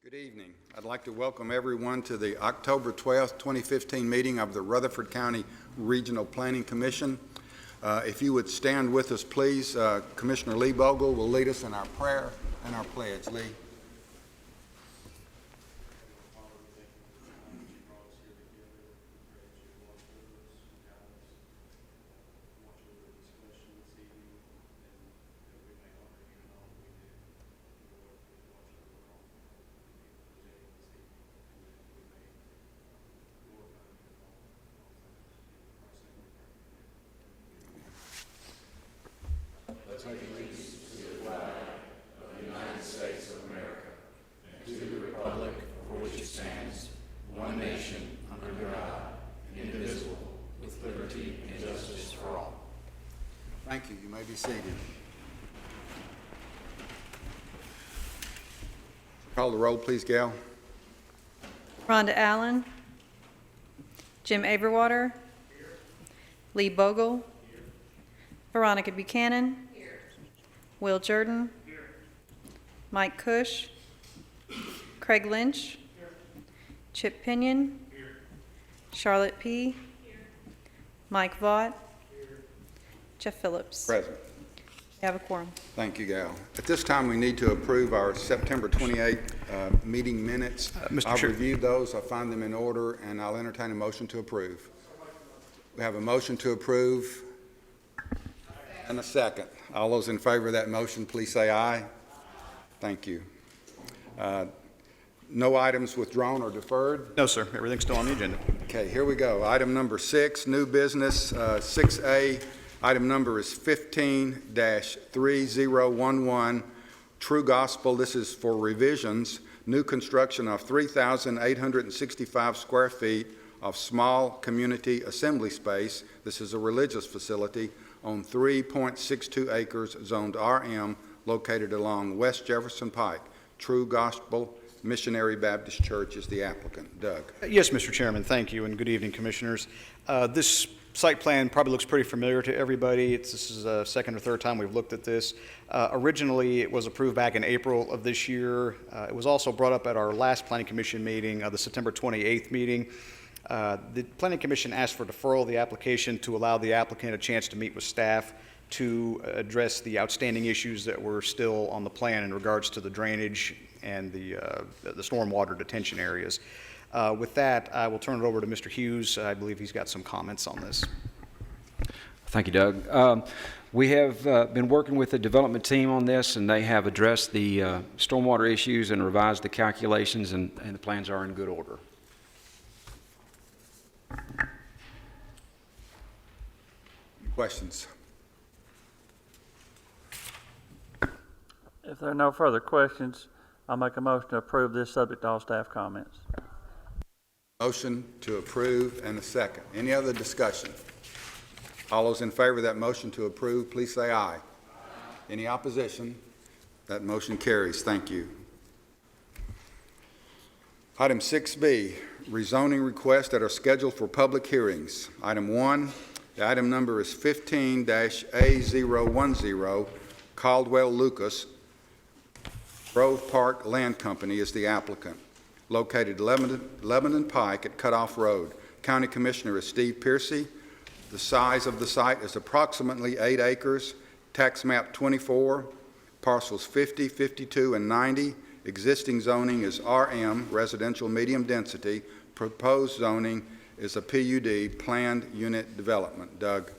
Good evening. I'd like to welcome everyone to the October 12th, 2015 meeting of the Rutherford County Regional Planning Commission. If you would stand with us, please. Commissioner Lee Bogle will lead us in our prayer and our pledge. Lee. Thank you. You may be seated. Call the roll, please, Gal. Rhonda Allen. Jim Averwater. Here. Lee Bogle. Here. Veronica Buchanan. Here. Will Jordan. Here. Mike Cush. Craig Lynch. Here. Chip Pinion. Here. Charlotte P. Here. Mike Vaught. Jeff Phillips. Present. We have a quorum. Thank you, Gal. At this time, we need to approve our September 28th meeting minutes. I've reviewed those. I find them in order, and I'll entertain a motion to approve. We have a motion to approve and a second. All those in favor of that motion, please say aye. Thank you. No items withdrawn or deferred? No, sir. Everything's still on the agenda. Okay, here we go. Item number 6, new business, 6A. Item number is 15-3011, True Gospel. This is for revisions. New construction of 3,865 square feet of small community assembly space. This is a religious facility on 3.62 acres, zoned RM, located along West Jefferson Pike. True Gospel Missionary Baptist Church is the applicant. Doug. Yes, Mr. Chairman. Thank you, and good evening, Commissioners. This site plan probably looks pretty familiar to everybody. This is the second or third time we've looked at this. Originally, it was approved back in April of this year. It was also brought up at our last Planning Commission meeting, the September 28th meeting. The Planning Commission asked for deferral of the application to allow the applicant a chance to meet with staff to address the outstanding issues that were still on the plan in regards to the drainage and the stormwater detention areas. With that, I will turn it over to Mr. Hughes. I believe he's got some comments on this. Thank you, Doug. We have been working with the development team on this, and they have addressed the stormwater issues and revised the calculations, and the plans are in good order. Questions? If there are no further questions, I'll make a motion to approve this subject to all staff comments. Motion to approve and a second. Any other discussion? All those in favor of that motion to approve, please say aye. Aye. Any opposition? That motion carries. Thank you. Item 6B, rezoning requests that are scheduled for public hearings. Item 1, the item number is 15-A010, Caldwell Lucas, Grove Park Land Company is the applicant, located Lebanon Pike at Cutoff Road. County Commissioner is Steve Piercy. The size of the site is approximately 8 acres. Tax map 24, parcels 50, 52, and 90. Existing zoning is RM, residential medium density. Proposed zoning is a PUD, planned unit development. Doug.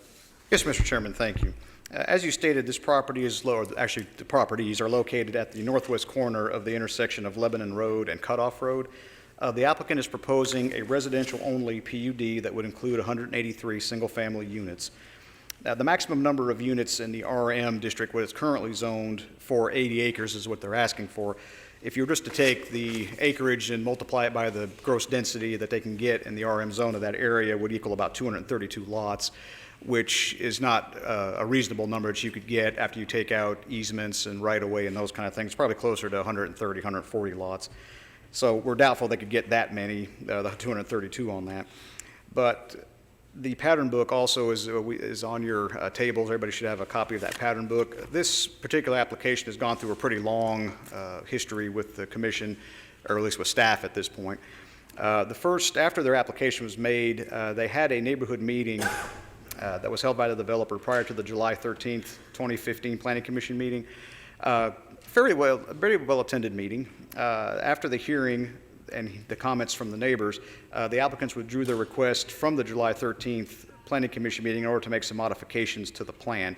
Yes, Mr. Chairman, thank you. As you stated, this property is actually the properties are located at the northwest corner of the intersection of Lebanon Road and Cutoff Road. The applicant is proposing a residential-only PUD that would include 183 single-family units. The maximum number of units in the RM district, what is currently zoned for 80 acres, is what they're asking for. If you were just to take the acreage and multiply it by the gross density that they can get in the RM zone of that area, would equal about 232 lots, which is not a reasonable number that you could get after you take out easements and right-of-way and those kind of things. Probably closer to 130, 140 lots. So we're doubtful they could get that many, the 232 on that. But The pattern book also is on your tables. Everybody should have a copy of that pattern book. This particular application has gone through a pretty long history with the commission, or at least with staff at this point. After their application was made, they had a neighborhood meeting that was held by the developer prior to the July 13th, 2015 Planning Commission meeting. Very well attended meeting. After the hearing and the comments from the neighbors, the applicants withdrew their request from the July 13th Planning Commission meeting in order to make some modifications to the plan.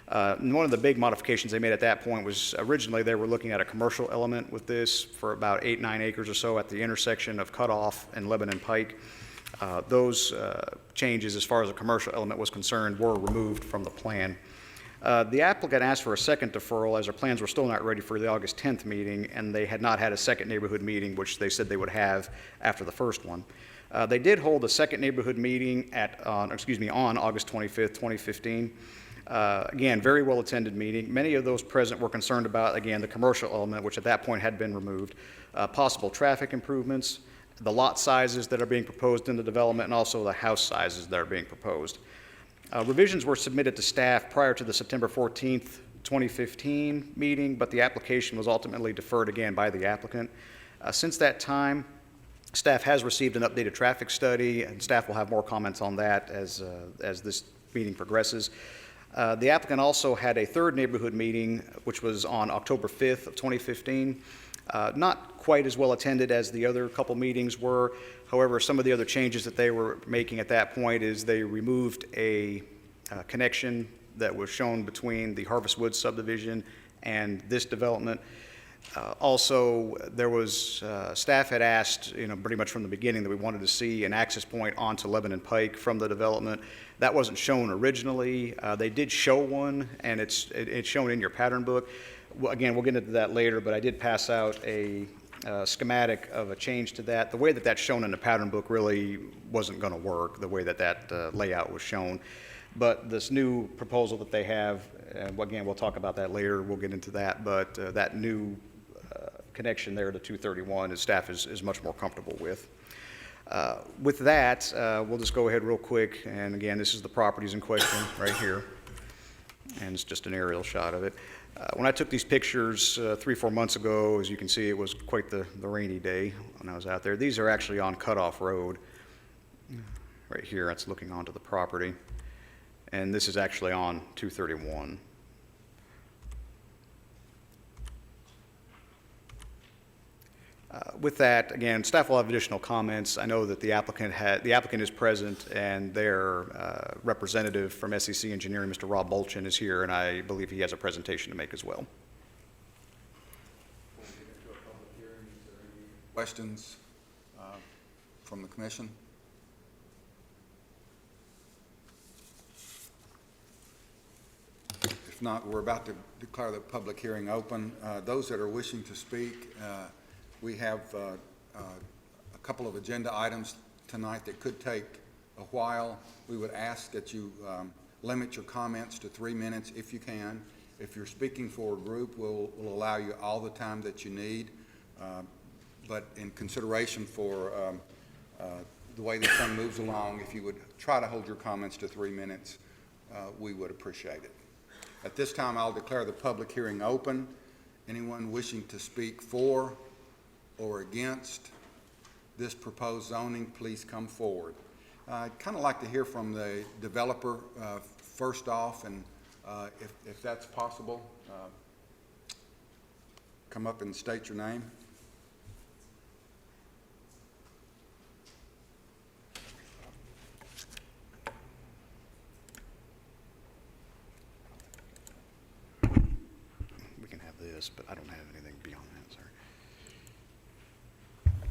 And one of the big modifications they made at that point was originally they were looking at a commercial element with this for about 8-9 acres or so at the intersection of Cutoff and Lebanon Pike. Those changes, as far as the commercial element was concerned, were removed from the plan. The applicant asked for a second deferral as their plans were still not ready for the August 10th meeting, and they had not had a second neighborhood meeting, which they said they would have after the first one. They did hold a second neighborhood meeting on August 25th, 2015. Again, very well attended meeting. Many of those present were concerned about, again, the commercial element, which at that point had been removed, possible traffic improvements, the lot sizes that are being proposed in the development, and also the house sizes that are being proposed. Revisions were submitted to staff prior to the September 14th, 2015 meeting, but the application was ultimately deferred again by the applicant. Since that time, staff has received an updated traffic study, and staff will have more comments on that as this meeting progresses. The applicant also had a third neighborhood meeting, which was on October 5th of 2015. Not quite as well attended as the other couple meetings were. However, some of the other changes that they were making at that point is they removed a connection that was shown between the Harvest Woods subdivision and this development. Also, there was, staff had asked, pretty much from the beginning that we wanted to see an access point onto Lebanon Pike from the development. That wasn't shown originally. They did show one, and it's shown in your pattern book. Well, again, we'll get into that later, but I did pass out a schematic of a change to that. The way that that's shown in the pattern book really wasn't going to work, the way that layout was shown. But this new proposal that they have, again, we'll talk about that later, we'll get into that, but that new connection there to 231 staff is much more comfortable with. With that, we'll just go ahead real quick, and again, this is the properties in question right here, and it's just an aerial shot of it. When I took these pictures 3-4 months ago, as you can see, it was quite the rainy day when I was out there. These are actually on Cutoff Road. Right here, that's looking onto the property. And this is actually on 231. With that, again, staff will have additional comments. I know that the applicant is present, and their representative from SEC Engineering, Mr. Rob Bolchin, is here, and I believe he has a presentation to make as well. Questions from the commission? If not, we're about to declare the public hearing open. Those that are wishing to speak, we have a couple of agenda items tonight that could take a while. We would ask that you limit your comments to 3 minutes if you can. If you're speaking for a group, we'll allow you all the time that you need. But in consideration for the way this thing moves along, if you would try to hold your comments to 3 minutes, we would appreciate it. At this time, I'll declare the public hearing open. Anyone wishing to speak for or against this proposed zoning, please come forward. I'd kind of like to hear from the developer first off, and if that's possible, come up and state your name. We can have this, but I don't have anything beyond that, sir.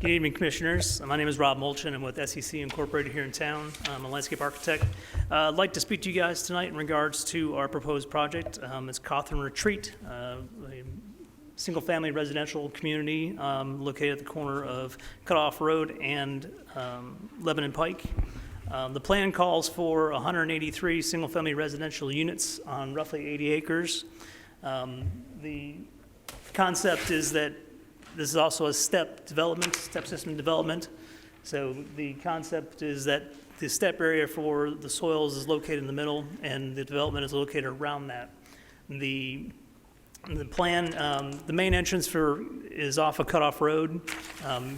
Good evening, Commissioners. My name is Rob Molchin. I'm with SEC Incorporated here in town. I'm a landscape architect. I'd like to speak to you guys tonight in regards to our proposed project. It's Cawthorn Retreat, a single-family residential community located at the corner of Cutoff Road and Lebanon Pike. The plan calls for 183 single-family residential units on roughly 80 acres. The concept is that this is also a step system development. So the concept is that the step area for the soils is located in the middle, and the development is located around that. The plan, the main entrance is off of Cutoff Road.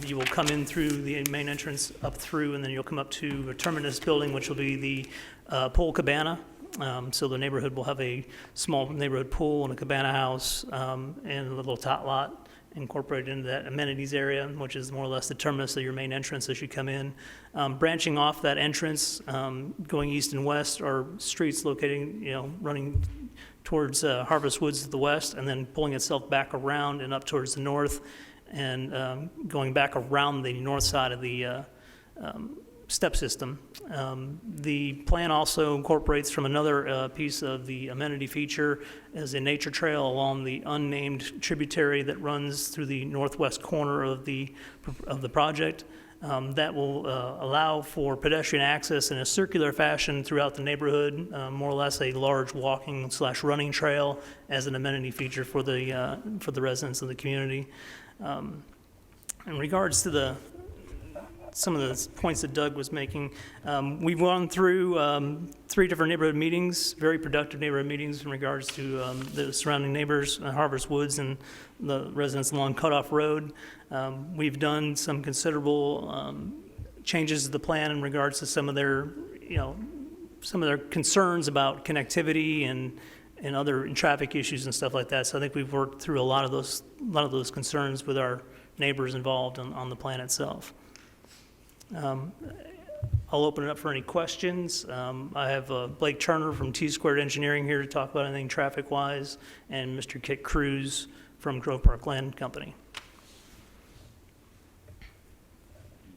You will come in through the main entrance up through, and then you'll come up to a terminus building, which will be the pool cabana. So the neighborhood will have a small neighborhood pool and a cabana house, and a little tot lot incorporated into that amenities area, which is more or less the terminus of your main entrance as you come in. Branching off that entrance, going east and west, are streets locating, running towards Harvest Woods to the west, and then pulling itself back around and up towards the north, and going back around the north side of the step system. The plan also incorporates from another piece of the amenity feature as a nature trail along the unnamed tributary that runs through the northwest corner of the project. That will allow for pedestrian access in a circular fashion throughout the neighborhood, more or less a large walking/running trail as an amenity feature for the residents of the community. In regards to some of the points that Doug was making, we've gone through 3 different neighborhood meetings, very productive neighborhood meetings in regards to the surrounding neighbors, Harvest Woods and the residents along Cutoff Road. We've done some considerable changes to the plan in regards to some of their concerns about connectivity and other traffic issues and stuff like that. So I think we've worked through a lot of those concerns with our neighbors involved on the plan itself. I'll open it up for any questions. I have Blake Turner from T-Squared Engineering here to talk about anything traffic-wise, and Mr. Kit Cruz from Grove Park Land Company. Any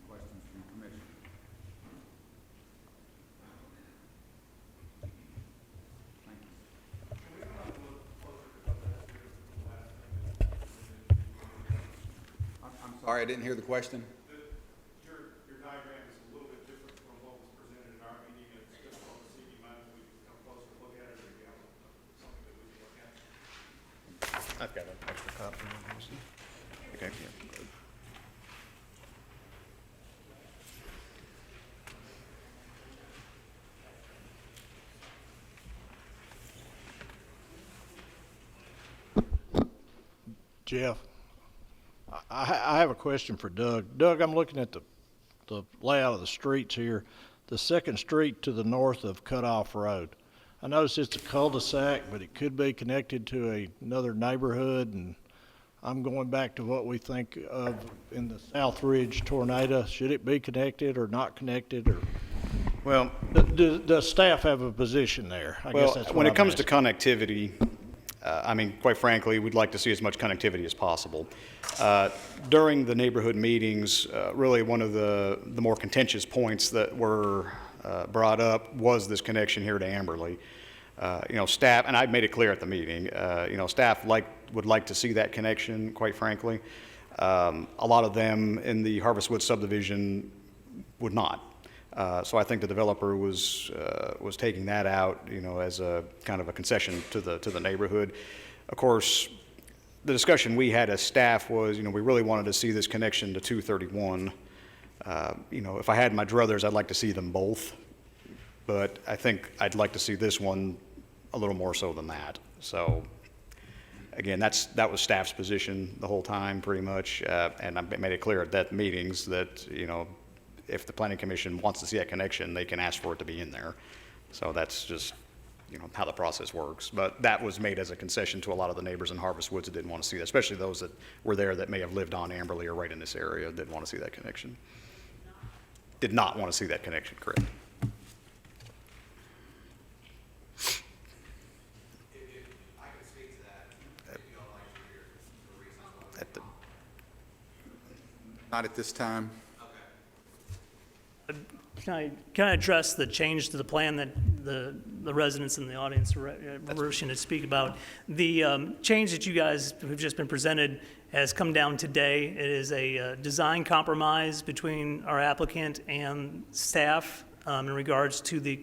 questions from the commission? I'm sorry, I didn't hear the question. Your diagram is a little bit different from what was presented in our meeting. It's difficult to see. Do you mind if we come closer and look at it, or do you have something that we can look at? I've got an extra copy. Okay. Jeff, I have a question for Doug. Doug, I'm looking at the layout of the streets here. The second street to the north of Cutoff Road. I notice it's a cul-de-sac, but it could be connected to another neighborhood, and I'm going back to what we think of in the South Ridge tornado. Should it be connected or not connected, or Well, does staff have a position there? I guess that's what when it I'm comes to asking. connectivity, quite frankly, we'd like to see as much connectivity as possible. During the neighborhood meetings, really one of the more contentious points that were brought up was this connection here to Amberley. Staff, and I made it clear at the meeting, staff would like to see that connection, quite frankly. A lot of them in the Harvest Woods subdivision would not. So I think the developer was taking that out, as a kind of a concession to the neighborhood. Of course, the discussion we had as staff was, we really wanted to see this connection to 231. If I had my druthers, I'd like to see them both, but I think I'd like to see this one a little more so than that. So again, that was staff's position the whole time, pretty much, and I made it clear at that meetings that, if the planning commission wants to see that connection, they can ask for it to be in there. So that's just, how the process works. But that was made as a concession to a lot of the neighbors in Harvest Woods that didn't want to see that, especially those that were there that may have lived on Amberley or right in this area, didn't want to see that connection. Did not want to see that connection, correct. I can speak to that if you don't like to hear the reasons why. At the- Not at this time. Can I address the change to the plan that the residents in the audience were wishing to speak about? The change that you guys have just been presented has come down today. It is a design compromise between our applicant and staff in regards to the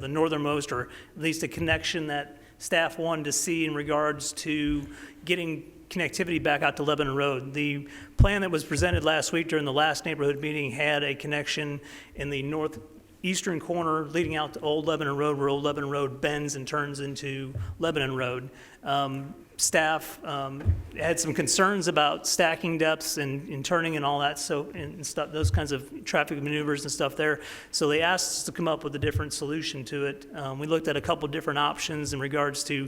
northernmost, or at least a connection that staff wanted to see in regards to getting connectivity back out to Lebanon Road. The plan that was presented last week during the last neighborhood meeting had a connection in the northeastern corner leading out to Old Lebanon Road, where Old Lebanon Road bends and turns into Lebanon Road. Staff had some concerns about stacking depths and turning and all that, so and stuff, those kinds of traffic maneuvers and stuff there. So they asked us to come up with a different solution to it. We looked at a couple different options in regards to,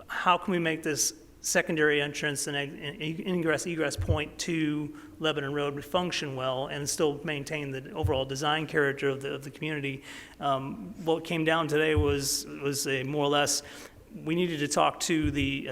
how can we make this secondary entrance and ingress egress point to Lebanon Road function well and still maintain the overall design character of the community. What came down today was a more or less, we needed to talk to the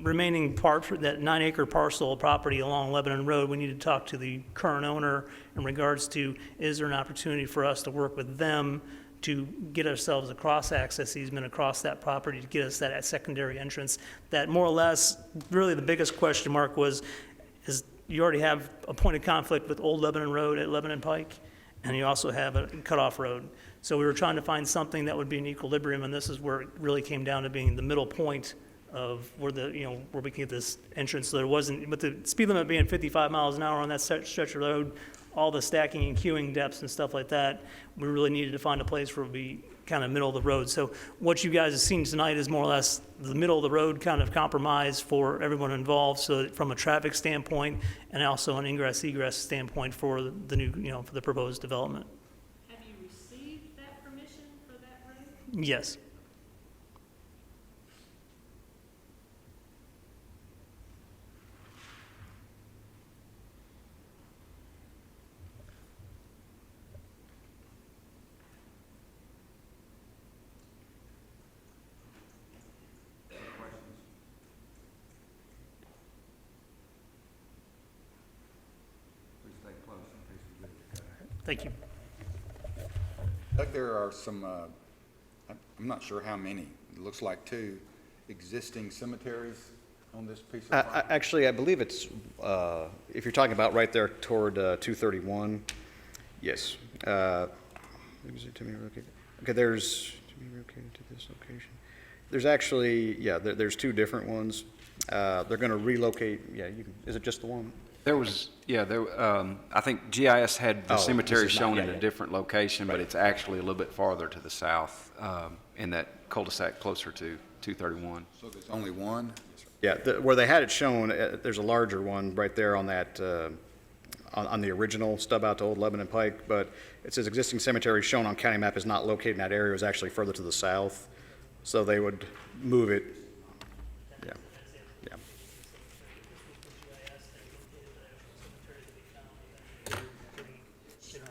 remaining part, that 9-acre parcel of property along Lebanon Road. We need to talk to the current owner in regards to, is there an opportunity for us to work with them to get ourselves a cross-access easement across that property to get us that secondary entrance. That more or less, really the biggest question mark is you already have a point of conflict with Old Lebanon Road at Lebanon Pike, and you also have a cutoff road. So we were trying to find something that would be in equilibrium, and this is where it really came down to being the middle point of where where we can get this entrance. So there wasn't, with the speed limit being 55 miles an hour on that stretch of road, all the stacking and queuing depths and stuff like that, we really needed to find a place where it would be kind of middle of the road. So what you guys have seen tonight is more or less the middle of the road kind of compromise for everyone involved. So that from a traffic standpoint and also an ingress egress standpoint for the new, for the proposed development. Have you received that permission for that road? Yes. Thank you. Doug, there are some, I'm not sure how many, it looks like 2 existing cemeteries on this piece of property. Actually, I believe it's, if you're talking about right there toward 231, yes. Okay, there's, to be relocated to this location. There's actually, there's 2 different ones. They're going to relocate, is it just the one? There was, I think GIS had the Oh, cemetery this is not- shown yeah, in a yeah. different location, but it's actually a little bit farther to the south, in that cul-de-sac closer to 231. So there's only one? Yeah, where they had it shown, there's a larger one right there on that, on the original stub out to Old Lebanon Pike, but it says existing cemetery shown on county map is not located in that area, it was actually further to the south, so they would move it, yeah.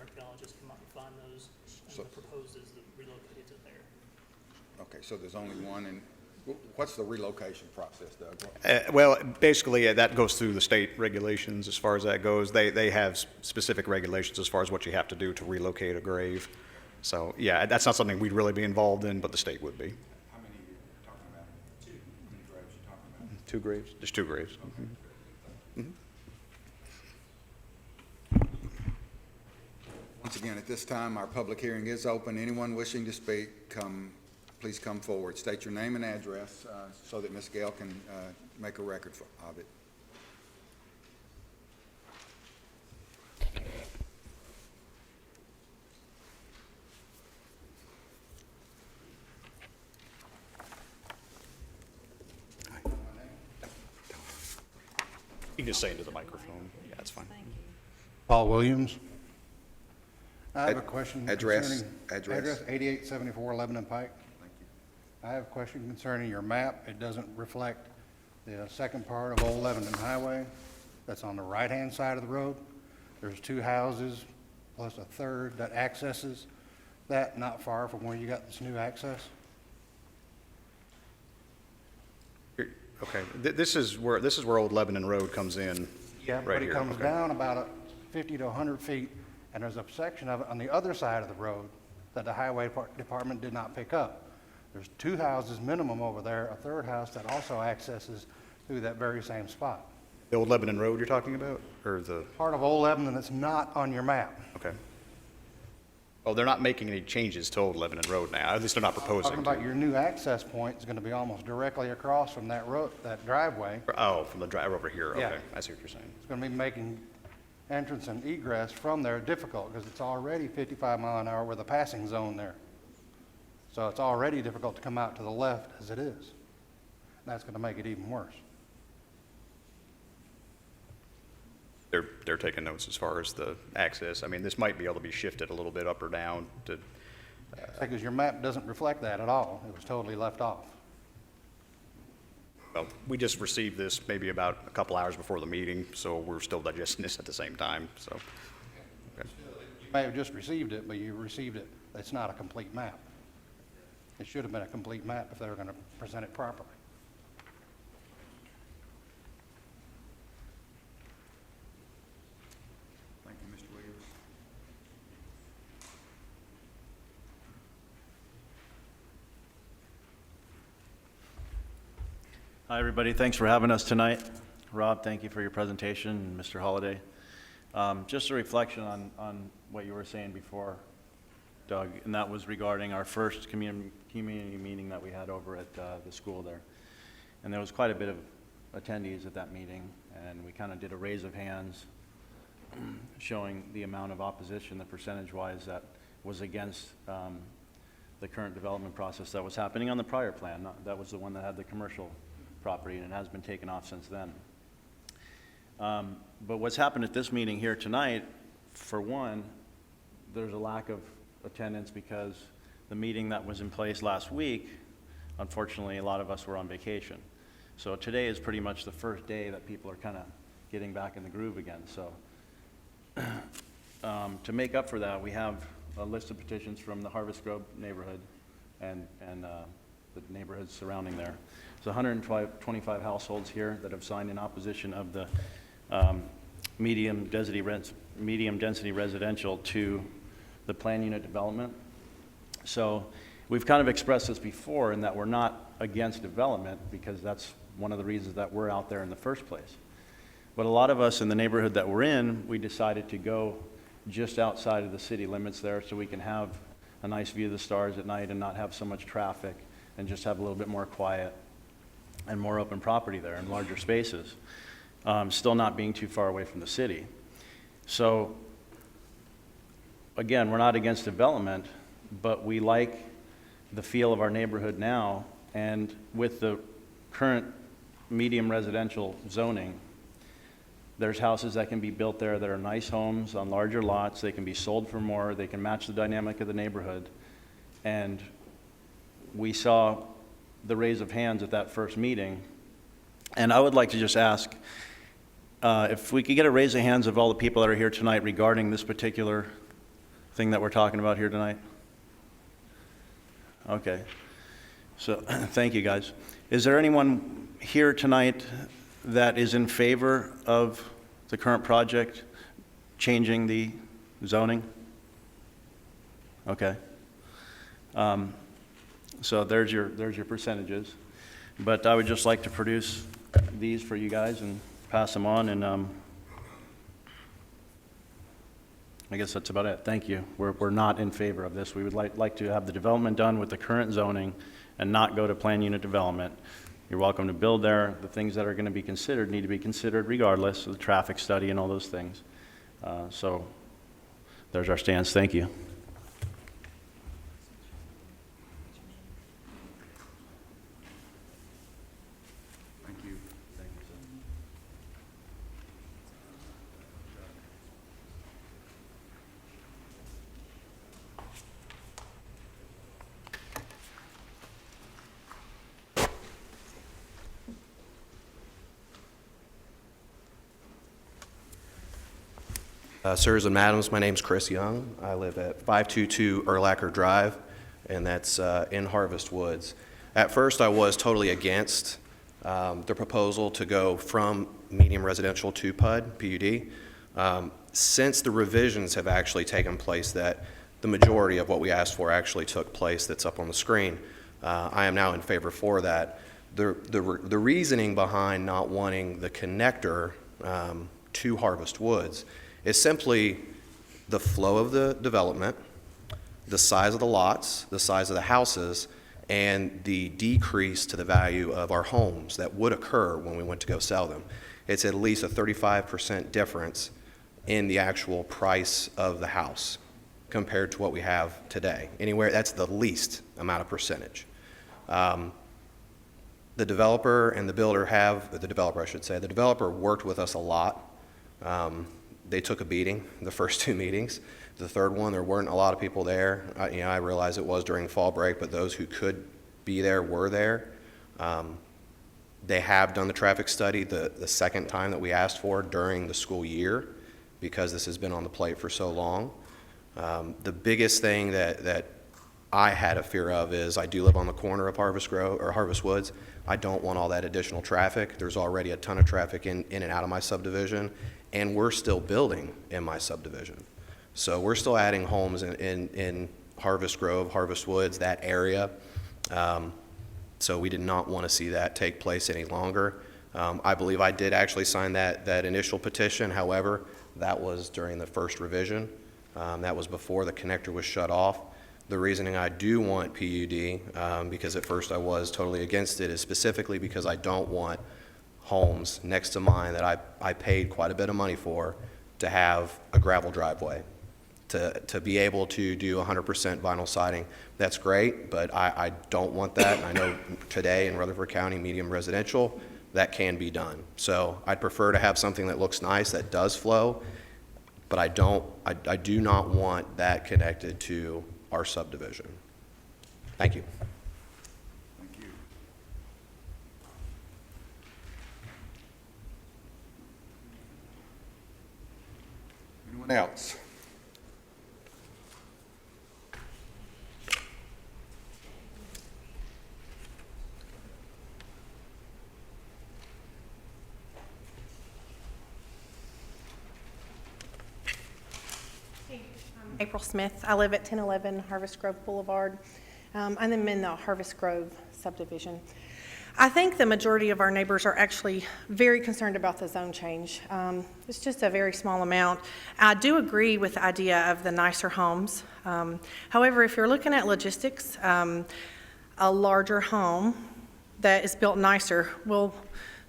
Archaeologists come out and find those, So- and propose is to relocate it to there. Okay, so there's only one, and what's the relocation process, Doug? Well, basically, that goes through the state regulations as far as that goes. They have specific regulations as far as what you have to do to relocate a grave. So, yeah, that's not something we'd really be involved in, but the state would be. How many are you talking about? 2. How many graves you talking about? 2 graves? There's 2 graves. Once again, at this time, our public hearing is open. Anyone wishing to speak, please come forward. State your name and address so that Ms. Gale can make a record of it. You can just say into the microphone. Yeah, that's fine. Paul Williams. I have a question Address. concerning... Address 8874 Lebanon Pike. Thank you. I have a question concerning your map. It doesn't reflect the second part of Old Lebanon Highway. That's on the right-hand side of the road. There's 2 houses plus a third that accesses that, not far from where you got this new access. Okay, this is where Old Lebanon Road comes in. Yeah, right but it here. comes Okay. down about 50 to 100 feet, and there's a section of it on the other side of the road that the highway department did not pick up. There's 2 houses minimum over there, a third house that also accesses through that very same spot. The Old Lebanon Road you're talking about, or the, Part of Old Lebanon that's not on your map. okay. Oh, they're not making any changes to Old Lebanon Road now, at least they're not proposing Talking to. about your new access point is gonna be almost directly across from that road, that driveway. Oh, from the drive over here, Yeah. okay, I see what you're saying. It's gonna be making entrance and egress from there difficult, because it's already 55 mile an hour with a passing zone there. So it's already difficult to come out to the left as it is. That's gonna make it even worse. They're taking notes as far as the access. I mean, this might be able to be shifted a little bit up or down to, Because your map doesn't reflect that at all. It was totally left off. well, we just received this maybe about a couple hours before the meeting, so we're still digesting this at the same time, so. Okay. You may have just received it, but you received it, it's not a complete map. It should have been a complete map if they were gonna present it properly. Thank you, Mr. Williams. Hi, everybody. Thanks for having us tonight. Rob, thank you for your presentation, and Mr. Holliday. Just a reflection on what you were saying before, Doug, and that was regarding our first community meeting that we had over at the school there. And there was quite a bit of attendees at that meeting, and we kind of did a raise of hands showing the amount of opposition, the percentage-wise, that was against the current development process that was happening on the prior plan. That was the one that had the commercial property, and it has been taken off since then. But what's happened at this meeting here tonight, for one, there's a lack of attendance because the meeting that was in place last week, unfortunately, a lot of us were on vacation. So today is pretty much the first day that people are kind of getting back in the groove again. So to make up for that, we have a list of petitions from the Harvest Grove neighborhood and the neighborhoods surrounding there. So 125 households here that have signed in opposition of the medium density residential to the plan unit development. So we've kind of expressed this before in that we're not against development because that's one of the reasons that we're out there in the first place. But a lot of us in the neighborhood that we're in, we decided to go just outside of the city limits there so we can have a nice view of the stars at night and not have so much traffic and just have a little bit more quiet and more open property there and larger spaces, still not being too far away from the city. So again, we're not against development, but we like the feel of our neighborhood now, and with the current medium residential zoning, there's houses that can be built there that are nice homes on larger lots. They can be sold for more. They can match the dynamic of the neighborhood. And we saw the raise of hands at that first meeting. And I would like to just ask if we could get a raise of hands of all the people that are here tonight regarding this particular thing that we're talking about here tonight. Okay. So thank you, guys. Is there anyone here tonight that is in favor of the current project changing the zoning? Okay. So there's your percentages. But I would just like to produce these for you guys and pass them on, and I guess that's about it. Thank you. We're not in favor of this. We would like to have the development done with the current zoning and not go to plan unit development. You're welcome to build there. The things that are going to be considered need to be considered regardless of the traffic study and all those things. So there's our stance. Thank you. Thank you. Sirs and madams, my name's Chris Young. I live at 522 Erlacher Drive, and that's in Harvest Woods. At first, I was totally against the proposal to go from medium residential to PUD. Since the revisions have actually taken place, that the majority of what we asked for actually took place that's up on the screen, I am now in favor for that. The reasoning behind not wanting the connector to Harvest Woods is simply the flow of the development, the size of the lots, the size of the houses, and the decrease to the value of our homes that would occur when we went to go sell them. It's at least a 35% difference in the actual price of the house compared to what we have today. Anywhere, that's the least amount of percentage. The developer and the builder the developer worked with us a lot. They took a beating the first 2 meetings. The third one, there weren't a lot of people there. I realize it was during fall break, but those who could be there were there. They have done the traffic study the second time that we asked for during the school year because this has been on the plate for so long. The biggest thing that I had a fear of is I do live on the corner of Harvest Woods. I don't want all that additional traffic. There's already a ton of traffic in and out of my subdivision, and we're still building in my subdivision. So we're still adding homes in Harvest Grove, Harvest Woods, that area. So we did not want to see that take place any longer. I believe I did actually sign that initial petition. However, that was during the first revision. That was before the connector was shut off. The reasoning I do want PUD, because at first I was totally against it, is specifically because I don't want homes next to mine that I paid quite a bit of money for to have a gravel driveway. To be able to do 100% vinyl siding, that's great, but I don't want that. I know today in Rutherford County, medium residential, that can be done. So I'd prefer to have something that looks nice, that does flow, but I do not want that connected to our subdivision. Thank you. Thank you. Anyone else? April Smith. I live at 1011 Harvest Grove Boulevard. I'm in the Harvest Grove subdivision. I think the majority of our neighbors are actually very concerned about the zone change. It's just a very small amount. I do agree with the idea of the nicer homes. However, if you're looking at logistics, a larger home that is built nicer will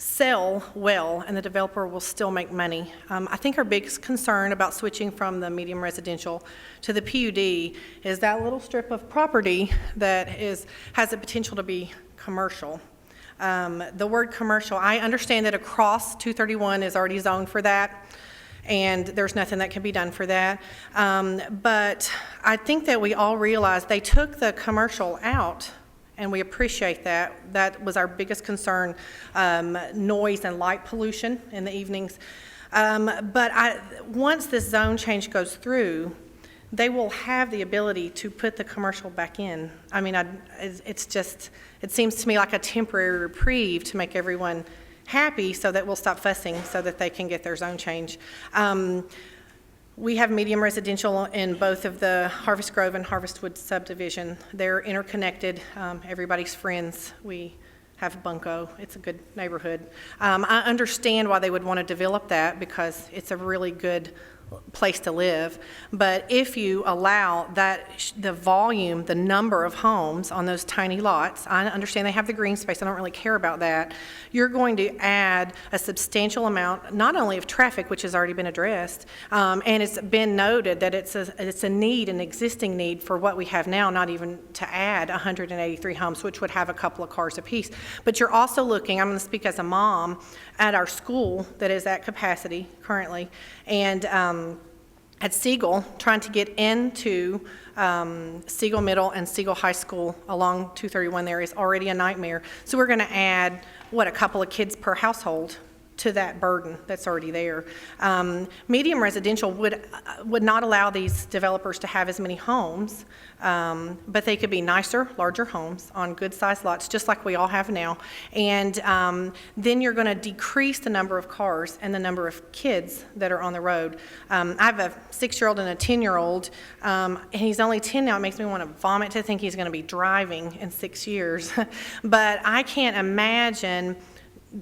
sell well, and the developer will still make money. I think our biggest concern about switching from the medium residential to the PUD is that little strip of property that has the potential to be commercial. The word commercial, I understand that across 231 is already zoned for that, and there's nothing that can be done for that. But I think that we all realize they took the commercial out, and we appreciate that. That was our biggest concern, noise and light pollution in the evenings. But once this zone change goes through, they will have the ability to put the commercial back in. I mean, it seems to me like a temporary reprieve to make everyone happy so that we'll stop fussing so that they can get their zone change. We have medium residential in both of the Harvest Grove and Harvest Woods subdivision. They're interconnected. Everybody's friends. We have Bunko. It's a good neighborhood. I understand why they would want to develop that because it's a really good place to live. But if you allow that, the volume, the number of homes on those tiny lots, I understand they have the green space, I don't really care about that, you're going to add a substantial amount, not only of traffic, which has already been addressed, and it's been noted that it's a need, an existing need for what we have now, not even to add 183 homes, which would have a couple of cars apiece. But you're also looking, I'm going to speak as a mom, at our school that is at capacity currently, and at Siegel, trying to get into Siegel Middle and Siegel High School along 231 there is already a nightmare. So we're going to add, a couple of kids per household to that burden that's already there. Medium residential would not allow these developers to have as many homes, but they could be nicer, larger homes on good-sized lots, just like we all have now. And then you're going to decrease the number of cars and the number of kids that are on the road. I have a 6-year-old and a 10-year-old, and he's only 10 now. It makes me want to vomit to think he's going to be driving in 6 years. But I can't imagine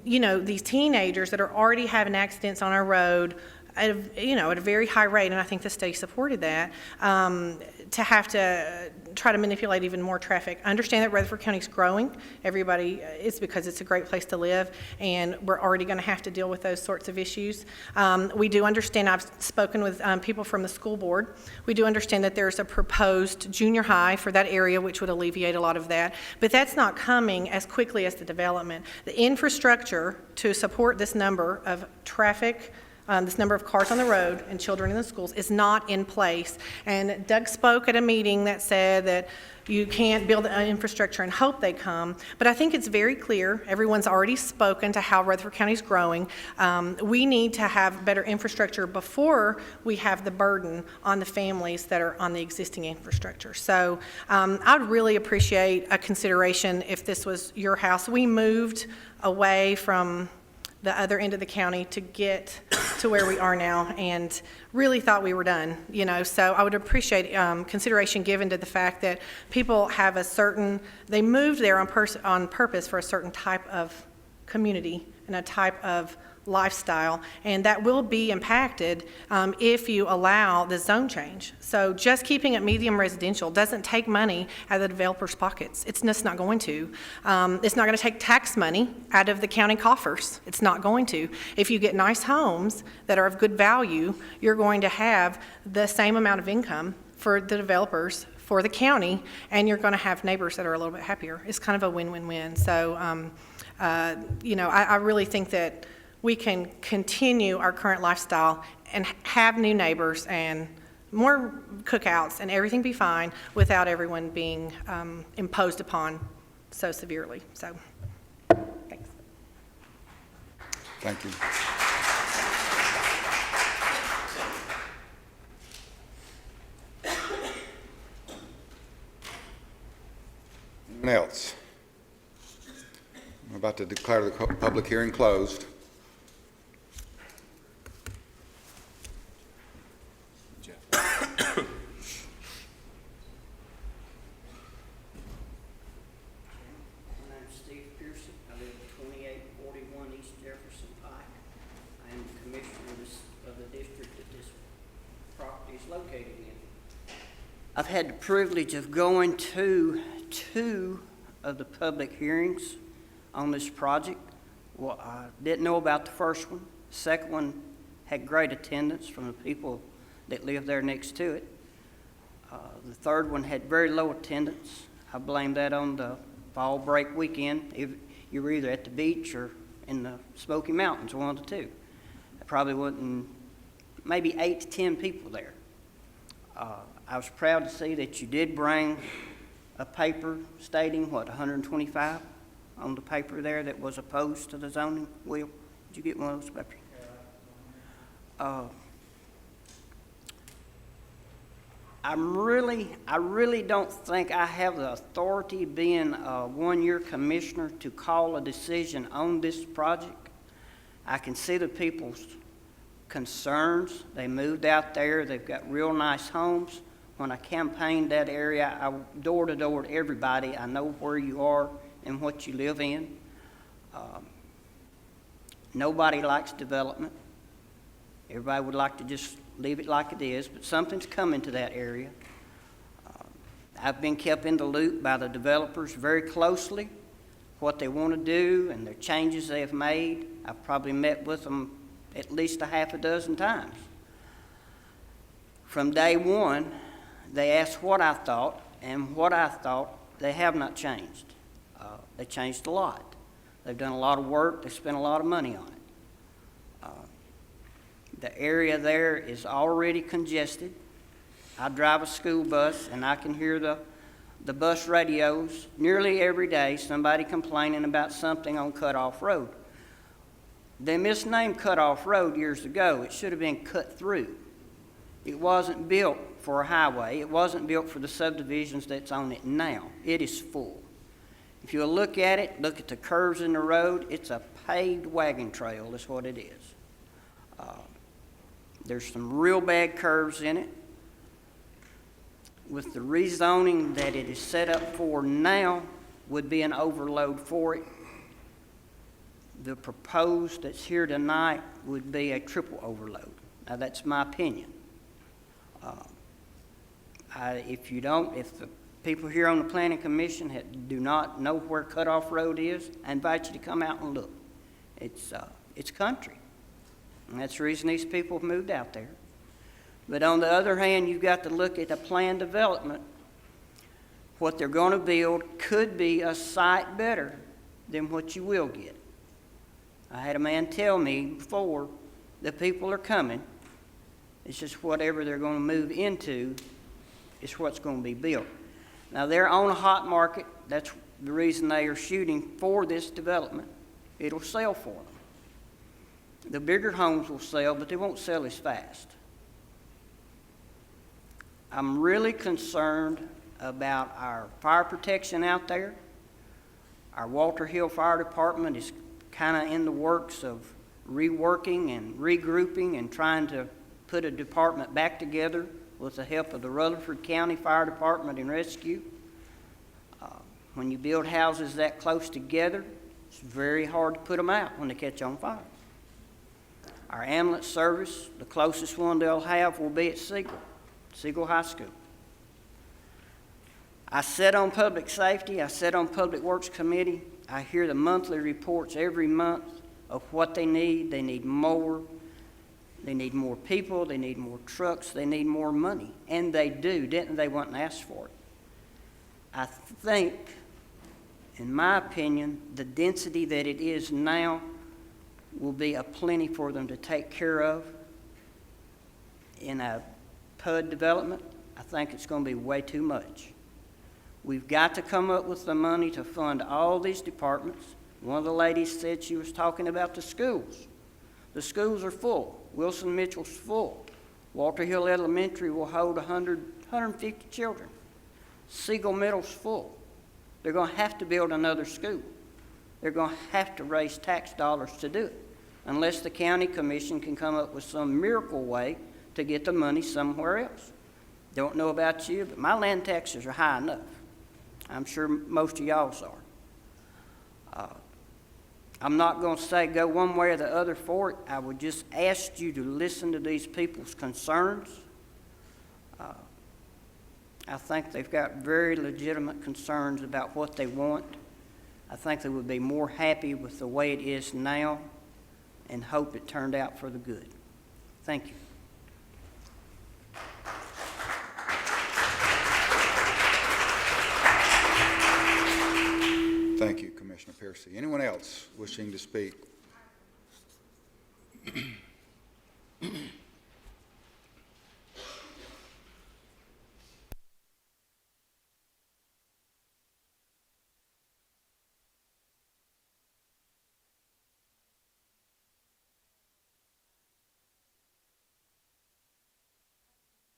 these teenagers that are already having accidents on our road, at a very high rate, and I think the state supported that, to have to try to manipulate even more traffic. I understand that Rutherford County's growing. Everybody, it's because it's a great place to live, and we're already going to have to deal with those sorts of issues. We do understand, I've spoken with people from the school board. We do understand that there's a proposed junior high for that area, which would alleviate a lot of that, but that's not coming as quickly as the development. The infrastructure to support this number of traffic, this number of cars on the road and children in the schools is not in place. And Doug spoke at a meeting that said that you can't build infrastructure and hope they come. But I think it's very clear, everyone's already spoken to how Rutherford County's growing. We need to have better infrastructure before we have the burden on the families that are on the existing infrastructure. So I'd really appreciate a consideration if this was your house. We moved away from the other end of the county to get to where we are now, and really thought we were done, so I would appreciate consideration given to the fact that people have they moved there on purpose for a certain type of community and a type of lifestyle, and that will be impacted if you allow the zone change. So just keeping it medium residential doesn't take money out of the developer's pockets. It's just not going to. It's not going to take tax money out of the county coffers. It's not going to. If you get nice homes that are of good value, you're going to have the same amount of income for the developers, for the county, and you're going to have neighbors that are a little bit happier. It's kind of a win-win-win. So, I really think that we can continue our current lifestyle and have new neighbors and more cookouts and everything be fine without everyone being imposed upon so severely. So, thanks. Thank you. Anyone else? I'm about to declare the public hearing closed. I've had the privilege of going to 2 of the public hearings on this project. Well, I didn't know about the first one. The second one had great attendance from the people that live there next to it. The third one had very low attendance. I blame that on the fall break weekend. If you were either at the beach or in the Smoky Mountains, one of the two. There probably wasn't maybe 8 to 10 people there. I was proud to see that you did bring a paper stating, 125 on the paper there that was opposed to the zoning. Will, did you get one of those papers? I really don't think I have the authority, being a one-year commissioner, to call a decision on this project. I can see the people's concerns. They moved out there. They've got real nice homes. When I campaigned that area, I door-to-door to everybody. I know where you are and what you live in. Nobody likes development. Everybody would like to just leave it like it is, but something's coming to that area. I've been kept in the loop by the developers very closely, what they want to do and their changes they have made. I've probably met with them at least a half a dozen times. From day one, they asked what I thought, and what I thought, they have not changed. They changed a lot. They've done a lot of work. They spent a lot of money on it. The area there is already congested. I drive a school bus, and I can hear the bus radios nearly every day, somebody complaining about something on Cutoff Road. They misnamed Cutoff Road years ago. It should have been Cut Through. It wasn't built for a highway. It wasn't built for the subdivisions that's on it now. It is full. If you look at it, look at the curves in the road, it's a paved wagon trail is what it is. There's some real bad curves in it. With the rezoning that it is set up for now, would be an overload for it. The proposed that's here tonight would be a triple overload. Now, that's my opinion. If the people here on the planning commission do not know where Cutoff Road is, I invite you to come out and look. It's country. And that's the reason these people have moved out there. But on the other hand, you've got to look at a planned development. What they're going to build could be a sight better than what you will get. I had a man tell me before, the people are coming. It's just whatever they're going to move into is what's going to be built. Now, they're on a hot market. That's the reason they are shooting for this development. It'll sell for them. The bigger homes will sell, but they won't sell as fast. I'm really concerned about our fire protection out there. Our Walter Hill Fire Department is kind of in the works of reworking and regrouping and trying to put a department back together with the help of the Rutherford County Fire Department and Rescue. When you build houses that close together, it's very hard to put them out when they catch on fire. Our ambulance service, the closest one they'll have will be at Siegel High School. I sit on public safety, I sit on Public Works Committee. I hear the monthly reports every month of what they need. They need more. They need more people. They need more trucks. They need more money. And they do, didn't they? Want and ask for it. I think, in my opinion, the density that it is now will be a plenty for them to take care of. In a PUD development, I think it's going to be way too much. We've got to come up with the money to fund all these departments. One of the ladies said she was talking about the schools. The schools are full. Wilson Mitchell's full. Walter Hill Elementary will hold 150 children. Siegel Middle's full. They're going to have to build another school. They're going to have to raise tax dollars to do it, unless the county commission can come up with some miracle way to get the money somewhere else. Don't know about you, but my land taxes are high enough. I'm sure most of y'all's are. I'm not going to say go one way or the other for it. I would just ask you to listen to these people's concerns. I think they've got very legitimate concerns about what they want. I think they would be more happy with the way it is now and hope it turned out for the good. Thank you. Thank you, Commissioner Piercy. Anyone else wishing to speak?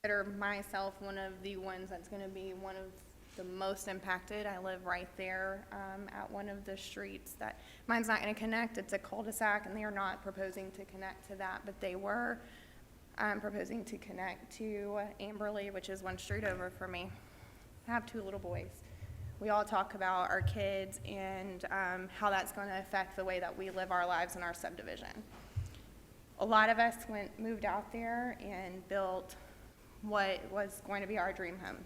Consider myself one of the ones that's going to be one of the most impacted. I live right there at one of the streets that mine's not going to connect. It's a cul-de-sac, and they are not proposing to connect to that, but they were proposing to connect to Amberley, which is one street over from me. I have 2 little boys. We all talk about our kids and how that's going to affect the way that we live our lives in our subdivision. A lot of us moved out there and built what was going to be our dream home.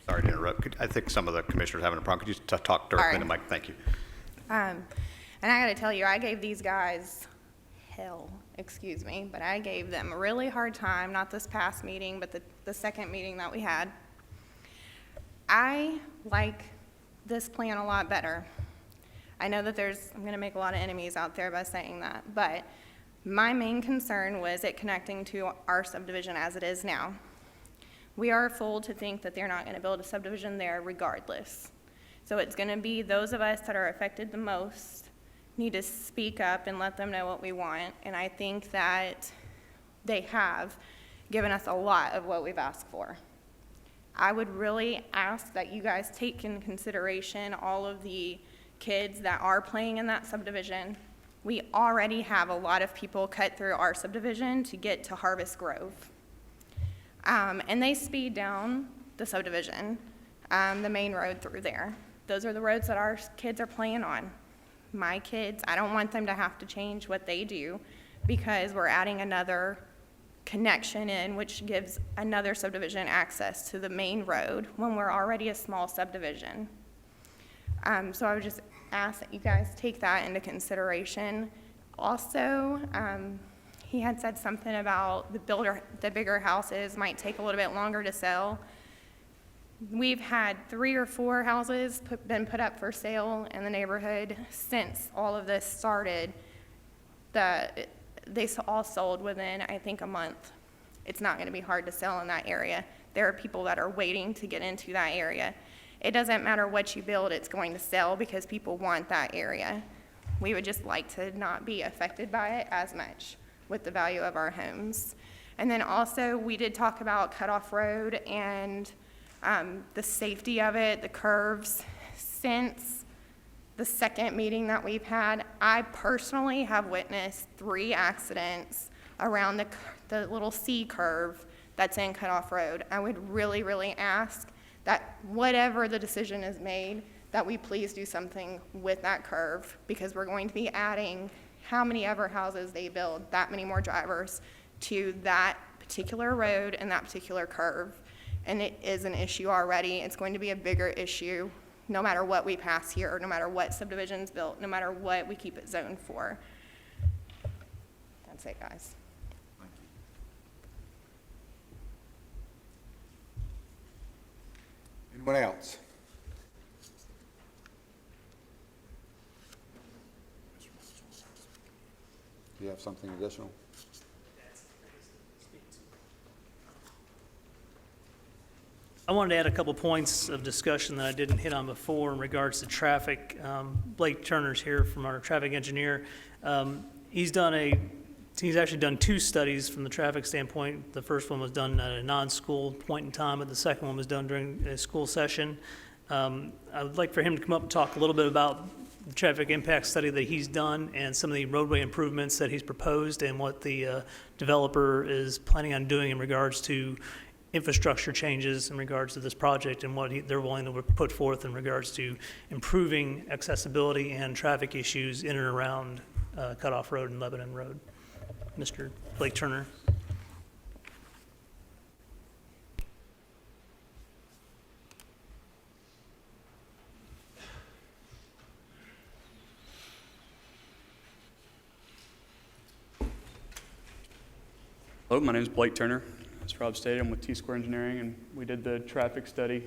Sorry to interrupt. I think some of the commissioners are having a problem. Could you talk directly to the mic? Thank you. And I got to tell you, I gave these guys hell, excuse me, but I gave them a really hard time, not this past meeting, but the second meeting that we had. I like this plan a lot better. I know that I'm going to make a lot of enemies out there by saying that, but my main concern was it connecting to our subdivision as it is now. We are fooled to think that they're not going to build a subdivision there regardless. So it's going to be those of us that are affected the most need to speak up and let them know what we want. And I think that they have given us a lot of what we've asked for. I would really ask that you guys take in consideration all of the kids that are playing in that subdivision. We already have a lot of people cut through our subdivision to get to Harvest Grove. And they speed down the subdivision, the main road through there. Those are the roads that our kids are playing on. My kids, I don't want them to have to change what they do because we're adding another connection in, which gives another subdivision access to the main road when we're already a small subdivision. So I would just ask that you guys take that into consideration. Also, he had said something about the bigger houses might take a little bit longer to sell. We've had 3 or 4 houses been put up for sale in the neighborhood since all of this started. They all sold within, I think, a month. It's not going to be hard to sell in that area. There are people that are waiting to get into that area. It doesn't matter what you build, it's going to sell because people want that area. We would just like to not be affected by it as much with the value of our homes. And then also, we did talk about Cutoff Road and the safety of it, the curves. Since the second meeting that we've had, I personally have witnessed 3 accidents around the little C curve that's in Cutoff Road. I would really, really ask that whatever the decision is made, that we please do something with that curve, because we're going to be adding how many ever houses they build, that many more drivers to that particular road and that particular curve. And it is an issue already. It's going to be a bigger issue no matter what we pass here, no matter what subdivision's built, no matter what we keep it zoned for. That's it, guys. Anyone else? Do you have something additional? I wanted to add a couple points of discussion that I didn't hit on before in regards to traffic. Blake Turner's here from our traffic engineer. He's actually done 2 studies from the traffic standpoint. The first one was done at a non-school point in time, but the second one was done during a school session. I would like for him to come up and talk a little bit about the traffic impact study that he's done and some of the roadway improvements that he's proposed and what the developer is planning on doing in regards to infrastructure changes in regards to this project and what they're willing to put forth in regards to improving accessibility and traffic issues in and around Cutoff Road and Lebanon Road. Mr. Blake Turner. Hello, my name is Blake Turner. As Rob stated, I'm with T-Square Engineering, and we did the traffic study.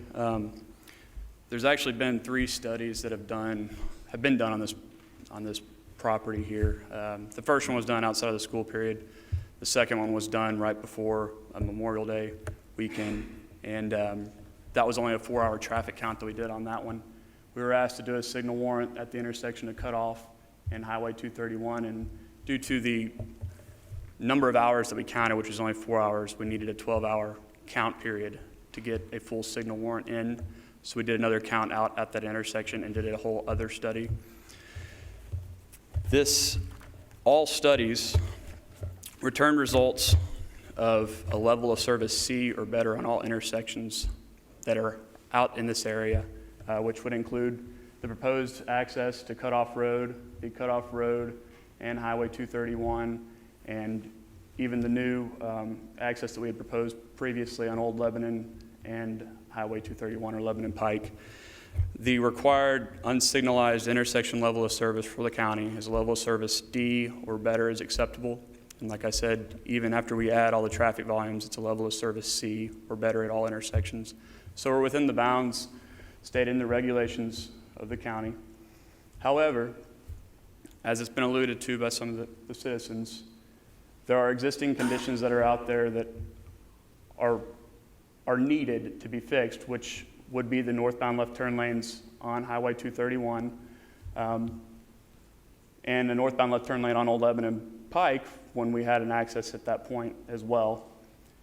There's actually been 3 studies that have been done on this property here. The first one was done outside of the school period. The second one was done right before Memorial Day weekend, and that was only a 4-hour traffic count that we did on that one. We were asked to do a signal warrant at the intersection of Cutoff and Highway 231, and due to the number of hours that we counted, which was only 4 hours, we needed a 12-hour count period to get a full signal warrant in. So we did another count out at that intersection and did a whole other study. All studies returned results of a level of service C or better on all intersections that are out in this area, which would include the proposed access to Cutoff Road, the Cutoff Road, and Highway 231, and even the new access that we had proposed previously on Old Lebanon and Highway 231 or Lebanon Pike. The required unsignalized intersection level of service for the county is a level of service D or better is acceptable. And like I said, even after we add all the traffic volumes, it's a level of service C or better at all intersections. So we're within the bounds stated in the regulations of the county. However, as it's been alluded to by some of the citizens, there are existing conditions that are out there that are needed to be fixed, which would be the northbound left turn lanes on Highway 231 and the northbound left turn lane on Old Lebanon Pike when we had an access at that point as well,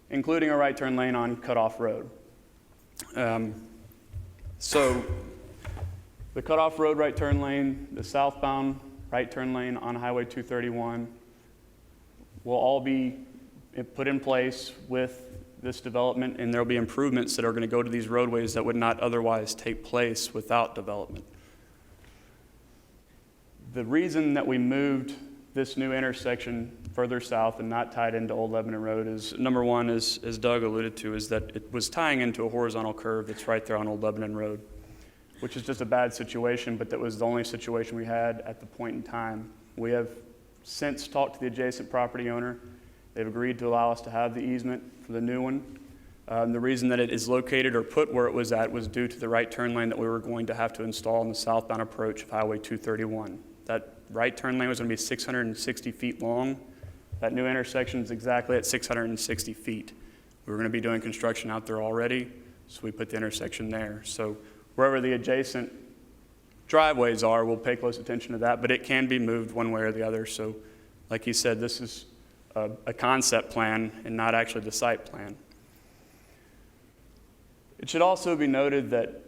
including a right turn lane on Cutoff Road. So the Cutoff Road right turn lane, the southbound right turn lane on Highway 231 will all be put in place with this development, and there will be improvements that are going to go to these roadways that would not otherwise take place without development. The reason that we moved this new intersection further south and not tied into Old Lebanon Road is, number one, as Doug alluded to, is that it was tying into a horizontal curve that's right there on Old Lebanon Road, which is just a bad situation, but that was the only situation we had at the point in time. We have since talked to the adjacent property owner. They've agreed to allow us to have the easement for the new one. The reason that it is located or put where it was at was due to the right turn lane that we were going to have to install on the southbound approach of Highway 231. That right turn lane was going to be 660 feet long. That new intersection is exactly at 660 feet. We were going to be doing construction out there already, so we put the intersection there. So wherever the adjacent driveways are, we'll pay close attention to that, but it can be moved one way or the other. So like he said, this is a concept plan and not actually the site plan. It should also be noted that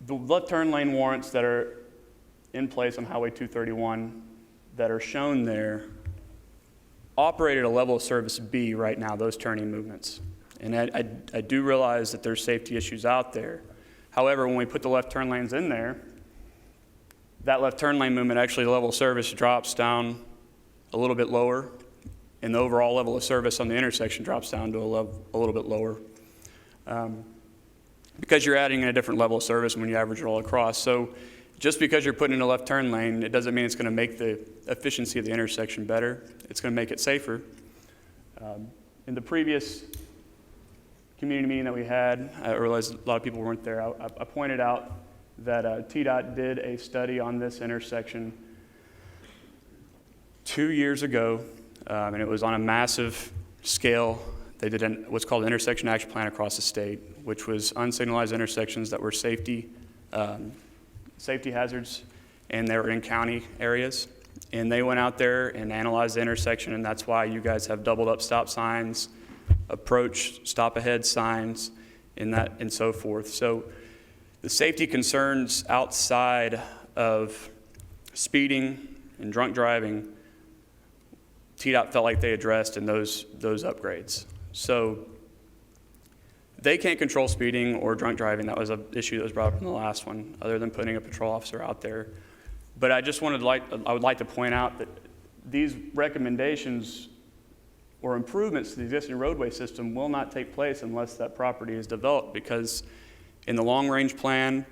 the left turn lane warrants that are in place on Highway 231 that are shown there operate at a level of service B right now, those turning movements. And I do realize that there's safety issues out there. However, when we put the left turn lanes in there, that left turn lane movement, actually the level of service drops down a little bit lower, and the overall level of service on the intersection drops down to a little bit lower. Because you're adding in a different level of service when you average it all across. So just because you're putting in a left turn lane, it doesn't mean it's going to make the efficiency of the intersection better. It's going to make it safer. In the previous community meeting that we had, I realized a lot of people weren't there. I pointed out that TDOT did a study on this intersection 2 years ago, and it was on a massive scale. They did what's called an intersection action plan across the state, which was unsignalized intersections that were safety hazards, and they were in county areas. And they went out there and analyzed the intersection, and that's why you guys have doubled up stop signs, approach, stop ahead signs, and so forth. So the safety concerns outside of speeding and drunk driving, TDOT felt like they addressed in those upgrades. So they can't control speeding or drunk driving. That was an issue that was brought up in the last one, other than putting a patrol officer out there. But I would like to point out that these recommendations or improvements to the existing roadway system will not take place unless that property is developed, because in the long-range plan,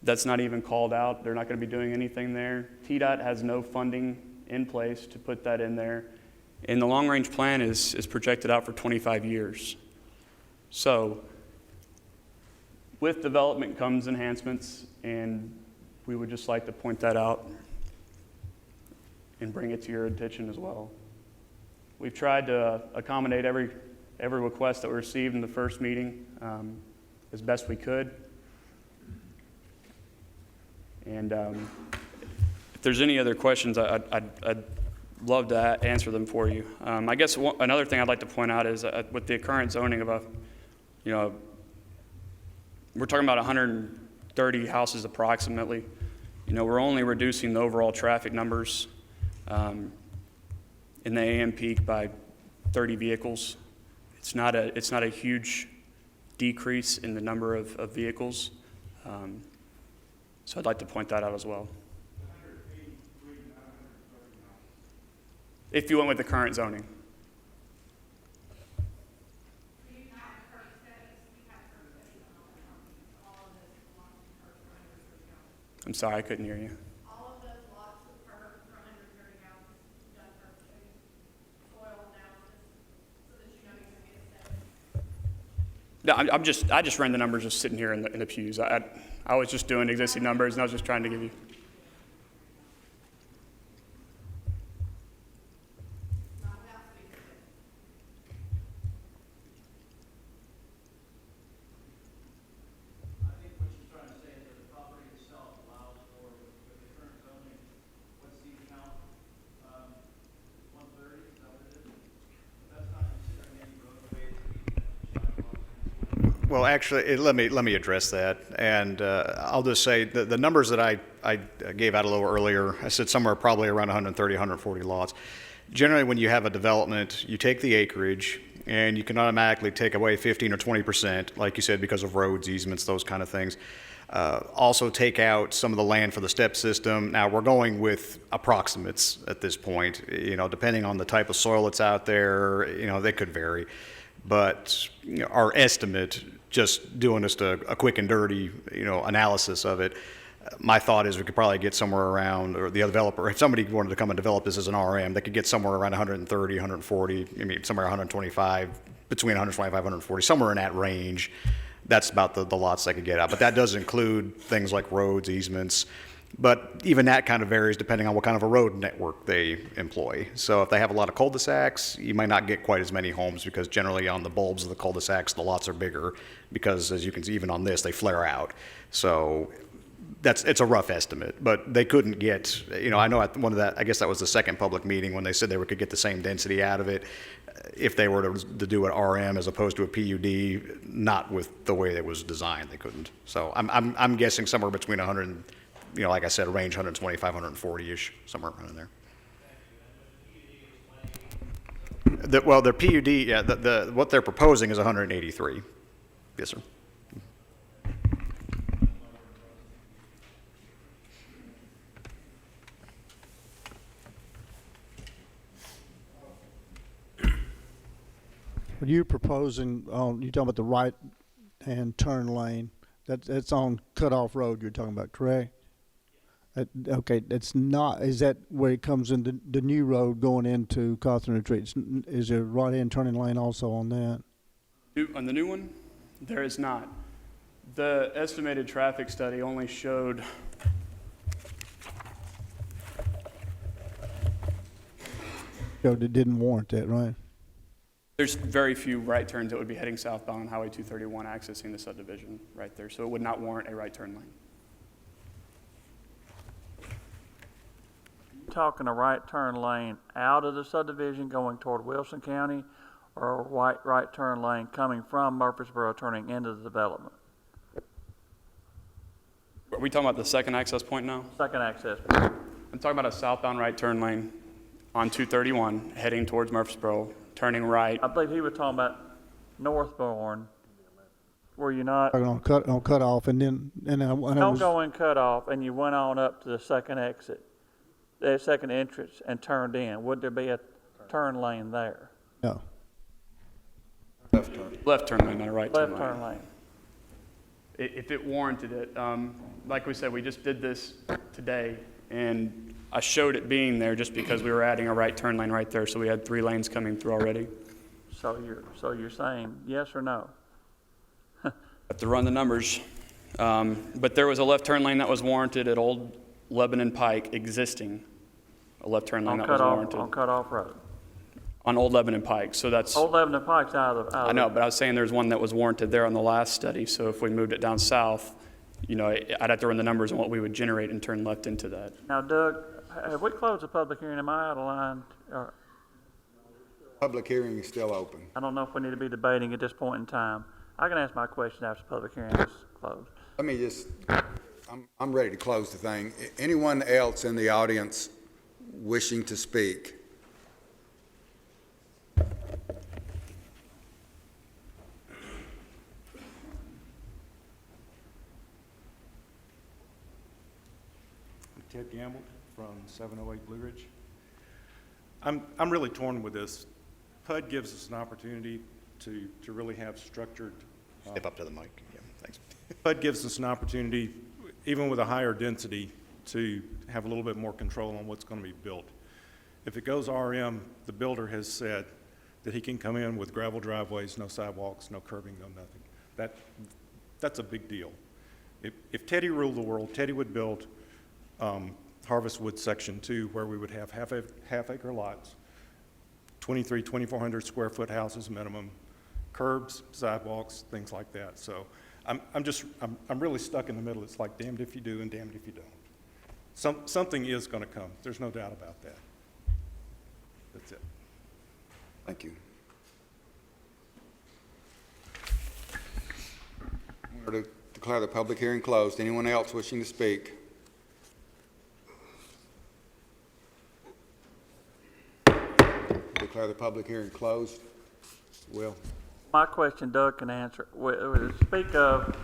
that's not even called out. They're not going to be doing anything there. TDOT has no funding in place to put that in there. And the long-range plan is projected out for 25 years. So with development comes enhancements, and we would just like to point that out and bring it to your attention as well. We've tried to accommodate every request that we received in the first meeting as best we could. And if there's any other questions, I'd love to answer them for you. I guess another thing I'd like to point out is with the current zoning of we're talking about 130 houses approximately. We're only reducing the overall traffic numbers in the AM peak by 30 vehicles. It's not a huge decrease in the number of vehicles. So I'd like to point that out as well. If you went with the current zoning. I'm sorry, I couldn't hear you. All of those lots of permits for 130 houses done for soil analysis, so that you know you're going to get a set. No, I just ran the numbers just sitting here in the pews. I was just doing existing numbers, and I was just trying to give you. Well, actually, let me address that, and I'll just say the numbers that I gave out a little earlier, I said somewhere probably around 130, 140 lots. Generally, when you have a development, you take the acreage, and you can automatically take away 15 or 20%, like you said, because of roads, easements, those kind of things. Also take out some of the land for the step system. Now, we're going with approximates at this point, depending on the type of soil that's out there, they could vary. But our estimate, just doing just a quick and dirty, analysis of it, my thought is we could probably get somewhere around, or the developer, if somebody wanted to come and develop this as an RM, they could get somewhere around 130, 140, somewhere 125, between 125, 140, somewhere in that range. That's about the lots they could get out. But that does include things like roads, easements. But even that kind of varies depending on what kind of a road network they employ. So if they have a lot of cul-de-sacs, you might not get quite as many homes because generally on the bulbs of the cul-de-sacs, the lots are bigger because, as you can see, even on this, they flare out. So it's a rough estimate, but they couldn't get, I know at one of that, I guess that was the second public meeting when they said they could get the same density out of it if they were to do an RM as opposed to a PUD, not with the way it was designed, they couldn't. So I'm guessing somewhere between 100 and, like I said, range 125, 140-ish, somewhere around in there. Well, their PUD, yeah, what they're proposing is 183. Yes, sir. When you're proposing you're talking about the right-hand turn lane, that's on Cutoff Road you're talking about, correct? Okay, it's not, is that where it comes in the new road going into Cawthorn Retreat? Is there a right-hand turning lane also on that? On the new one, there is not. The estimated traffic study only showed So it didn't warrant that, right? there's very few right turns that would be heading southbound on Highway 231 accessing the subdivision right there, so it would not warrant a right turn lane. Talking a right turn lane out of the subdivision going toward Wilson County, or a right turn lane coming from Murfreesboro turning into the development? Are we talking about the second access point now? Second access point. I'm talking about a southbound right turn lane on 231 heading towards Murfreesboro, turning right. I believe he was talking about Northbourne. Were you not? On Cutoff, and then Don't go in Cutoff, and you went on up to the second exit, the second entrance, and turned in. Would there be a turn lane there? No. Left turn lane, not a right turn Left lane. turn lane. If it warranted it, like we said, we just did this today, and I showed it being there just because we were adding a right turn lane right there, so we had 3 lanes coming through already. So you're saying yes or no? Have to run the numbers. But there was a left turn lane that was warranted at Old Lebanon Pike existing, a left turn lane that was warranted. On Cutoff Road. On Old Lebanon Pike, so that's. Old Lebanon Pike's out of I know, but I was saying there's one that was warranted there on the last study, so if we moved it down south, I'd have to run the numbers on what we would generate and turn left into that. Now, Doug, have we closed the public hearing? Am I out of line? Or, Public hearing is still open. I don't know if we need to be debating at this point in time. I can ask my question after the public hearing is closed. Let me I'm ready to close the thing. Anyone else in the audience wishing to speak? Ted Gamble from 708 Blue Ridge. I'm really torn with this. PUD gives us an opportunity to really have structured. Step up to the mic. Yeah, thanks. PUD gives us an opportunity, even with a higher density, to have a little bit more control on what's going to be built. If it goes RM, the builder has said that he can come in with gravel driveways, no sidewalks, no curbing, no nothing. That's a big deal. If Teddy ruled the world, Teddy would build Harvest Woods Section 2, where we would have half-acre lots, 2,400 square foot houses minimum, curbs, sidewalks, things like that. So I'm really stuck in the middle. It's like damned if you do and damned if you don't. Something is going to come. There's no doubt about that. That's it. Thank you. I'm going to declare the public hearing closed. Anyone else wishing to speak? Declare the public hearing closed. Will? My question Doug can answer. Speak of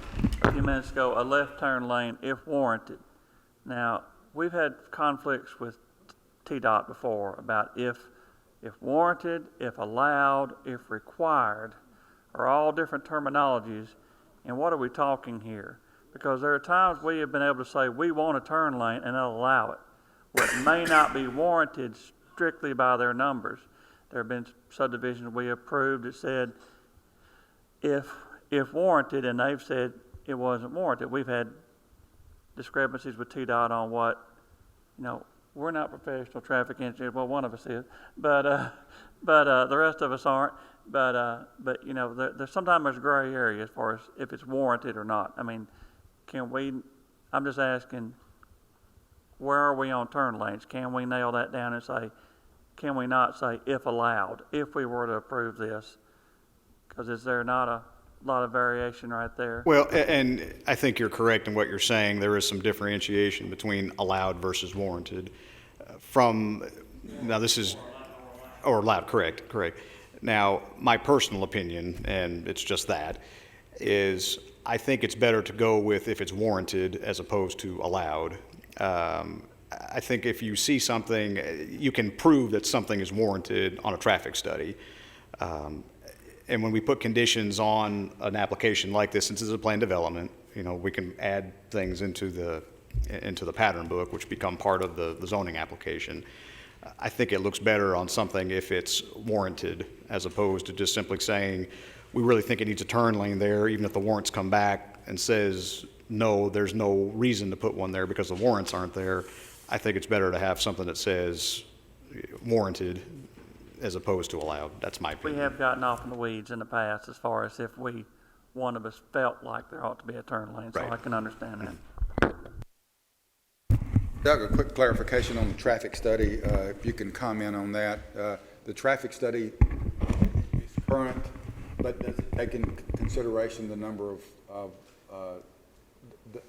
a few minutes ago, a left turn lane if warranted. Now, we've had conflicts with TDOT before about if warranted, if allowed, if required, are all different terminologies. And what are we talking here? Because there are times we have been able to say we want a turn lane and they'll allow it, where it may not be warranted strictly by their numbers. There have been subdivisions we approved that said if warranted, and they've said it wasn't warranted. We've had discrepancies with TDOT on what, we're not professional traffic engineers. Well, one of us is, but the rest of us aren't. But there's sometimes there's gray area as far as if it's warranted or not. I mean, I'm just asking, where are we on turn lanes? Can we nail that down and say, can we not say if allowed, if we were to approve this? Because is there not a lot of variation right there? Well, and I think you're correct in what you're saying. There is some differentiation between allowed versus warranted. Now this is, or allowed, correct. Now, my personal opinion, and it's just that, is I think it's better to go with if it's warranted as opposed to allowed. I think if you see something, you can prove that something is warranted on a traffic study. And when we put conditions on an application like this, since it's a planned development, we can add things into the pattern book, which become part of the zoning application. I think it looks better on something if it's warranted, as opposed to just simply saying, we really think it needs a turn lane there, even if the warrants come back and says, no, there's no reason to put one there because the warrants aren't there. I think it's better to have something that says warranted as opposed to allowed. That's my opinion. We have gotten off in the weeds in the past as far as if one of us felt like there ought to be a turn lane, so Right. I can understand that. Doug, a quick clarification on the traffic study, if you can comment on that. The traffic study is current, but does it take into consideration the number of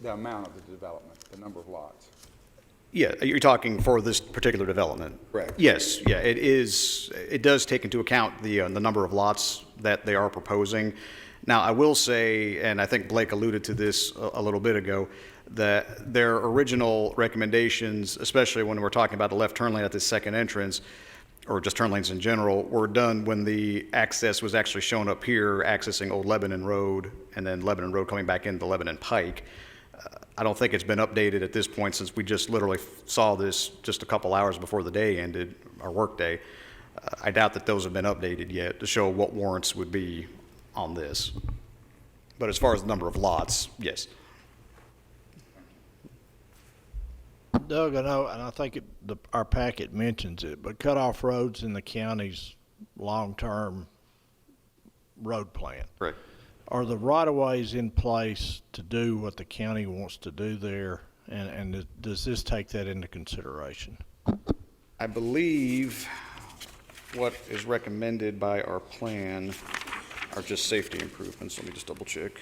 the amount of the development, the number of lots? Yeah, you're talking for this particular development? Correct. Yes, yeah, it is. It does take into account the number of lots that they are proposing. Now, I will say, and I think Blake alluded to this a little bit ago, that their original recommendations, especially when we're talking about the left turn lane at this second entrance, or just turn lanes in general, were done when the access was actually shown up here, accessing Old Lebanon Road, and then Lebanon Road coming back into Lebanon Pike. I don't think it's been updated at this point, since we just literally saw this just a couple hours before the day ended, our work day. I doubt that those have been updated yet to show what warrants would be on this. But as far as the number of lots, yes. Doug, I know, and I think our packet mentions it, but cutoff roads in the county's long-term road plan. Correct. Are the right-of-ways in place to do what the county wants to do there, and does this take that into consideration? I believe what is recommended by our plan are just safety improvements. Let me just double check.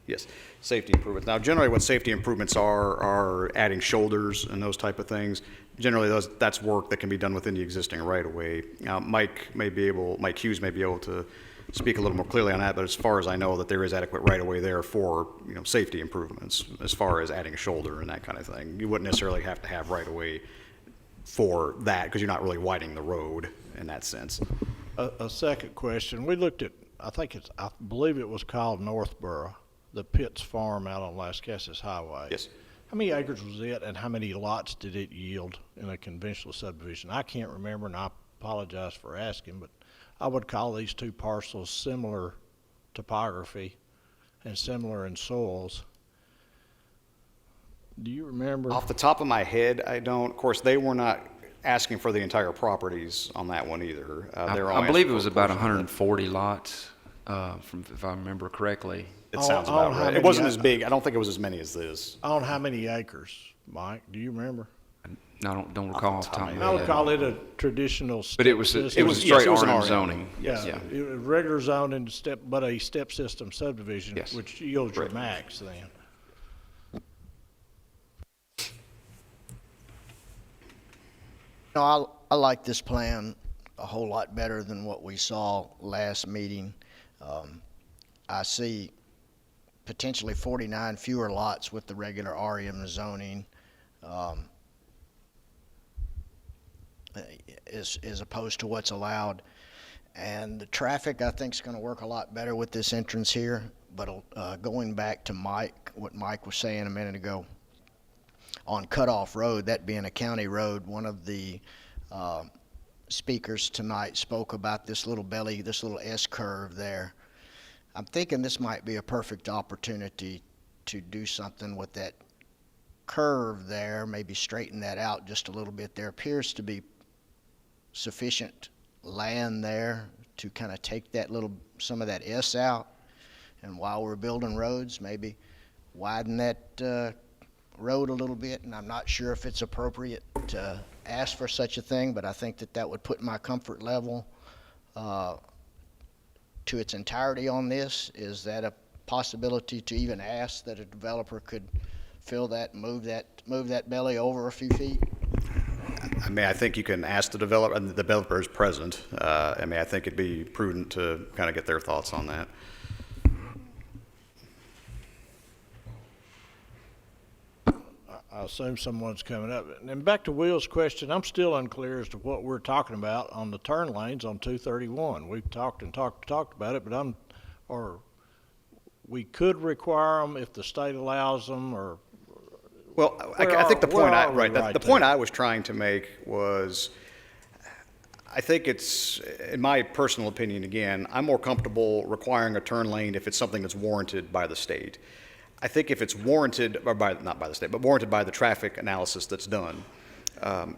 Yes, safety improvements. Now, generally what safety improvements are adding shoulders and those type of things. Generally, that's work that can be done within the existing right-of-way. Now, Mike Hughes may be able to speak a little more clearly on that, but as far as I know, that there is adequate right-of-way there for, safety improvements, as far as adding a shoulder and that kind of thing. You wouldn't necessarily have to have right-of-way for that, because you're not really widening the road in that sense. A second question. We looked at, I believe it was called Northborough, the Pitts Farm out on Lascassas Highway. Yes. How many acres was it, and how many lots did it yield in a conventional subdivision? I can't remember, and I apologize for asking, but I would call these two parcels similar topography and similar in soils. Do you remember? Off the top of my head, I don't. Of course, they were not asking for the entire properties on that one either. I believe it was about 140 lots, if I remember correctly. It sounds about right. It wasn't as big. I don't think it was as many as this. On how many acres, Mike? Do you remember? I don't recall off the top of my I would head. call it a traditional step But it was system. straight yes, RM zoning. Yeah, it was regular zoning but a step system subdivision, Yes. which yields your max then. No, I like this plan. a whole lot better than what we saw last meeting. I see potentially 49 fewer lots with the regular REM zoning, as opposed to what's allowed. And the traffic, I think, is going to work a lot better with this entrance here. But going back to what Mike was saying a minute ago, on Cutoff Road, that being a county road, one of the speakers tonight spoke about this little S-curve there. I'm thinking this might be a perfect opportunity to do something with that curve there, maybe straighten that out just a little bit. There appears to be sufficient land there to kind of take some of that S out, and while we're building roads, maybe widen that road a little bit. And I'm not sure if it's appropriate to ask for such a thing, but I think that would put my comfort level to its entirety on this. Is that a possibility to even ask that a developer could fill that, move that belly over a few feet? I mean, I think you can ask the developer, and the developer is present. I mean, I think it'd be prudent to kind of get their thoughts on that. I assume someone's coming up. And back to Will's question, I'm still unclear as to what we're talking about on the turn lanes on 231. We've talked about it, but we could require them if the state allows them, or well, I think the point I was trying to make was, I think it's, in my personal opinion, again, I'm more comfortable requiring a turn lane if it's something that's warranted by the state. I think if it's warranted, or not by the state, but warranted by the traffic analysis that's done.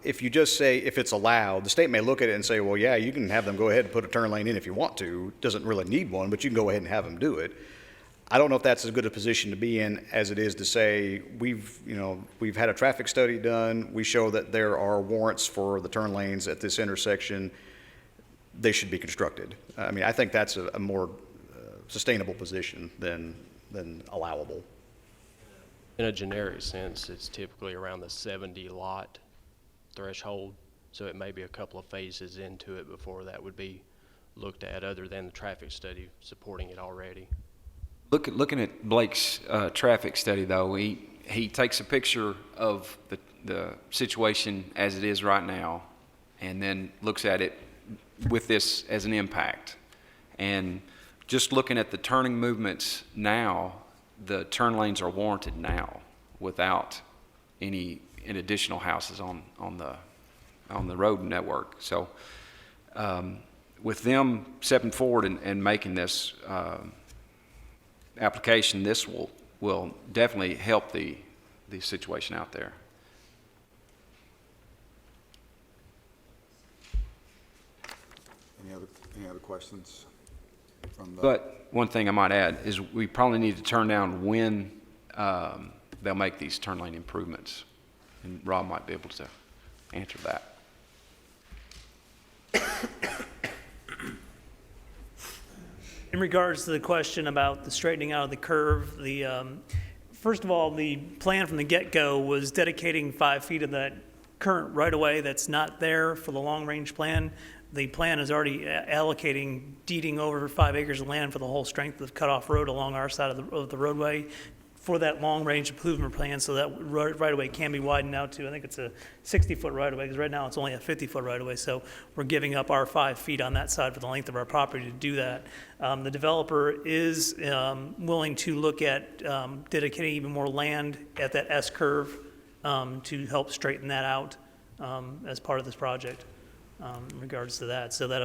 If you just say if it's allowed, the state may look at it and say, well, yeah, you can have them go ahead and put a turn lane in if you want to. Doesn't really need one, but you can go ahead and have them do it. I don't know if that's as good a position to be in as it is to say we've had a traffic study done. We show that there are warrants for the turn lanes at this intersection. They should be constructed. I mean, I think that's a more sustainable position than allowable. In a generic sense, it's typically around the 70 lot threshold, so it may be a couple of phases into it before that would be looked at, other than the traffic study supporting it already. Looking at Blake's traffic study, though, he takes a picture of the situation as it is right now, and then looks at it with this as an impact. And just looking at the turning movements now, the turn lanes are warranted now without any additional houses on the road network. So with them stepping forward and making this application, this will definitely help the situation out there. Any other questions? But one thing I might add is we probably need to turn down when they'll make these turn lane improvements. And Rob might be able to answer that. In regards to the question about the straightening out of the curve, first of all, the plan from the get-go was dedicating 5 feet of that current right-of-way that's not there for the long-range plan. The plan is already allocating, deeding over 5 acres of land for the whole strength of Cutoff Road along our side of the roadway for that long-range improvement plan, so that right-of-way can be widened out to, I think it's a 60-foot right-of-way, because right now it's only a 50-foot right-of-way, so we're giving up our 5 feet on that side for the length of our property to do that. The developer is willing to look at dedicating even more land at that S-curve to help straighten that out as part of this project. In regards to that, so that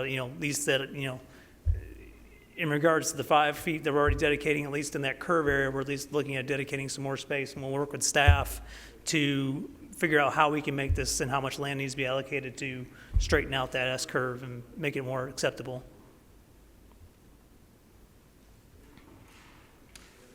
in regards to the 5 feet that we're already dedicating, at least in that curve area, we're at least looking at dedicating some more space, and we'll work with staff to figure out how we can make this and how much land needs to be allocated to straighten out that S curve and make it more acceptable.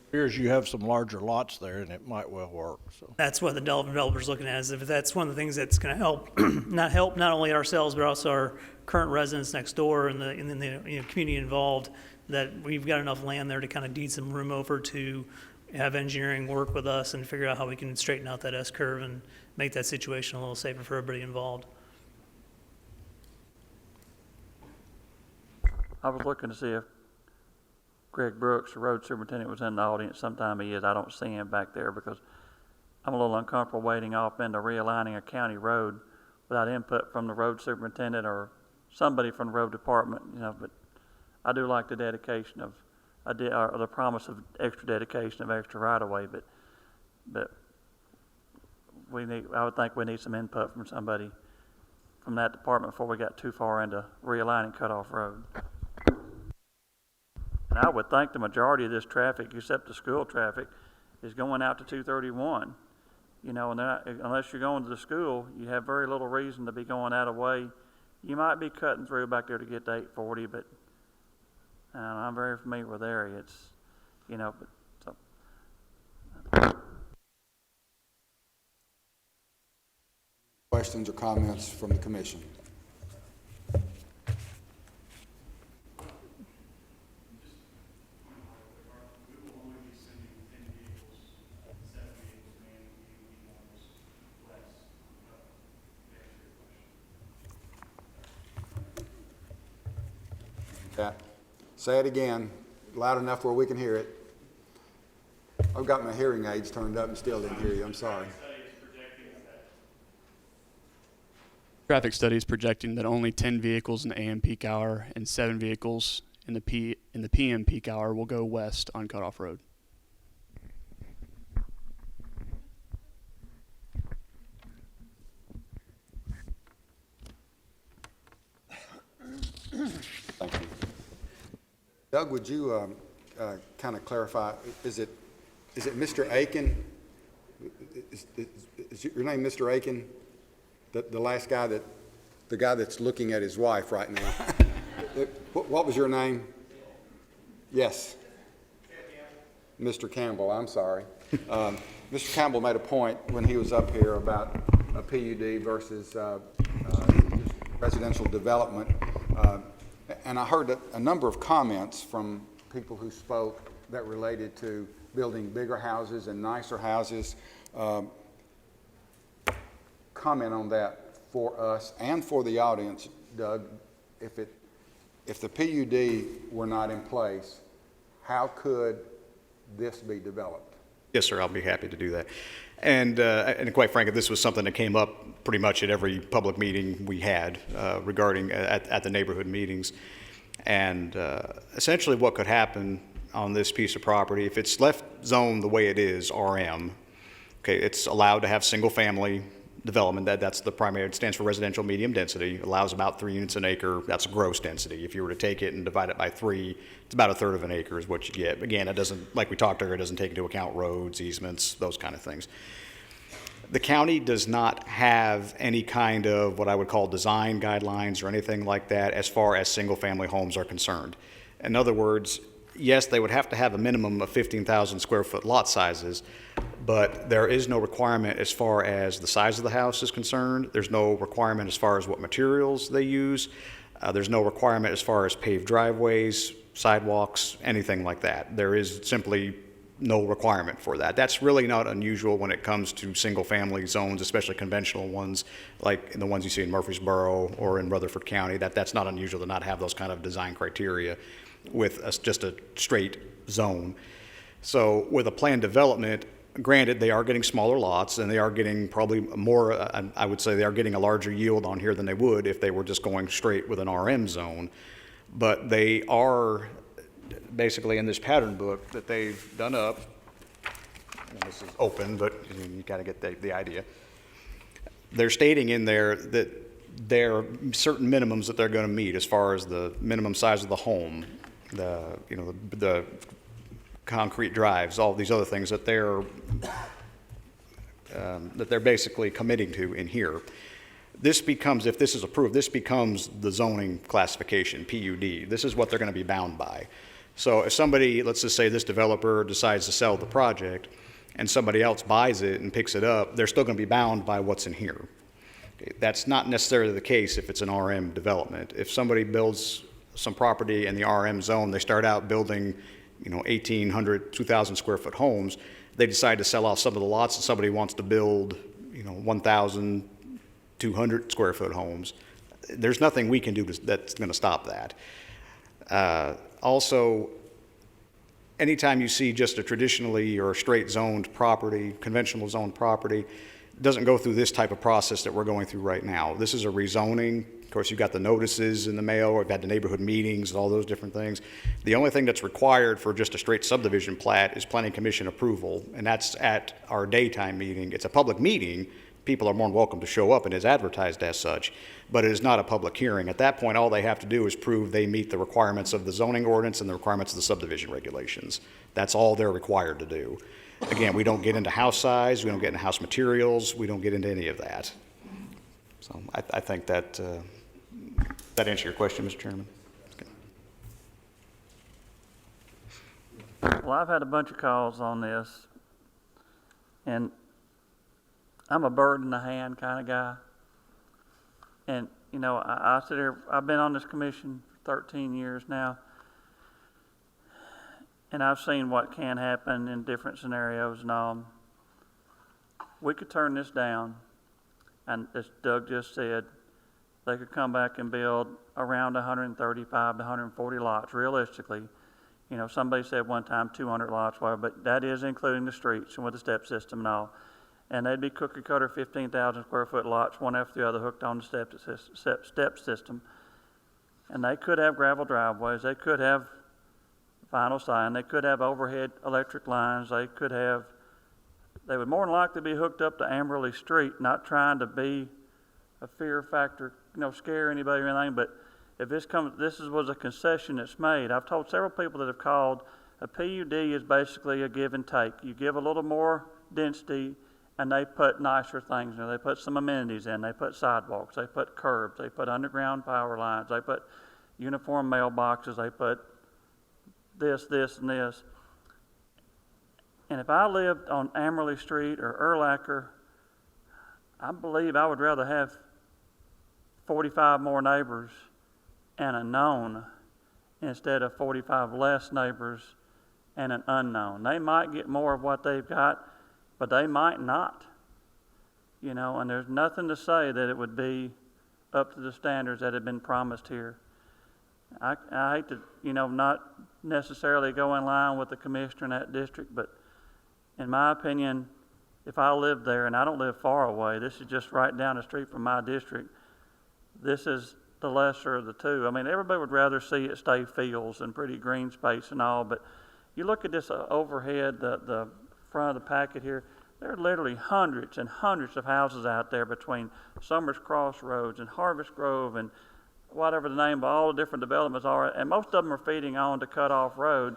Appears you have some larger lots there, and it might well work. So That's what the developer's looking at, is if that's one of the things that's going to help, not only ourselves, but also our current residents next door and the community involved, that we've got enough land there to kind of deed some room over to have engineering work with us and figure out how we can straighten out that S curve and make that situation a little safer for everybody involved. I was looking to see if Greg Brooks, the road superintendent, was in the audience. Sometime he is. I don't see him back there because I'm a little uncomfortable wading off into realigning a county road without input from the road superintendent or somebody from the road department, you know, but I do like the dedication of, or the promise of extra dedication of extra right-of-way, but I would think we need some input from somebody from that department before we got too far into realigning Cutoff Road. And I would think the majority of this traffic, except the school traffic, is going out to 231. You know, and unless you're going to the school, you have very little reason to be going out of way. You might be cutting through back there to get to 840, but I'm very familiar with the area. It's, you know, but so. Questions or comments from the commission? That. Say it again, loud enough where we can hear it. I've got my hearing aids turned up and still didn't hear you. I'm sorry. Traffic study is projecting that only 10 vehicles in the AM peak hour and 7 vehicles in the PM peak hour will go west on Cutoff Road. Thank you. Doug, would you kind of clarify, is it Mr. Aiken? Is your name Mr. Aiken? The last guy the guy that's looking at his wife right now. What was your name? Yes. Mr. Campbell, I'm sorry. Mr. Campbell made a point when he was up here about a PUD versus residential development. And I heard a number of comments from people who spoke that related to building bigger houses and nicer houses. Comment on that for us and for the audience, Doug. If the PUD were not in place, how could this be developed? Yes, sir, I'll be happy to do that. And quite frankly, this was something that came up pretty much at every public meeting we had regarding at the neighborhood meetings. And essentially what could happen on this piece of property, if it's left zoned the way it is, RM, okay, it's allowed to have single-family development. That's the primary. It stands for residential medium density. Allows about 3 units an acre. That's a gross density. If you were to take it and divide it by 3, it's about 1/3 of an acre is what you get. Again, it doesn't, like we talked earlier, it doesn't take into account roads, easements, those kind of things. The county does not have any kind of what I would call design guidelines or anything like that as far as single-family homes are concerned. In other words, yes, they would have to have a minimum of 15,000 square foot lot sizes, but there is no requirement as far as the size of the house is concerned. There's no requirement as far as what materials they use. There's no requirement as far as paved driveways, sidewalks, anything like that. There is simply no requirement for that. That's really not unusual when it comes to single-family zones, especially conventional ones, like the ones you see in Murfreesboro or in Rutherford County. That's not unusual to not have those kind of design criteria with just a straight zone. So with a planned development, granted, they are getting smaller lots, and they are getting probably more, I would say they are getting a larger yield on here than they would if they were just going straight with an RM zone. But they are basically in this pattern book that they've done up, and this is open, but you got to get the idea. They're stating in there that there are certain minimums that they're going to meet as far as the minimum size of the home, the concrete drives, all these other things that they're basically committing to in here. This becomes, if this is approved, this becomes the zoning classification, PUD. This is what they're going to be bound by. So if somebody, let's just say this developer decides to sell the project and somebody else buys it and picks it up, they're still going to be bound by what's in here. Okay, that's not necessarily the case if it's an RM development. If somebody builds some property in the RM zone, they start out building 1,800, 2,000 square foot homes. They decide to sell off some of the lots and somebody wants to build 1,200 square foot homes. There's nothing we can do that's going to stop that. Also, anytime you see just a traditionally or straight zoned property, conventional zoned property, it doesn't go through this type of process that we're going through right now. This is a rezoning. Of course, you've got the notices in the mail, we've had the neighborhood meetings and all those different things. The only thing that's required for just a straight subdivision plat is planning commission approval, and that's at our daytime meeting. It's a public meeting. People are more than welcome to show up and is advertised as such, but it is not a public hearing. At that point, all they have to do is prove they meet the requirements of the zoning ordinance and the requirements of the subdivision regulations. That's all they're required to do. Again, we don't get into house size, we don't get into house materials, we don't get into any of that. So I think that that answer your question, Mr. Chairman? Well, I've had a bunch of calls on this, and I'm a bird in the hand kind of guy. And, you know, I sit here, I've been on this commission for 13 years now, and I've seen what can happen in different scenarios and all. We could turn this down, and as Doug just said, they could come back and build around 135 to 140 lots. Realistically, you know, somebody said one time 200 lots, whatever, but that is including the streets and with the step system and all. And they'd be cookie cutter 15,000 square foot lots, one after the other, hooked on the step system. And they could have gravel driveways, they could have vinyl siding, they could have overhead electric lines, they would more than likely be hooked up to Amberley Street, not trying to be a fear factor, you know, scare anybody or anything, but if this was a concession that's made. I've told several people that have called, a PUD is basically a give and take. You give a little more density, and they put nicer things in. They put some amenities in. They put sidewalks. They put curbs. They put underground power lines. They put uniform mailboxes. They put this, and this. And if I lived on Amberley Street or Erlacher, I believe I would rather have 45 more neighbors and a known instead of 45 less neighbors and an unknown. They might get more of what they've got, but they might not. You know, and there's nothing to say that it would be up to the standards that have been promised here. I hate to, you know, not necessarily go in line with the commissioner in that district, but in my opinion, if I lived there, and I don't live far away, this is just right down the street from my district, this is the lesser of the two. I mean, everybody would rather see it stay fields and pretty green space and all, but you look at this overhead, the front of the packet here, there are literally hundreds and hundreds of houses out there between Summers Crossroads and Harvest Grove and whatever the name of all the different developments are, and most of them are feeding on to Cutoff Road,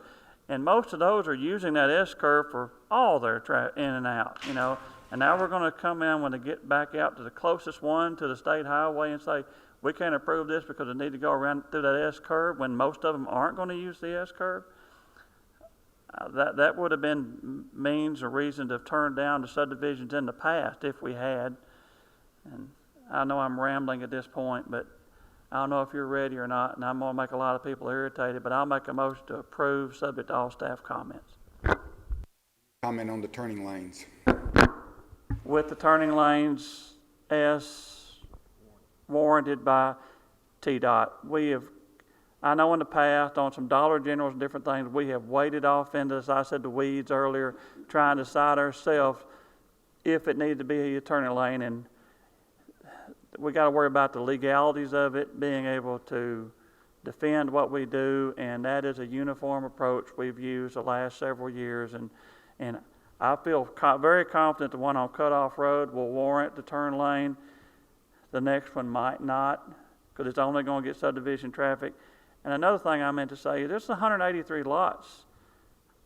and most of those are using that S-curve for all their in and out, you know. And now we're going to come in when they get back out to the closest one to the state highway and say, we can't approve this because they need to go around through that S-curve when most of them aren't going to use the S-curve. That would have been means or reason to have turned down the subdivisions in the past if we had. And I know I'm rambling at this point, but I don't know if you're ready or not, and I'm going to make a lot of people irritated, but I'll make a motion to approve subject to all staff comments. Comment on the turning lanes. With the turning lanes as warranted by TDOT. I know in the past on some Dollar Generals and different things, we have waded off into, as I said, the weeds earlier, trying to decide ourselves if it needed to be a turning lane, and we got to worry about the legalities of it, being able to defend what we do, and that is a uniform approach we've used the last several years, and I feel very confident the one on Cutoff Road will warrant the turn lane. The next one might not, because it's only going to get subdivision traffic. And another thing I meant to say, there's 183 lots.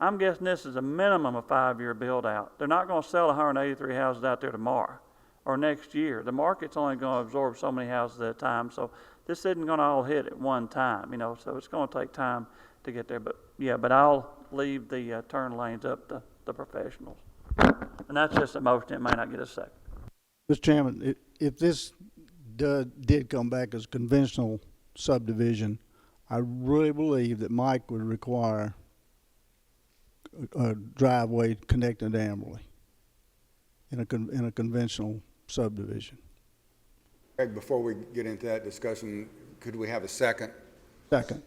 I'm guessing this is a minimum of 5-year build out. They're not going to sell 183 houses out there tomorrow or next year. The market's only going to absorb so many houses at a time. So this isn't going to all hit at one time, you know, so it's going to take time to get there. But yeah, but I'll leave the turn lanes up to the professionals. And that's just a motion. It may not get a second. Mr. Chairman, if this did come back as conventional subdivision, I really believe that Mike would require a driveway connecting to Amberley in a conventional subdivision. Greg, before we get into that discussion, could we have a second? Second.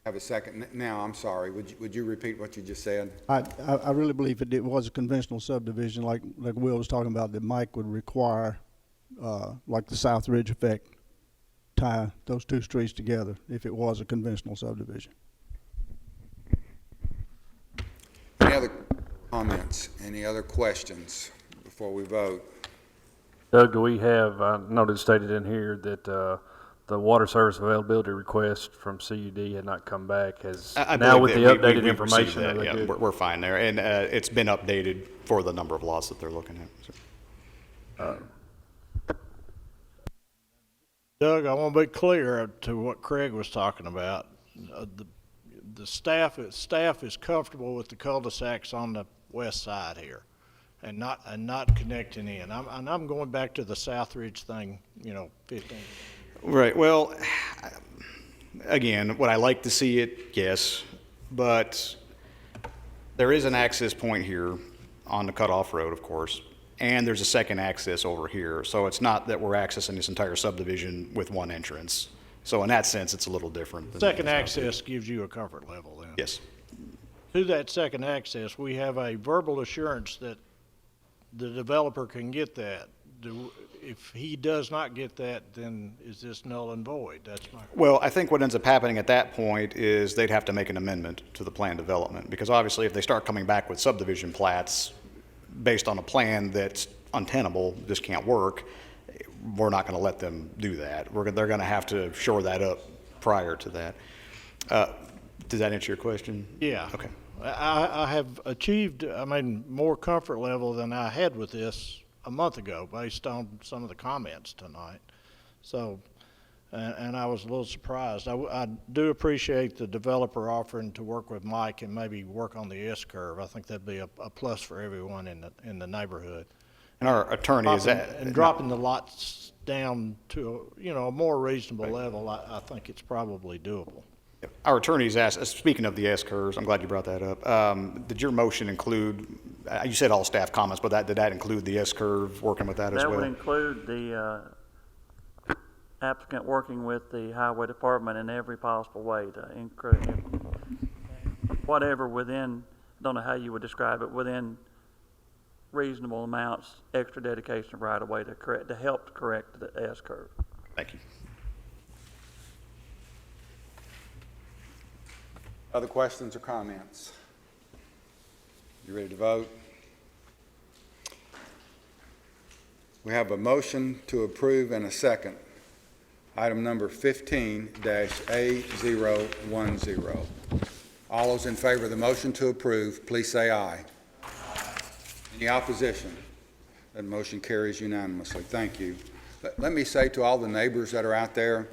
Have a second. Now, I'm sorry, would you repeat what you just said? I really believe it was a conventional subdivision, like Will was talking about, that Mike would require, like the South Ridge effect, tie those two streets together if it was a conventional subdivision. Any other comments? Any other questions before we vote? Doug, do we have, I noticed stated in here that the water service availability request from CUD had not come back. Has I now with believe the that we updated received information, that, are they yeah, good? we're fine there, and it's been updated for the number of lots that they're looking at. So. Doug, I want to be clear to what Craig was talking about. The staff is comfortable with the cul-de-sacs on the west side here, and not connecting in. I'm going back to the South Ridge thing, 15. Right. Well, again, would I like to see it? Yes, but there is an access point here on the cutoff road, of course, and there's a second access over here. So it's not that we're accessing this entire subdivision with one entrance. So in that sense, it's a little different. Second access gives you a comfort level then. Yes. To that second access, we have a verbal assurance that the developer can get that. If he does not get that, then is this null and void? That's my question. Well, I think what ends up happening at that point is they'd have to make an amendment to the plan development, because obviously if they start coming back with subdivision plats based on a plan that's untenable, this can't work, we're not going to let them do that. They're going to have to shore that up prior to that. Does that answer your question? Yeah. Okay. I have achieved, more comfort level than I had with this a month ago based on some of the comments tonight. So, and I was a little surprised. I do appreciate the developer offering to work with Mike and maybe work on the S-curve. I think that'd be a plus for everyone in the neighborhood. And our attorney is at... And dropping the lots down to, a more reasonable level, I think it's probably doable. Our attorneys asked, speaking of the S-curves, I'm glad you brought that up. Did your motion include, you said all staff comments, but did that include the S-curve, working with that as well? That would include the applicant working with the highway department in every possible way to increase whatever within, don't know how you would describe it, within reasonable amounts, extra dedication of right of way to help correct the S-curve. Thank you. Other questions or comments? You ready to vote? We have a motion to approve and a second. Item number 15-A010. All those in favor of the motion to approve, please say aye. Any opposition? That motion carries unanimously. Thank you. Let me say to all the neighbors that are out there,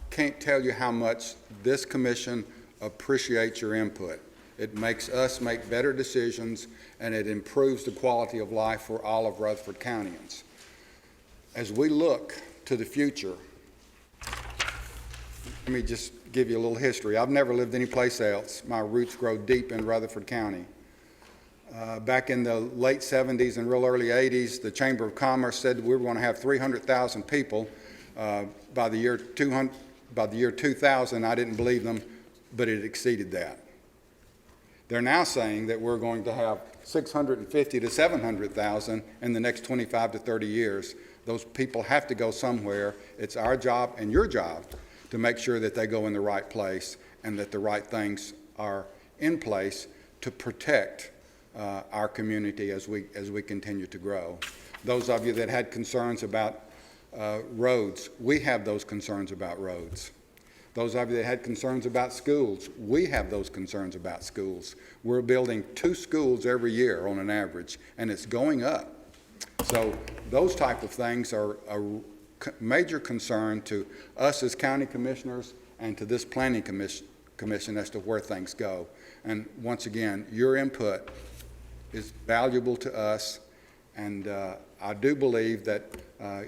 can't tell you how much this commission appreciates your input. It makes us make better decisions, and it improves the quality of life for all of Rutherford Countyans. As we look to the future, let me just give you a little history. I've never lived anyplace else. My roots grow deep in Rutherford County. Back in the late 70s and real early 80s, the Chamber of Commerce said we were going to have 300,000 people by the year 2000. I didn't believe them, but it exceeded that. They're now saying that we're going to have 650 to 700,000 in the next 25 to 30 years. Those people have to go somewhere. It's our job and your job to make sure that they go in the right place and that the right things are in place to protect our community as we continue to grow. Those of you that had concerns about roads, we have those concerns about roads. Those of you that had concerns about schools, we have those concerns about schools. We're building 2 schools every year on an average, and it's going up. So those type of things are a major concern to us as county commissioners and to this planning commission as to where things go. And once again, your input is valuable to us, and I do believe that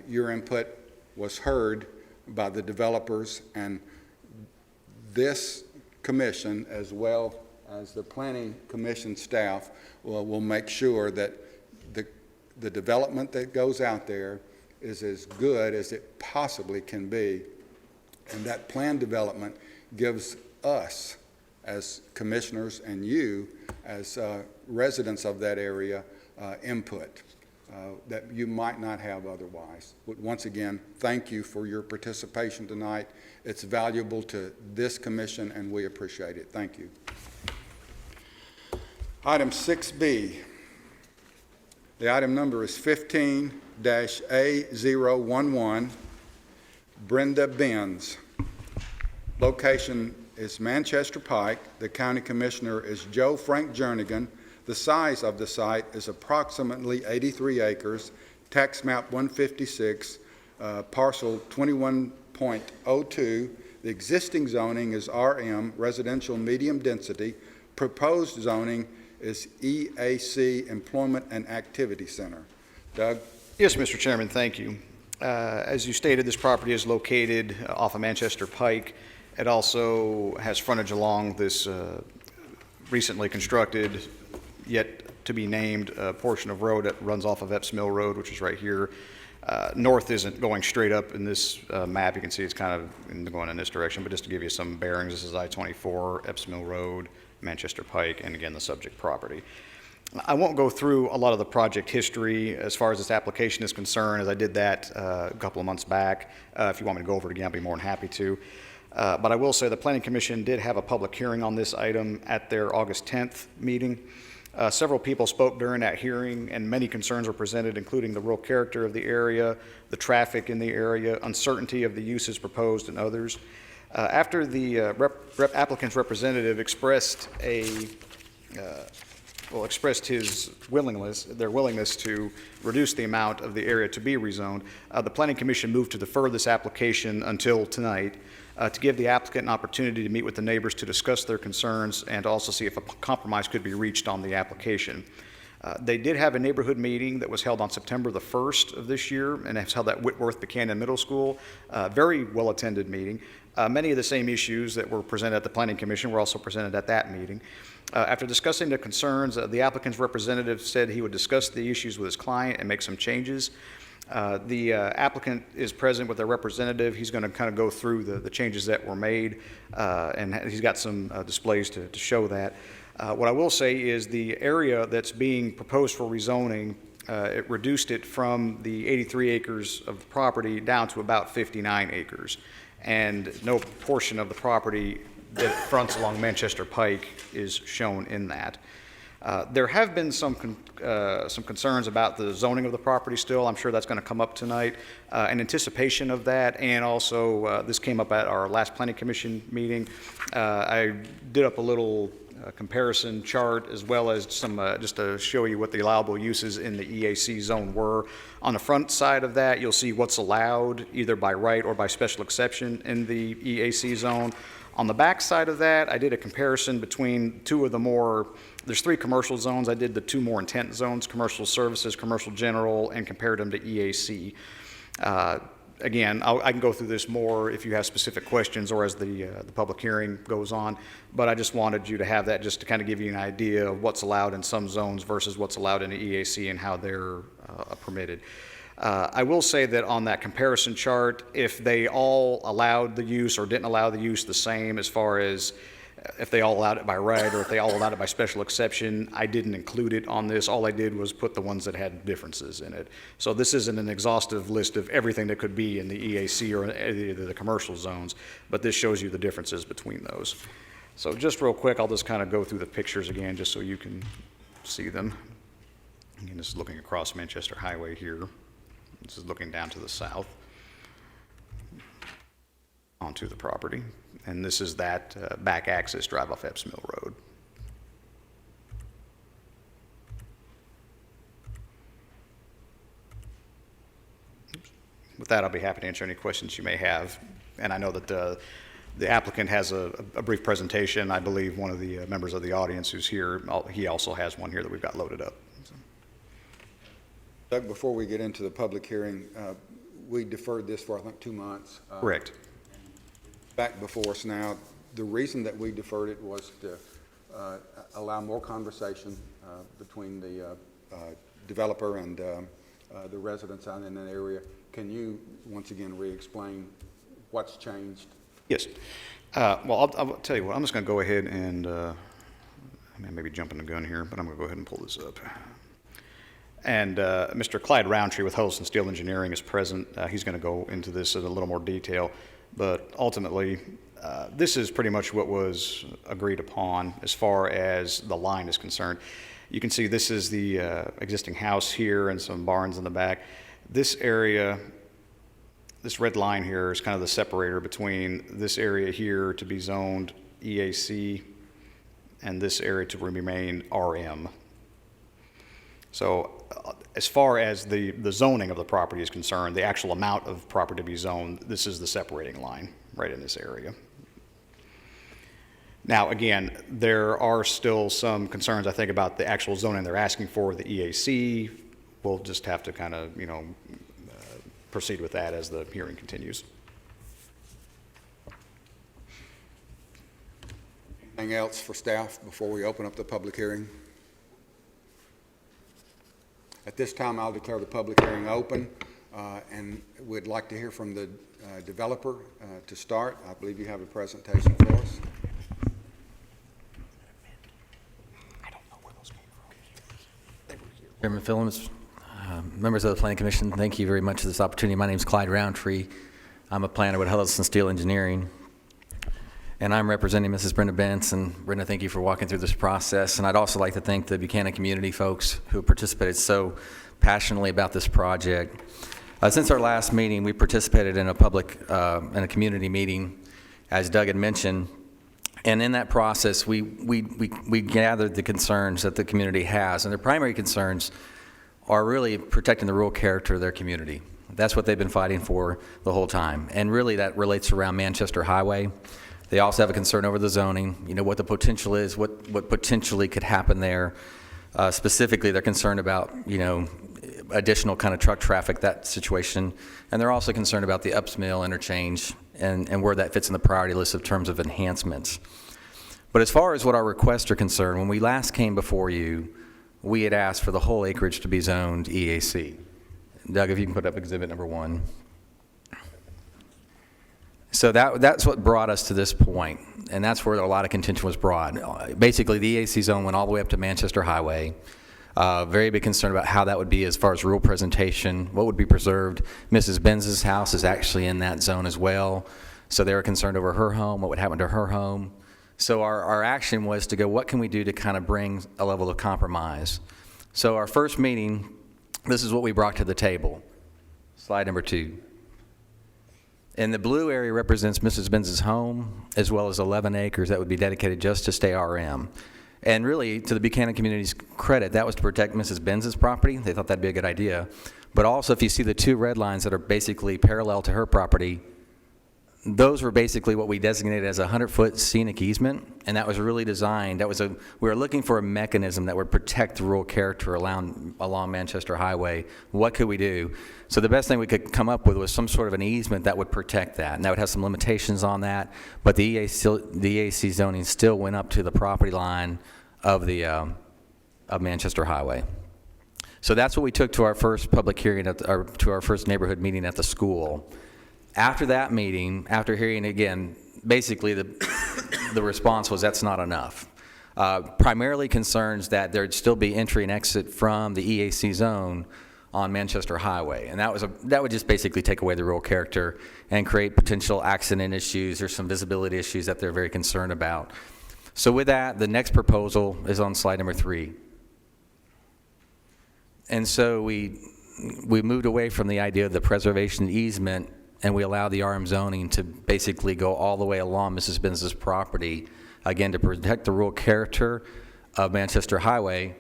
your input was heard by the developers, and this commission, as well as the planning commission staff, will make sure that the development that goes out there is as good as it possibly can be, and that plan development gives us as commissioners and you as residents of that area input that you might not have otherwise. But once again, thank you for your participation tonight. It's valuable to this commission, and we appreciate it. Thank you. Item 6B. The item number is 15-A011, Brenda Benz. Location is Manchester Pike. The county commissioner is Joe Frank Jernigan. The size of the site is approximately 83 acres, tax map 156, parcel 21.02. The existing zoning is RM, residential medium density. Proposed zoning is EAC, Employment and Activity Center. Doug? Yes, Mr. Chairman, thank you. As you stated, this property is located off of Manchester Pike. It also has frontage along this recently constructed, yet to be named portion of road that runs off of Epps Mill Road, which is right here. North isn't going straight up in this map. You can see it's kind of going in this direction, but just to give you some bearings, this is I-24, Epps Mill Road, Manchester Pike, and again, the subject property. I won't go through a lot of the project history as far as this application is concerned, as I did that a couple of months back. If you want me to go over it again, I'll be more than happy to. But I will say the Planning Commission did have a public hearing on this item at their August 10th meeting. Several people spoke during that hearing, and many concerns were presented, including the rural character of the area, the traffic in the area, uncertainty of the uses proposed, and others. After the applicant's representative expressed their willingness to reduce the amount of the area to be rezoned, the Planning Commission moved to defer this application until tonight to give the applicant an opportunity to meet with the neighbors to discuss their concerns and to also see if a compromise could be reached on the application. They did have a neighborhood meeting that was held on September the 1st of this year, and it's held at Whitworth Buchanan Middle School. Very well-attended meeting. Many of the same issues that were presented at the Planning Commission were also presented at that meeting. After discussing the concerns, the applicant's representative said he would discuss the issues with his client and make some changes. The applicant is present with their representative. He's going to kind of go through the changes that were made, and he's got some displays to show that. What I will say is the area that's being proposed for rezoning, it reduced it from the 83 acres of the property down to about 59 acres. And no portion of the property that fronts along Manchester Pike is shown in that. There have been some concerns about the zoning of the property still. I'm sure that's going to come up tonight. In anticipation of that, and also this came up at our last Planning Commission meeting, I did up a little comparison chart as well as some, just to show you what the allowable uses in the EAC zone were. On the front side of that, you'll see what's allowed either by right or by special exception in the EAC zone. On the back side of that, I did a comparison between two of the more, there's 3 commercial zones. I did the 2 more intense zones, commercial services, commercial general, and compared them to EAC. Again, I can go through this more if you have specific questions or as the public hearing goes on, but I just wanted you to have that just to kind of give you an idea of what's allowed in some zones versus what's allowed in the EAC and how they're permitted. I will say that on that comparison chart, if they all allowed the use or didn't allow the use the same as far as if they all allowed it by right or if they all allowed it by special exception, I didn't include it on this. All I did was put the ones that had differences in it. So this isn't an exhaustive list of everything that could be in the EAC or any of the commercial zones, but this shows you the differences between those. So just real quick, I'll just kind of go through the pictures again just so you can see them. Again, this is looking across Manchester Highway here. This is looking down to the south onto the property. And this is that back access drive off Epps Mill Road. With that, I'll be happy to answer any questions you may have. And I know that the applicant has a brief presentation. I believe one of the members of the audience who's here, he also has one here that we've got loaded up. Doug, before we get into the public hearing, we deferred this for, I think, 2 months. Correct. Back before us now. The reason that we deferred it was to allow more conversation between the developer and the residents out in that area. Can you once again re-explain what's changed? Yes. Well, I'll tell you what, I'm just going to go ahead and, I may be jumping the gun here, but I'm going to go ahead and pull this up. And Mr. Clyde Roundtree with Huddleston Steel Engineering is present. He's going to go into this in a little more detail. But ultimately, this is pretty much what was agreed upon as far as the line is concerned. You can see this is the existing house here and some barns in the back. This area, this red line here is kind of the separator between this area here to be zoned EAC and this area to remain RM. So as far as the zoning of the property is concerned, the actual amount of property to be zoned, this is the separating line right in this area. Now, again, there are still some concerns, I think, about the actual zoning they're asking for, the EAC. We'll just have to kind of, proceed with that as the hearing continues. Anything else for staff before we open up the public hearing? At this time, I'll declare the public hearing open, and we'd like to hear from the developer to start. I believe you have a presentation for us. Chairman Phillips, members of the Planning Commission, thank you very much for this opportunity. My name is Clyde Roundtree. I'm a planner with Huddleston Steel Engineering, and I'm representing Mrs. Brenda Benson. Brenda, thank you for walking through this process, and I'd also like to thank the Buchanan community folks who participated so passionately about this project. Since our last meeting, we participated in a in a community meeting, as Doug had mentioned, and in that process, we gathered the concerns that the community has, and their primary concerns are really protecting the rural character of their community. That's what they've been fighting for the whole time, and really that relates around Manchester Highway. They also have a concern over the zoning, what the potential is, what potentially could happen there. Specifically, they're concerned about, additional kind of truck traffic, that situation, and they're also concerned about the Ups Mill interchange and where that fits in the priority list of terms of enhancements. But as far as what our requests are concerned, when we last came before you, we had asked for the whole acreage to be zoned EAC. Doug, if you can put up exhibit number 1. So that's what brought us to this point, and that's where a lot of contention was brought. Basically, the EAC zone went all the way up to Manchester Highway. Very big concern about how that would be as far as rural presentation, what would be preserved. Mrs. Benz's house is actually in that zone as well, so they were concerned over her home, what would happen to her home. So our action was to go, what can we do to kind of bring a level of compromise? So our first meeting, this is what we brought to the table. Slide number 2. And the blue area represents Mrs. Benz's home, as well as 11 acres that would be dedicated just to stay RM. And really, to the Buchanan community's credit, that was to protect Mrs. Benz's property. They thought that'd be a good idea. But also, if you see the 2 red lines that are basically parallel to her property, those were basically what we designated as a 100-foot scenic easement, and that was really designed. We were looking for a mechanism that would protect the rural character along Manchester Highway. What could we do? So the best thing we could come up with was some sort of an easement that would protect that, and that would have some limitations on that. But the EAC zoning still went up to the property line of Manchester Highway. So that's what we took to our first public hearing to our first neighborhood meeting at the school. After that meeting, after hearing again, basically the response was that's not enough. Primarily concerns that there'd still be entry and exit from the EAC zone on Manchester Highway, and that would just basically take away the rural character and create potential accident issues. There's some visibility issues that they're very concerned about. So with that, the next proposal is on slide number 3. And so we moved away from the idea of the preservation easement, and we allow the RM zoning to basically go all the way along Mrs. Benz's property, again, to protect the rural character of Manchester Highway,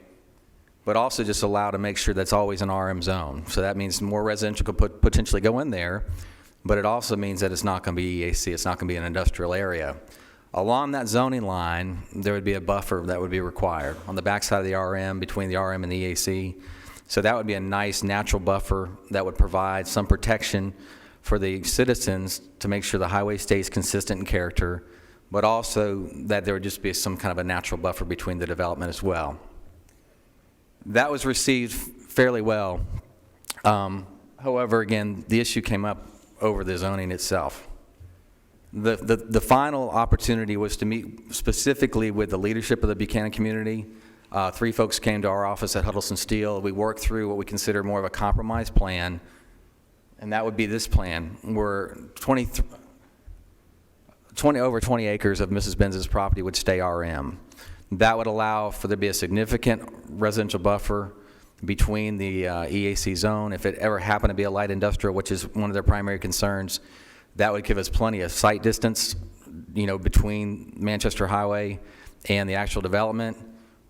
but also just allow to make sure that's always an RM zone. So that means more residential could potentially go in there, but it also means that it's not going to be EAC, it's not going to be an industrial area. Along that zoning line, there would be a buffer that would be required on the backside of the RM, between the RM and the EAC. So that would be a nice natural buffer that would provide some protection for the citizens to make sure the highway stays consistent in character, but also that there would just be some kind of a natural buffer between the development as well. That was received fairly well. However, again, the issue came up over the zoning itself. The final opportunity was to meet specifically with the leadership of the Buchanan community. 3 folks came to our office at Huddleston Steel. We worked through what we consider more of a compromise plan, and that would be this plan, where over 20 acres of Mrs. Benz's property would stay RM. That would allow for there to be a significant residential buffer between the EAC zone. If it ever happened to be a light industrial, which is one of their primary concerns, that would give us plenty of sight distance, between Manchester Highway and the actual development.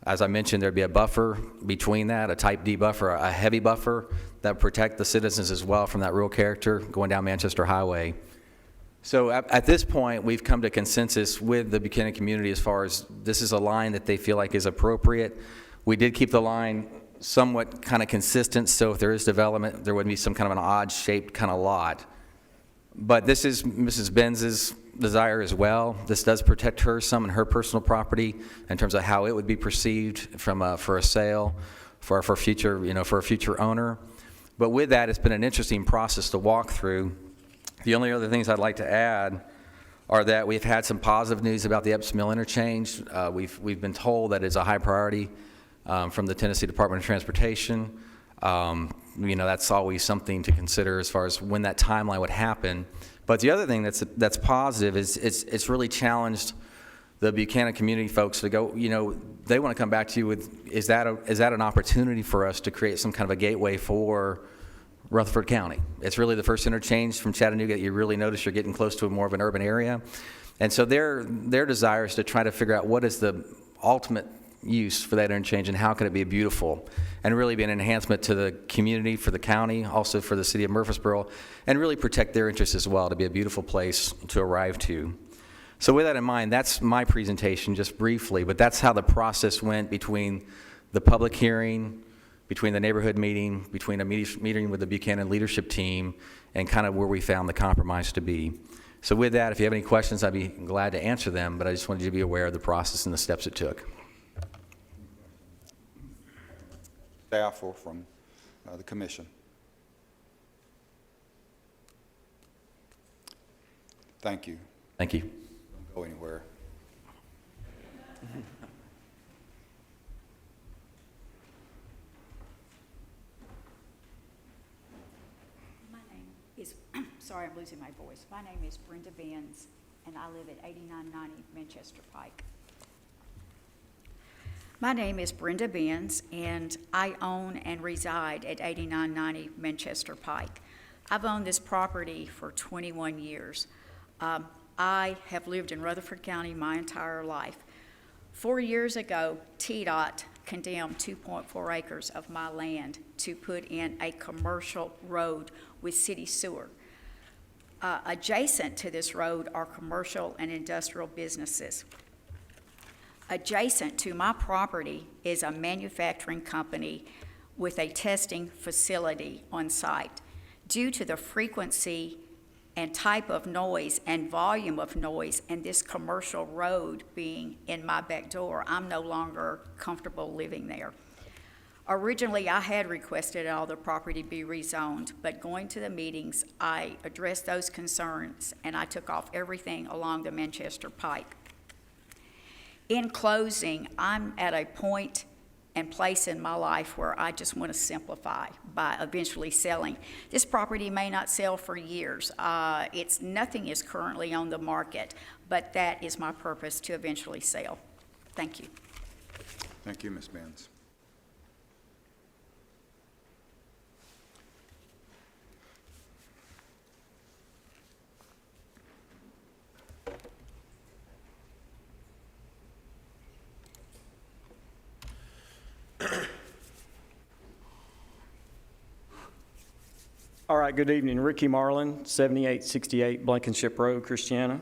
As I mentioned, there'd be a buffer between that, a type D buffer, a heavy buffer that would protect the citizens as well from that real character going down Manchester Highway. So at this point, we've come to consensus with the Buchanan community as far as this is a line that they feel like is appropriate. We did keep the line somewhat kind of consistent, so if there is development, there wouldn't be some kind of an odd-shaped kind of lot. But this is Mrs. Benz's desire as well. This does protect her some and her personal property in terms of how it would be perceived for a sale, for future, for a future owner. But with that, it's been an interesting process to walk through. The only other things I'd like to add are that we've had some positive news about the Epps Mill interchange. We've been told that it's a high priority from the Tennessee Department of Transportation. That's always something to consider as far as when that timeline would happen. But the other thing that's positive is it's really challenged the Buchanan community folks to go, they want to come back to you with, is that an opportunity for us to create some kind of a gateway for Rutherford County? It's really the first interchange from Chattanooga that you really notice you're getting close to more of an urban area. And so their desire is to try to figure out what is the ultimate use for that interchange and how can it be beautiful and really be an enhancement to the community, for the county, also for the city of Murfreesboro, and really protect their interests as well, to be a beautiful place to arrive to. So with that in mind, that's my presentation just briefly, but that's how the process went between the public hearing, between the neighborhood meeting, between a meeting with the Buchanan leadership team, and kind of where we found the compromise to be. So with that, if you have any questions, I'd be glad to answer them, but I just wanted you to be aware of the process and the steps it took. Staff or from the commission? Thank you. Thank you. Don't go anywhere. My name is, sorry, I'm losing my voice. My name is Brenda Benz, and I live at 8990 Manchester Pike. My name is Brenda Benz, and I own and reside at 8990 Manchester Pike. I've owned this property for 21 years. I have lived in Rutherford County my entire life. 4 years ago, TDOT condemned 2.4 acres of my land to put in a commercial road with city sewer. Adjacent to this road are commercial and industrial businesses. Adjacent to my property is a manufacturing company with a testing facility on site. Due to the frequency and type of noise and volume of noise and this commercial road being in my back door, I'm no longer comfortable living there. Originally, I had requested all the property be rezoned, but going to the meetings, I addressed those concerns and I took off everything along the Manchester Pike. In closing, I'm at a point and place in my life where I just want to simplify by eventually selling. This property may not sell for years. Nothing is currently on the market, but that is my purpose, to eventually sell. Thank you. Thank you, Ms. Benz. All right, good evening. Ricky Marlin, 7868 Blankenship Road, Christiana.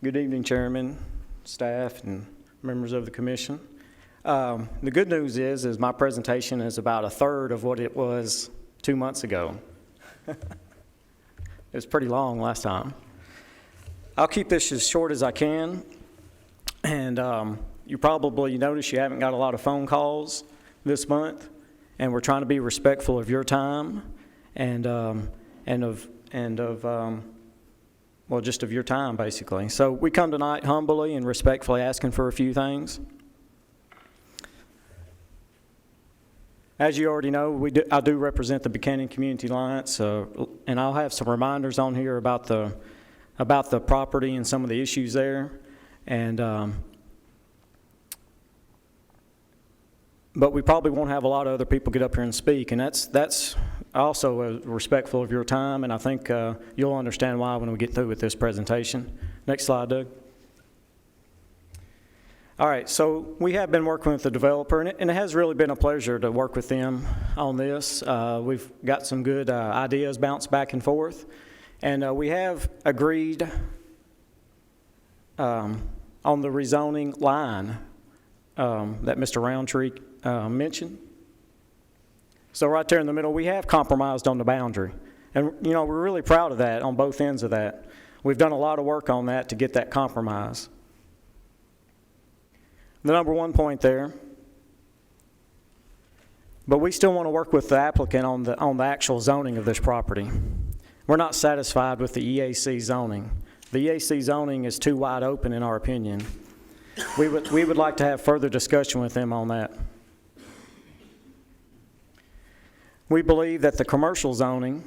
Good evening, Chairman, staff, and members of the commission. The good news is my presentation is about a third of what it was 2 months ago. It was pretty long last time. I'll keep this as short as I can. And you probably notice you haven't got a lot of phone calls this month, and we're trying to be respectful of your time and of well, just of your time, basically. So we come tonight humbly and respectfully asking for a few things. As you already know, I do represent the Buchanan Community Alliance, and I'll have some reminders on here about the property and some of the issues there. And but we probably won't have a lot of other people get up here and speak, and that's also respectful of your time, and I think you'll understand why when we get through with this presentation. Next slide, Doug. All right, so we have been working with the developer, and it has really been a pleasure to work with them on this. We've got some good ideas bounced back and forth, and we have agreed on the rezoning line that Mr. Roundtree mentioned. So right there in the middle, we have compromised on the boundary. And, you know, we're really proud of that on both ends of that. We've done a lot of work on that to get that compromise. The number one point there, but we still want to work with the applicant on the actual zoning of this property. We're not satisfied with the EAC zoning. The EAC zoning is too wide open in our opinion. We would like to have further discussion with them on that. We believe that the commercial zoning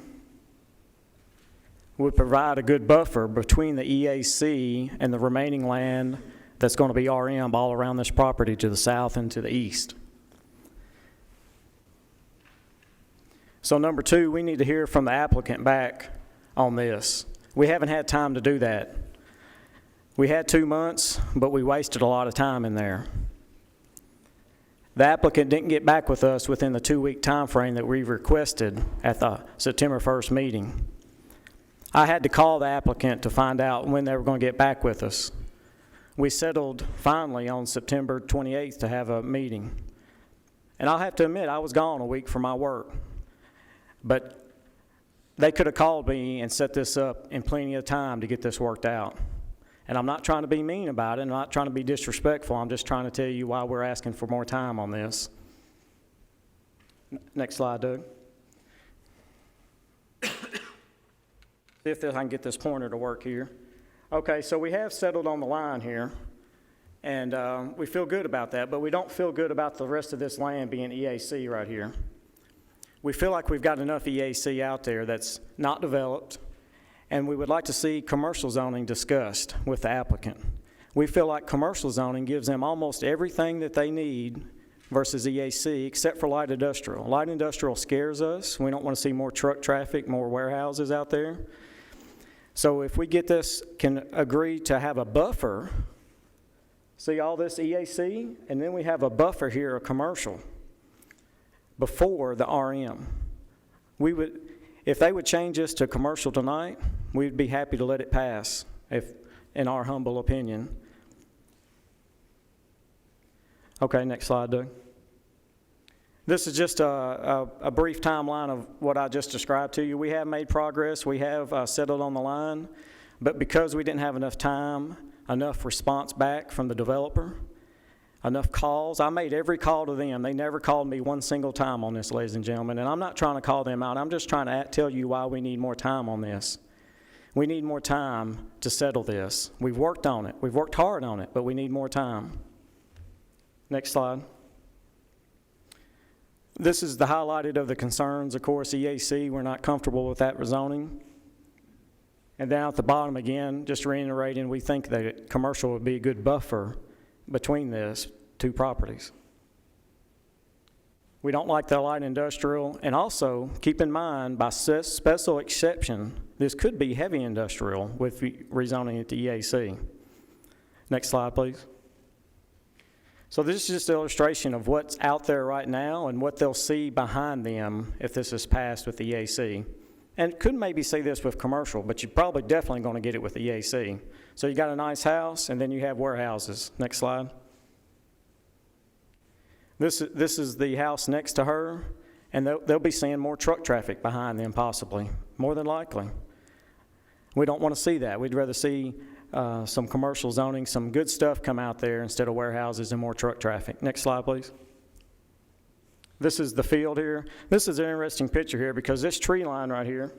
would provide a good buffer between the EAC and the remaining land that's going to be RM all around this property to the south and to the east. So number two, we need to hear from the applicant back on this. We haven't had time to do that. We had 2 months, but we wasted a lot of time in there. The applicant didn't get back with us within the 2-week time frame that we requested at the September 1st meeting. I had to call the applicant to find out when they were going to get back with us. We settled finally on September 28th to have a meeting. And I'll have to admit, I was gone a week for my work. But they could have called me and set this up in plenty of time to get this worked out. And I'm not trying to be mean about it. I'm not trying to be disrespectful. I'm just trying to tell you why we're asking for more time on this. Next slide, Doug. See if I can get this pointer to work here. Okay, so we have settled on the line here, and we feel good about that, but we don't feel good about the rest of this land being EAC right here. We feel like we've got enough EAC out there that's not developed, and we would like to see commercial zoning discussed with the applicant. We feel like commercial zoning gives them almost everything that they need versus EAC, except for light industrial. Light industrial scares us. We don't want to see more truck traffic, more warehouses out there. So if we get this, can agree to have a buffer, see all this EAC, and then we have a buffer here, a commercial, before the RM. We would, if they would change this to commercial tonight, we'd be happy to let it pass, if, in our humble opinion. Okay, next slide, Doug. This is just a brief timeline of what I just described to you. We have made progress. We have settled on the line. But because we didn't have enough time, enough response back from the developer, enough calls, I made every call to them. They never called me one single time on this, ladies and gentlemen. And I'm not trying to call them out. I'm just trying to tell you why we need more time on this. We need more time to settle this. We've worked on it. We've worked hard on it, but we need more time. Next slide. This is the highlighted of the concerns. Of course, EAC, we're not comfortable with that rezoning. And down at the bottom again, just reiterating, we think that commercial would be a good buffer between this two properties. We don't like the light industrial, and also keep in mind, by special exception, this could be heavy industrial with rezoning it to EAC. Next slide, please. So this is just an illustration of what's out there right now and what they'll see behind them if this is passed with the EAC. And could maybe see this with commercial, but you're probably definitely going to get it with the EAC. So you got a nice house, and then you have warehouses. Next slide. This is the house next to her, and they'll be seeing more truck traffic behind them possibly, more than likely. We don't want to see that. We'd rather see some commercial zoning, some good stuff come out there instead of warehouses and more truck traffic. Next slide, please. This is the field here. This is an interesting picture here because this tree line right here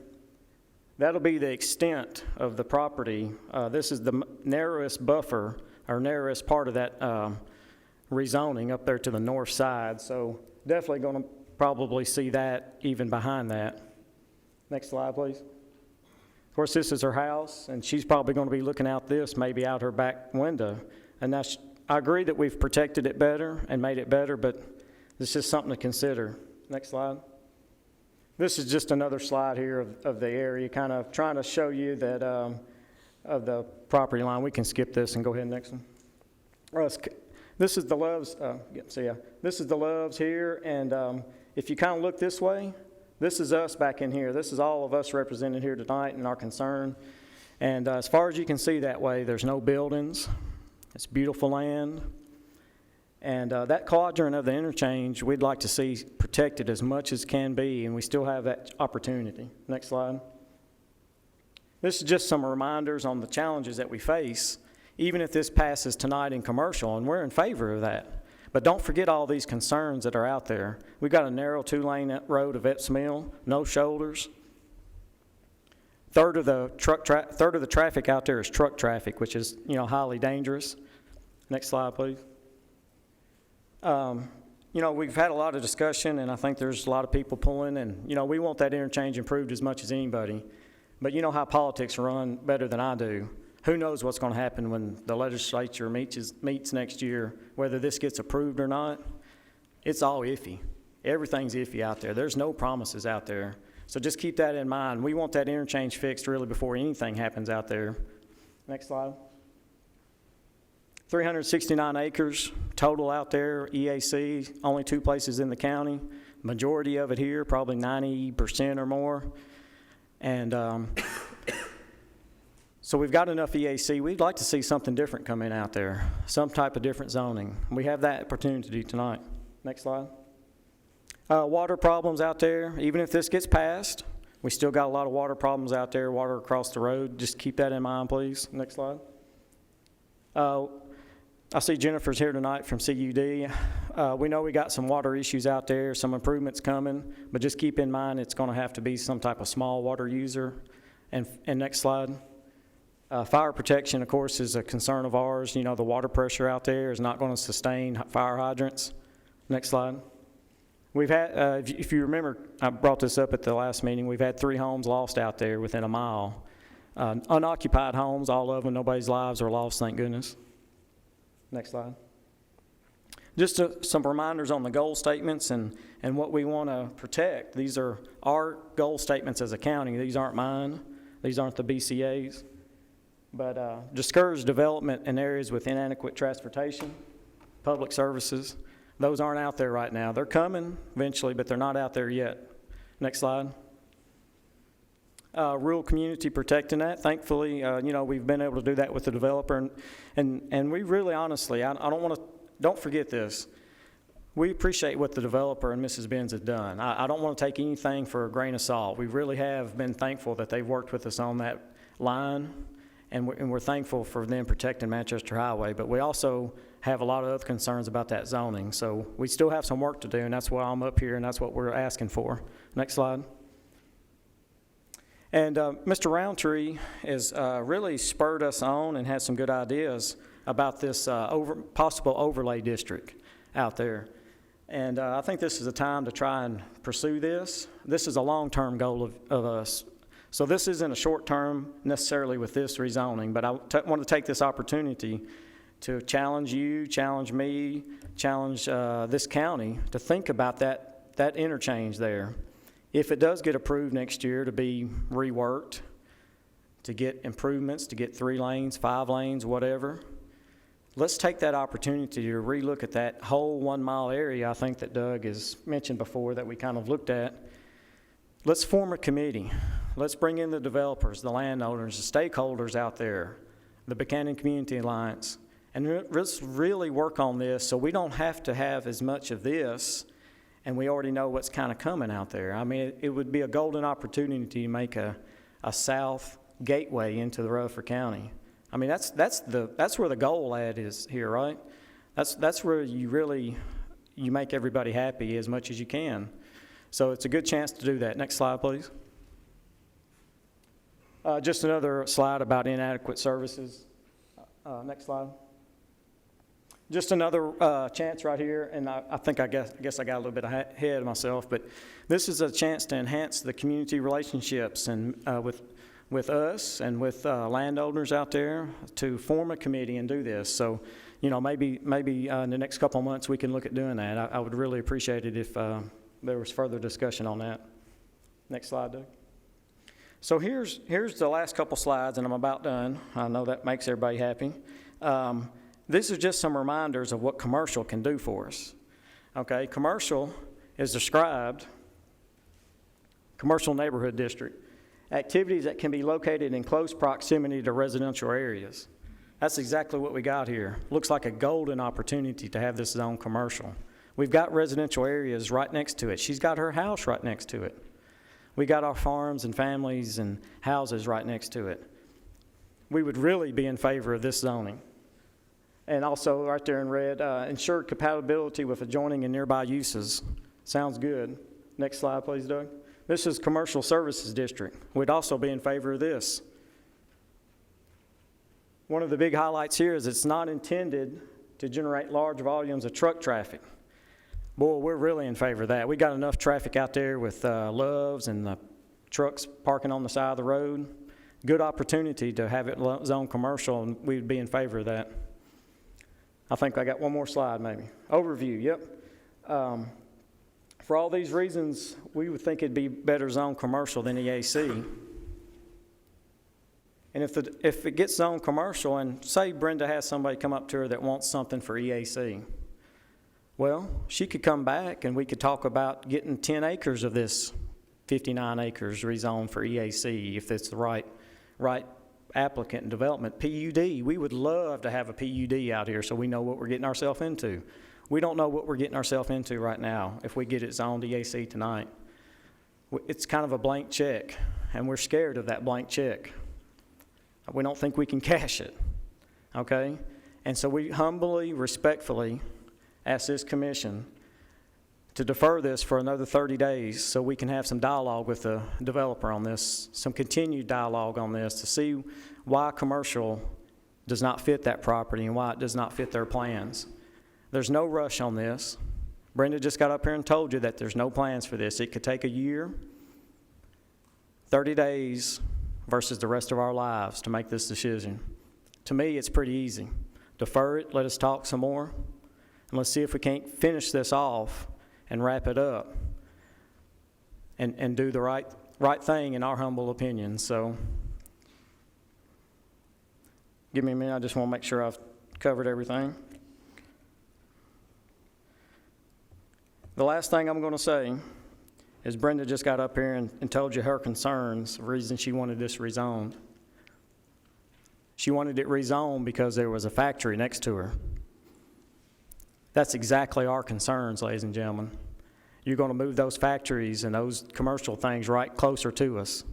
That'll be the extent of the property. This is the narrowest buffer, or narrowest part of that rezoning up there to the north side. So definitely going to probably see that even behind that. Next slide, please. Of course, this is her house, and she's probably going to be looking out this, maybe out her back window. And that's, I agree that we've protected it better and made it better, but this is something to consider. Next slide. This is just another slide here of the area, kind of trying to show you that of the property line. We can skip this and go ahead next one. This is the Loves. This is the Loves here, and if you kind of look this way, this is us back in here. This is all of us represented here tonight and our concern. And as far as you can see that way, there's no buildings. It's beautiful land. And that quadrant of the interchange, we'd like to see protected as much as can be, and we still have that opportunity. Next slide. This is just some reminders on the challenges that we face, even if this passes tonight in commercial, and we're in favor of that. But don't forget all these concerns that are out there. We've got a narrow 2-lane road of Epps Mill, no shoulders. Third of the traffic out there is truck traffic, which is, highly dangerous. Next slide, please. We've had a lot of discussion, and I think there's a lot of people pulling, and, we want that interchange improved as much as anybody. But you know how politics run better than I do. Who knows what's going to happen when the legislature meets next year, whether this gets approved or not. It's all iffy. Everything's iffy out there. There's no promises out there. So just keep that in mind. We want that interchange fixed really before anything happens out there. Next slide. 369 acres total out there, EAC, only 2 places in the county. Majority of it here, probably 90% or more. And so we've got enough EAC. We'd like to see something different come in out there, some type of different zoning. We have that opportunity tonight. Next slide. Water problems out there. Even if this gets passed, we still got a lot of water problems out there, water across the road. Just keep that in mind, please. Next slide. I see Jennifer's here tonight from CUD. We know we got some water issues out there, some improvements coming, but just keep in mind it's going to have to be some type of small water user. And next slide. Fire protection, of course, is a concern of ours. The water pressure out there is not going to sustain fire hydrants. Next slide. We've had, if you remember, I brought this up at the last meeting, we've had 3 homes lost out there within a mile. Unoccupied homes, all of them, nobody's lives are lost, thank goodness. Next slide. Just some reminders on the goal statements and what we want to protect. These are our goal statements as a county. These aren't mine. These aren't the BCA's. But discourage development in areas with inadequate transportation, public services. Those aren't out there right now. They're coming eventually, but they're not out there yet. Next slide. Rural community protecting that. Thankfully, we've been able to do that with the developer. And we really, honestly, don't forget this. We appreciate what the developer and Mrs. Benz have done. I don't want to take anything for a grain of salt. We really have been thankful that they've worked with us on that line. And we're thankful for them protecting Manchester Highway, but we also have a lot of other concerns about that zoning. So we still have some work to do, and that's why I'm up here, and that's what we're asking for. Next slide. And Mr. Roundtree has really spurred us on and has some good ideas about this possible overlay district out there. And I think this is a time to try and pursue this. This is a long-term goal of us. So this isn't a short term necessarily with this rezoning, but I want to take this opportunity to challenge you, challenge me, challenge this county to think about that interchange there. If it does get approved next year to be reworked, to get improvements, to get 3 lanes, 5 lanes, whatever, let's take that opportunity to relook at that whole 1 mile area I think that Doug has mentioned before that we kind of looked at. Let's form a committee. Let's bring in the developers, the landowners, the stakeholders out there, the Buchanan Community Alliance, and let's really work on this so we don't have to have as much of this and we already know what's kind of coming out there. I mean, it would be a golden opportunity to make a south gateway into the Rutherford County. I mean, that's where the goal at is here, right? That's where you make everybody happy as much as you can. So it's a good chance to do that. Next slide, please. Just another slide about inadequate services. Next slide. Just another chance right here, and I guess I got a little bit ahead of myself, but this is a chance to enhance the community relationships and with us and with landowners out there to form a committee and do this. So, you know, maybe in the next couple of months we can look at doing that. I would really appreciate it if there was further discussion on that. Next slide, Doug. So here's the last couple slides, and I'm about done. I know that makes everybody happy. This is just some reminders of what commercial can do for us. Okay, commercial is described, commercial neighborhood district, activities that can be located in close proximity to residential areas. That's exactly what we got here. Looks like a golden opportunity to have this zone commercial. We've got residential areas right next to it. She's got her house right next to it. We got our farms and families and houses right next to it. We would really be in favor of this zoning. And also, right there in red, ensured compatibility with adjoining and nearby uses. Sounds good. Next slide, please, Doug. This is Commercial Services District. We'd also be in favor of this. One of the big highlights here is it's not intended to generate large volumes of truck traffic. Boy, we're really in favor of that. We got enough traffic out there with Loves and the trucks parking on the side of the road. Good opportunity to have it zone commercial, and we'd be in favor of that. I think I got one more slide maybe. Overview, yep. For all these reasons, we would think it'd be better zone commercial than EAC. And if it gets zone commercial, and say Brenda has somebody come up to her that wants something for EAC, well, she could come back and we could talk about getting 10 acres of this 59 acres rezoned for EAC if it's the right applicant and development. PUD, we would love to have a PUD out here so we know what we're getting ourselves into. We don't know what we're getting ourselves into right now if we get it zoned EAC tonight. It's kind of a blank check, and we're scared of that blank check. We don't think we can cash it, okay? And so we humbly, respectfully ask this commission to defer this for another 30 days so we can have some dialogue with the developer on this, some continued dialogue on this to see why commercial does not fit that property and why it does not fit their plans. There's no rush on this. Brenda just got up here and told you that there's no plans for this. It could take a year, 30 days versus the rest of our lives to make this decision. To me, it's pretty easy. Defer it, let us talk some more, and let's see if we can't finish this off and wrap it up and do the right thing in our humble opinion. So give me a minute. I just want to make sure I've covered everything. The last thing I'm going to say is Brenda just got up here and told you her concerns, the reason she wanted this rezoned. She wanted it rezoned because there was a factory next to her. That's exactly our concerns, ladies and gentlemen. You're going to move those factories and those commercial things right closer to us.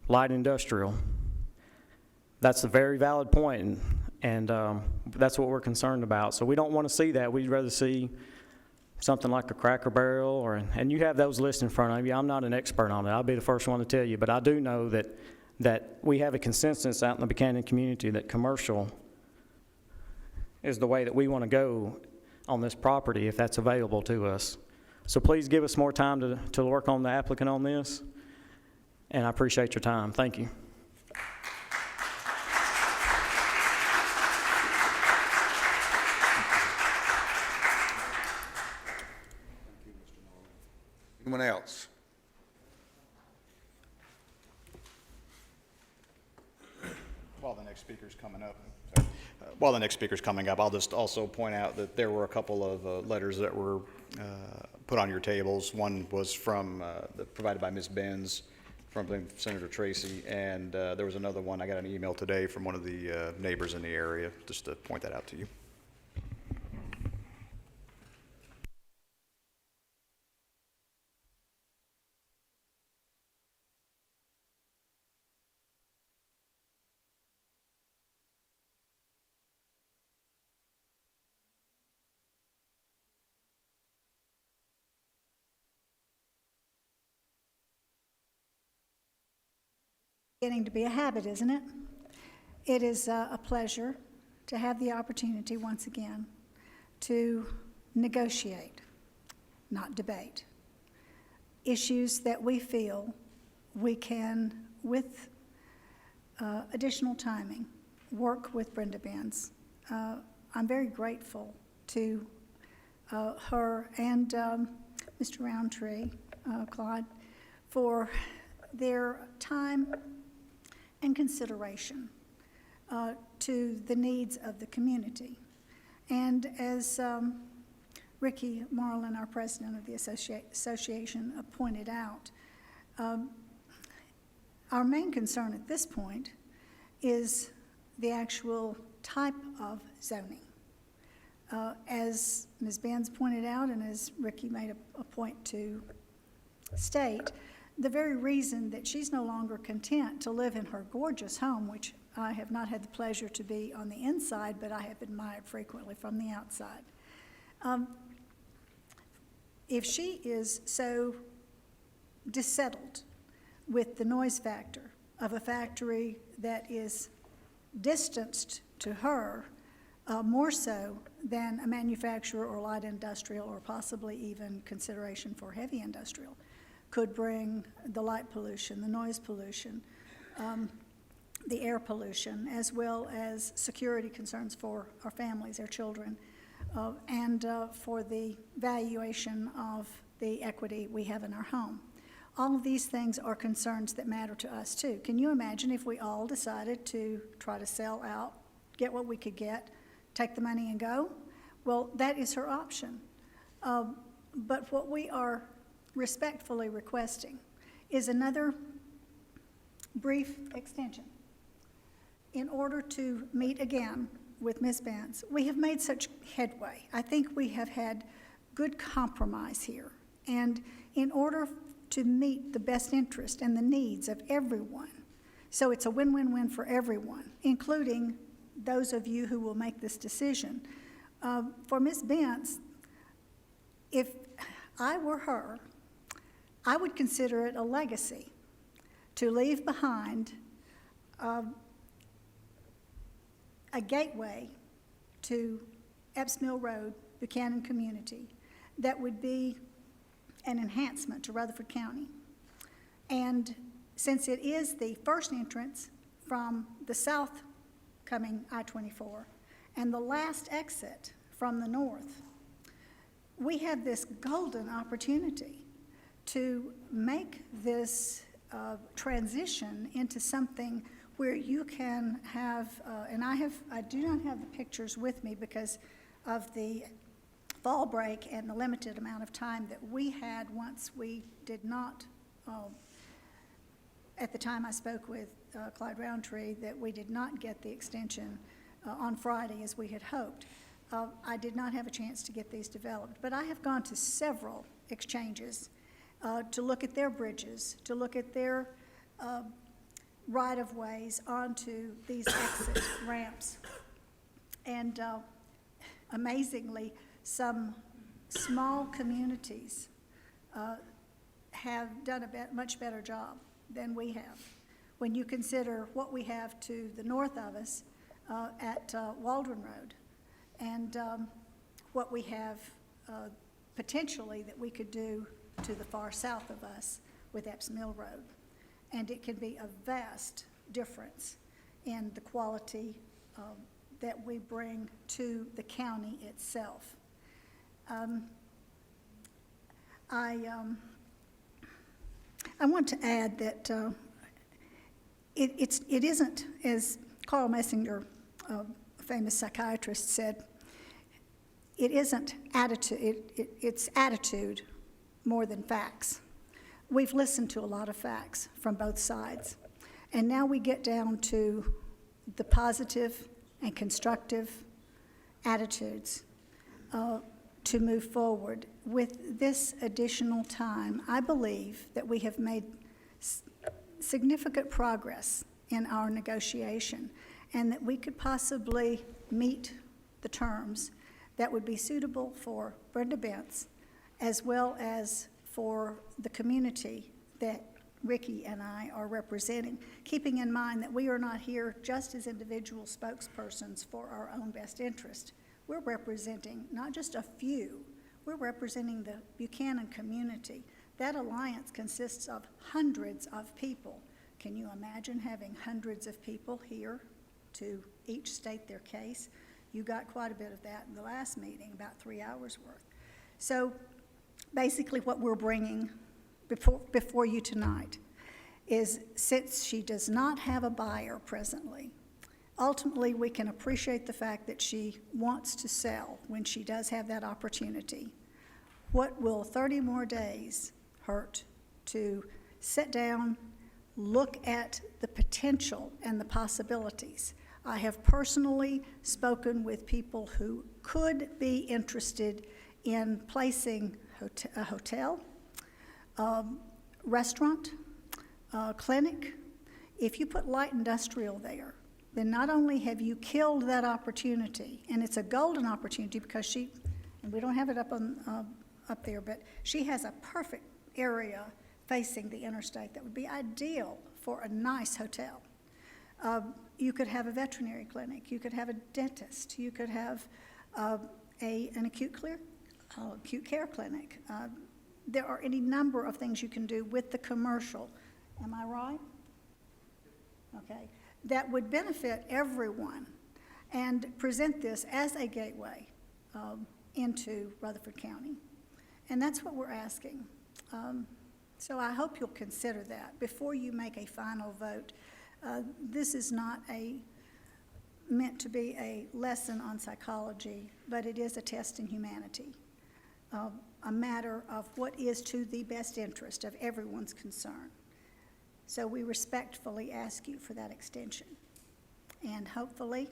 Light industrial. That's a very valid point, and that's what we're concerned about. So we don't want to see that. We'd rather see something like a Cracker Barrel, and you have those lists in front of you. I'm not an expert on it. I'll be the first one to tell you, but I do know that we have a consensus out in the Buchanan community that commercial is the way that we want to go on this property if that's available to us. So please give us more time to work on the applicant on this, and I appreciate your time. Thank you. Anyone else? While the next speaker's coming up, I'll just also point out that there were a couple of letters that were put on your tables. One was provided by Ms. Benz from Senator Tracy, and there was another one. I got an email today from one of the neighbors in the area, just to point that out to you. Getting to be a habit, isn't it? It is a pleasure to have the opportunity once again to negotiate, not debate, issues that we feel we can, with additional timing, work with Brenda Benz. I'm very grateful to her and Mr. Roundtree, Clyde, for their time and consideration to the needs of the community. And as Ricky Marlin, our president of the association, pointed out, our main concern at this point is the actual type of zoning. As Ms. Benz pointed out, and as Ricky made a point to state, the very reason that she's no longer content to live in her gorgeous home, which I have not had the pleasure to be on the inside, but I have admired frequently from the outside. If she is so dissettled with the noise factor of a factory that is distanced to her more so than a manufacturer or light industrial or possibly even consideration for heavy industrial could bring the light pollution, the noise pollution, the air pollution, as well as security concerns for our families, our children, and for the valuation of the equity we have in our home. All of these things are concerns that matter to us too. Can you imagine if we all decided to try to sell out, get what we could get, take the money and go? Well, that is her option. But what we are respectfully requesting is another brief extension in order to meet again with Ms. Benz. We have made such headway. I think we have had good compromise here. And in order to meet the best interest and the needs of everyone, so it's a win-win-win for everyone, including those of you who will make this decision. For Ms. Benz, if I were her, I would consider it a legacy to leave behind a gateway to Epps Mill Road, Buchanan community, that would be an enhancement to Rutherford County. And since it is the first entrance from the south coming I-24 and the last exit from the north, we have this golden opportunity to make this transition into something where you can have, and I do not have the pictures with me because of the fall break and the limited amount of time that we had once we did not, at the time I spoke with Clyde Roundtree, that we did not get the extension on Friday as we had hoped. I did not have a chance to get these developed, but I have gone to several exchanges to look at their bridges, to look at their right-of-ways onto these exit ramps. And amazingly, some small communities have done a much better job than we have. When you consider what we have to the north of us at Waldron Road, and what we have potentially that we could do to the far south of us with Epps Mill Road. And it can be a vast difference in the quality that we bring to the county itself. I want to add that it isn't, as Carl Messinger, a famous psychiatrist, said, it isn't attitude, it's attitude more than facts. We've listened to a lot of facts from both sides, and now we get down to the positive and constructive attitudes to move forward. With this additional time, I believe that we have made significant progress in our negotiation, and that we could possibly meet the terms that would be suitable for Brenda Benz, as well as for the community that Ricky and I are representing, keeping in mind that we are not here just as individual spokespersons for our own best interest. We're representing not just a few, we're representing the Buchanan community. That alliance consists of hundreds of people. Can you imagine having hundreds of people here to each state their case? You got quite a bit of that in the last meeting, about 3 hours worth. So basically what we're bringing before you tonight is, since she does not have a buyer presently, ultimately we can appreciate the fact that she wants to sell when she does have that opportunity. What will 30 more days hurt to sit down, look at the potential and the possibilities? I have personally spoken with people who could be interested in placing a hotel, restaurant, clinic. If you put light industrial there, then not only have you killed that opportunity, and it's a golden opportunity because she, and we don't have it up there, but she has a perfect area facing the interstate that would be ideal for a nice hotel. You could have a veterinary clinic, you could have a dentist, you could have an acute care clinic. There are any number of things you can do with the commercial. Am I right? Okay. That would benefit everyone and present this as a gateway into Rutherford County. And that's what we're asking. So I hope you'll consider that before you make a final vote. This is not meant to be a lesson on psychology, but it is a test in humanity, a matter of what is to the best interest of everyone's concern. So we respectfully ask you for that extension. And hopefully,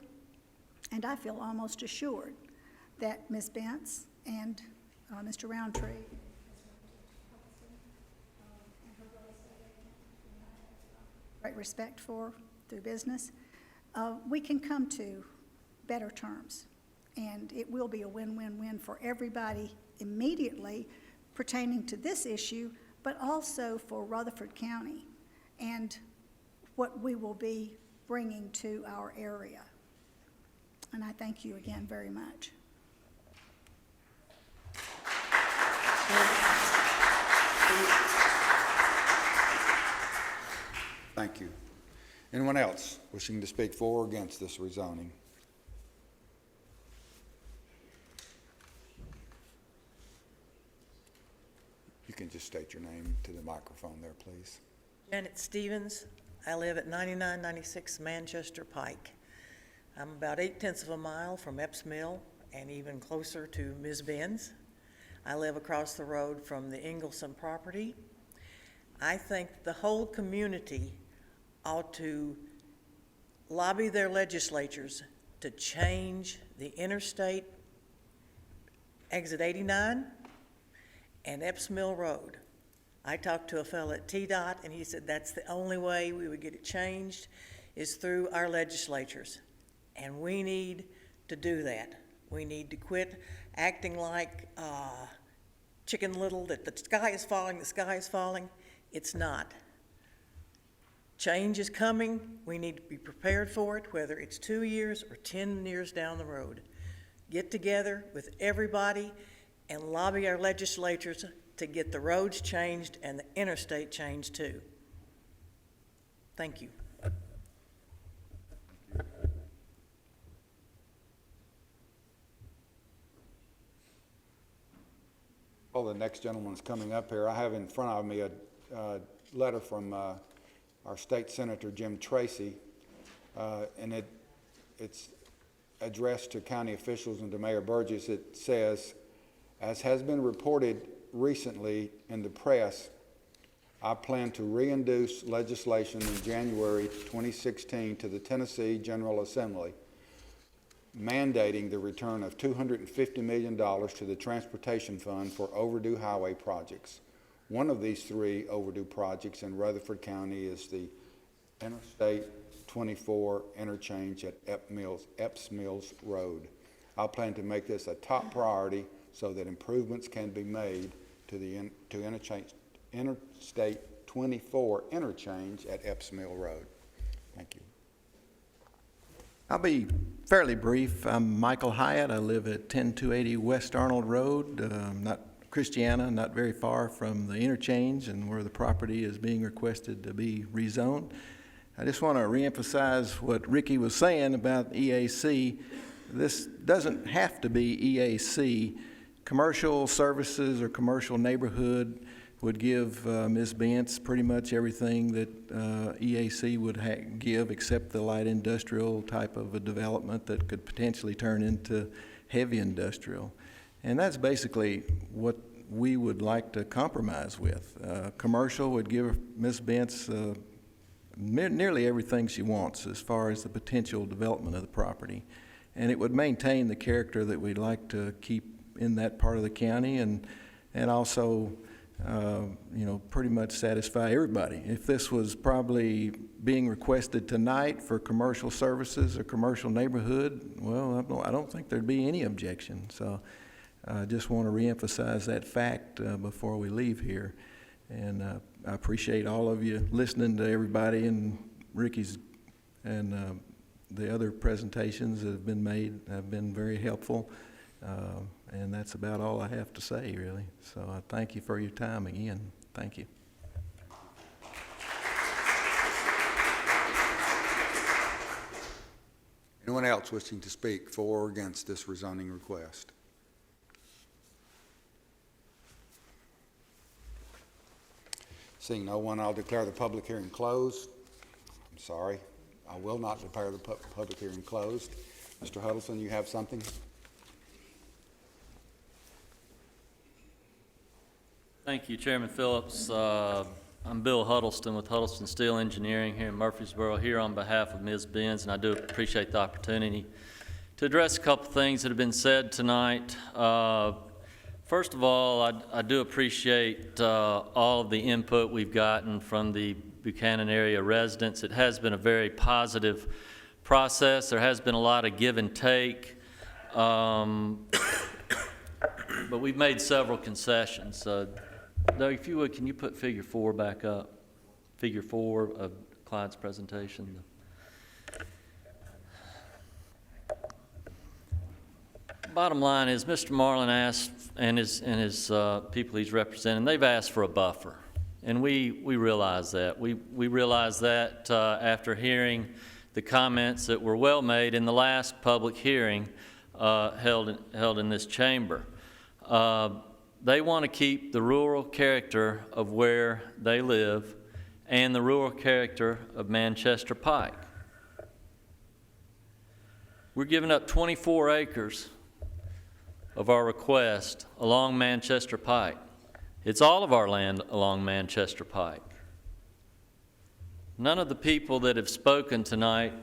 and I feel almost assured that Ms. Bentz and Mr. Roundtree great respect for through business, we can come to better terms. And it will be a win-win-win for everybody immediately pertaining to this issue, but also for Rutherford County and what we will be bringing to our area. And I thank you again very much. Thank you. Anyone else wishing to speak for or against this rezoning? You can just state your name to the microphone there, please. Janet Stevens. I live at 9996 Manchester Pike. I'm about 8/10 of a mile from Epps Mill and even closer to Ms. Benz. I live across the road from the Ingleson property. I think the whole community ought to lobby their legislatures to change the interstate exit 89 and Epps Mill Road. I talked to a fellow at TDOT, and he said that's the only way we would get it changed is through our legislatures. And we need to do that. We need to quit acting like Chicken Little, that the sky is falling, the sky is falling. It's not. Change is coming. We need to be prepared for it, whether it's 2 years or 10 years down the road. Get together with everybody and lobby our legislatures to get the roads changed and the interstate changed too. Thank you. Well, the next gentleman's coming up here. I have in front of me a letter from our state senator, Jim Tracy, and it's addressed to county officials and to Mayor Burgess. It says, as has been reported recently in the press, I plan to reintroduce legislation in January 2016 to the Tennessee General Assembly mandating the return of $250 million to the Transportation Fund for overdue highway projects. One of these 3 overdue projects in Rutherford County is the Interstate 24 interchange at Epps Mills Road. I plan to make this a top priority so that improvements can be made to the Interstate I-24 interchange at Epps Mill Road. Thank you. I'll be fairly brief. I'm Michael Hyatt. I live at 10280 West Arnold Road, not Christiana, not very far from the interchange and where the property is being requested to be rezoned. I just want to reemphasize what Ricky was saying about EAC. This doesn't have to be EAC. Commercial services or commercial neighborhood would give Ms. Bentz pretty much everything that EAC would give, except the light industrial type of a development that could potentially turn into heavy industrial. And that's basically what we would like to compromise with. Commercial would give Ms. Bentz nearly everything she wants as far as the potential development of the property. And it would maintain the character that we'd like to keep in that part of the county, and also pretty much satisfy everybody. If this was probably being requested tonight for commercial services or commercial neighborhood, well, I don't think there'd be any objection. So I just want to reemphasize that fact before we leave here. And I appreciate all of you listening to everybody and Ricky's and the other presentations that have been made have been very helpful. And that's about all I have to say, really. So I thank you for your time again. Thank you. Anyone else wishing to speak for or against this rezoning request? Seeing no one, I'll declare the public hearing closed. I'm sorry, I will not declare the public hearing closed. Mr. Huddleston, you have something? Thank you, Chairman Phillips. I'm Bill Huddleston with Huddleston Steel Engineering here in Murfreesboro, here on behalf of Ms. Benz, and I do appreciate the opportunity to address a couple things that have been said tonight. First of all, I do appreciate all of the input we've gotten from the Buchanan area residents. It has been a very positive process. There has been a lot of give and take. But we've made several concessions. Doug, if you would, can you put figure 4 back up? Figure 4 of Clyde's presentation. Bottom line is Mr. Marlin asked, and his people he's representing, they've asked for a buffer. And we realize that. We realize that after hearing the comments that were well made in the last public hearing held in this chamber. They want to keep the rural character of where they live and the rural character of Manchester Pike. We're giving up 24 acres of our request along Manchester Pike. It's all of our land along Manchester Pike. None of the people that have spoken tonight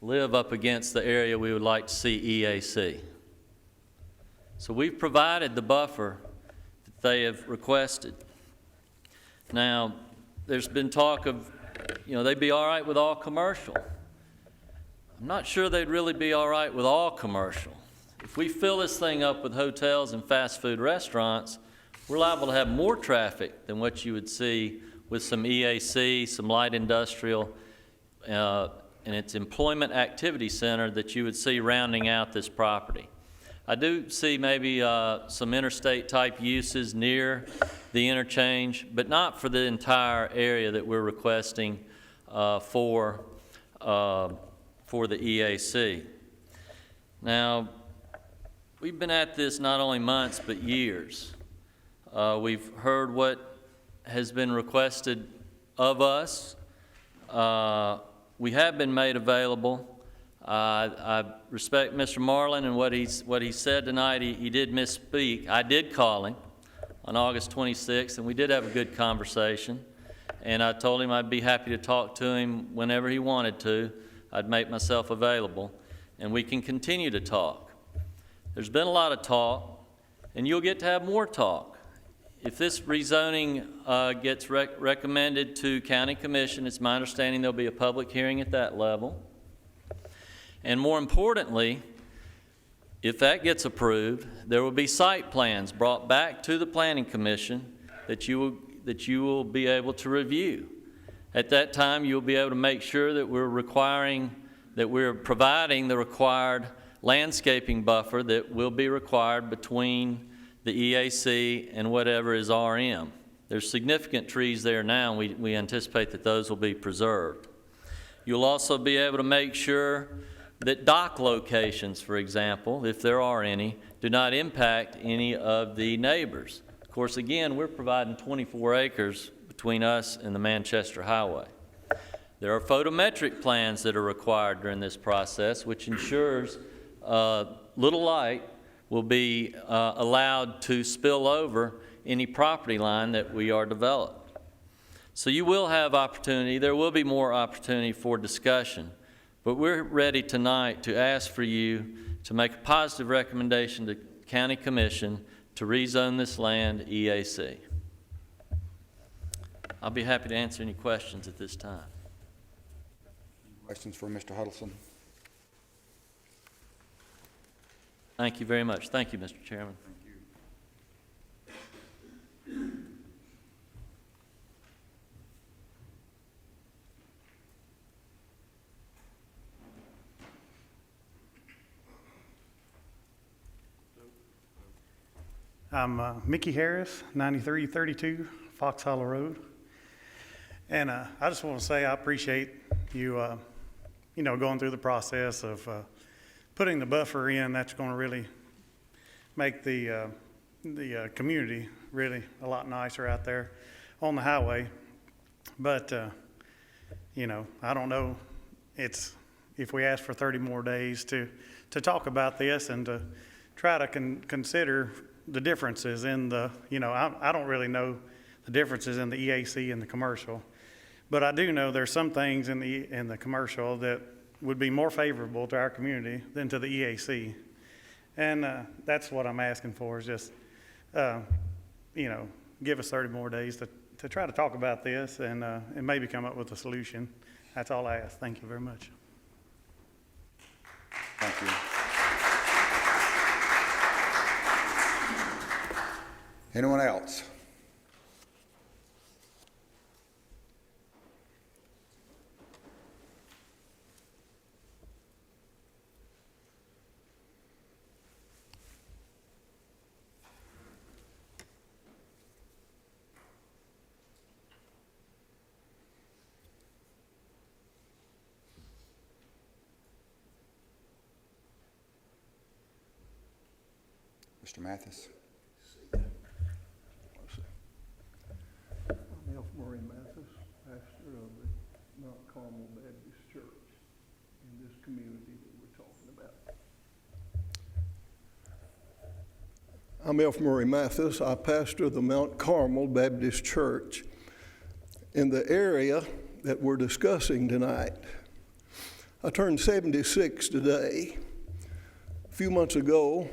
live up against the area we would like to see EAC. So we've provided the buffer that they have requested. Now, there's been talk of, they'd be all right with all commercial. I'm not sure they'd really be all right with all commercial. If we fill this thing up with hotels and fast food restaurants, we're liable to have more traffic than what you would see with some EAC, some light industrial, and its employment activity center that you would see rounding out this property. I do see maybe some interstate type uses near the interchange, but not for the entire area that we're requesting for the EAC. Now, we've been at this not only months but years. We've heard what has been requested of us. We have been made available. I respect Mr. Marlin and what he said tonight. He did misspeak. I did call him on August 26th, and we did have a good conversation. And I told him I'd be happy to talk to him whenever he wanted to. I'd make myself available, and we can continue to talk. There's been a lot of talk, and you'll get to have more talk. If this rezoning gets recommended to County Commission, it's my understanding there'll be a public hearing at that level. And more importantly, if that gets approved, there will be site plans brought back to the Planning Commission that that you will be able to review. At that time, you'll be able to make sure that we're providing the required landscaping buffer that will be required between the EAC and whatever is RM. There's significant trees there now, and we anticipate that those will be preserved. You'll also be able to make sure that dock locations, for example, if there are any, do not impact any of the neighbors. Of course, again, we're providing 24 acres between us and the Manchester Highway. There are photometric plans that are required during this process, which ensures little light will be allowed to spill over any property line that we are developing. So you will have opportunity, there will be more opportunity for discussion, but we're ready tonight to ask for you to make a positive recommendation to County Commission to rezone this land EAC. I'll be happy to answer any questions at this time. Questions for Mr. Huddleston? Thank you very much. Thank you, Mr. Chairman. I'm Mickey Harris, 9332 Fox Hollow Road. And I just want to say I appreciate you, going through the process of putting the buffer in. That's going to really make the community really a lot nicer out there on the highway. But, I don't know. If we ask for 30 more days to talk about this and to try to consider the differences in the, I don't really know the differences in the EAC and the commercial, but I do know there's some things in the commercial that would be more favorable to our community than to the EAC. And that's what I'm asking for is just, give us 30 more days to try to talk about this and maybe come up with a solution. That's all I ask. Thank you very much. Thank you. Anyone else? Mr. Mathis? I'm F. Murray Mathis, pastor of the Mount Carmel Baptist Church in this community that we're talking about. I'm F. Murray Mathis. I pastor the Mount Carmel Baptist Church in the area that we're discussing tonight. I turned 76 today. A few months ago,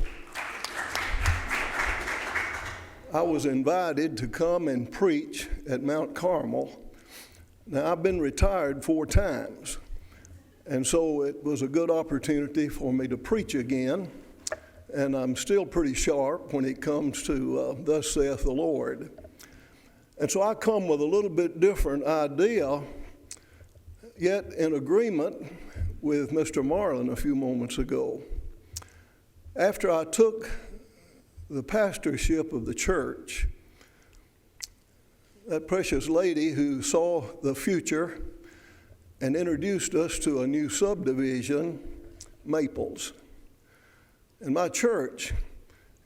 I was invited to come and preach at Mount Carmel. Now, I've been retired 4 times, and so it was a good opportunity for me to preach again, and I'm still pretty sharp when it comes to thus saith the Lord. And so I come with a little bit different idea, yet in agreement with Mr. Marlin a few moments ago. After I took the pastorship of the church, that precious lady who saw the future and introduced us to a new subdivision, Maples. And my church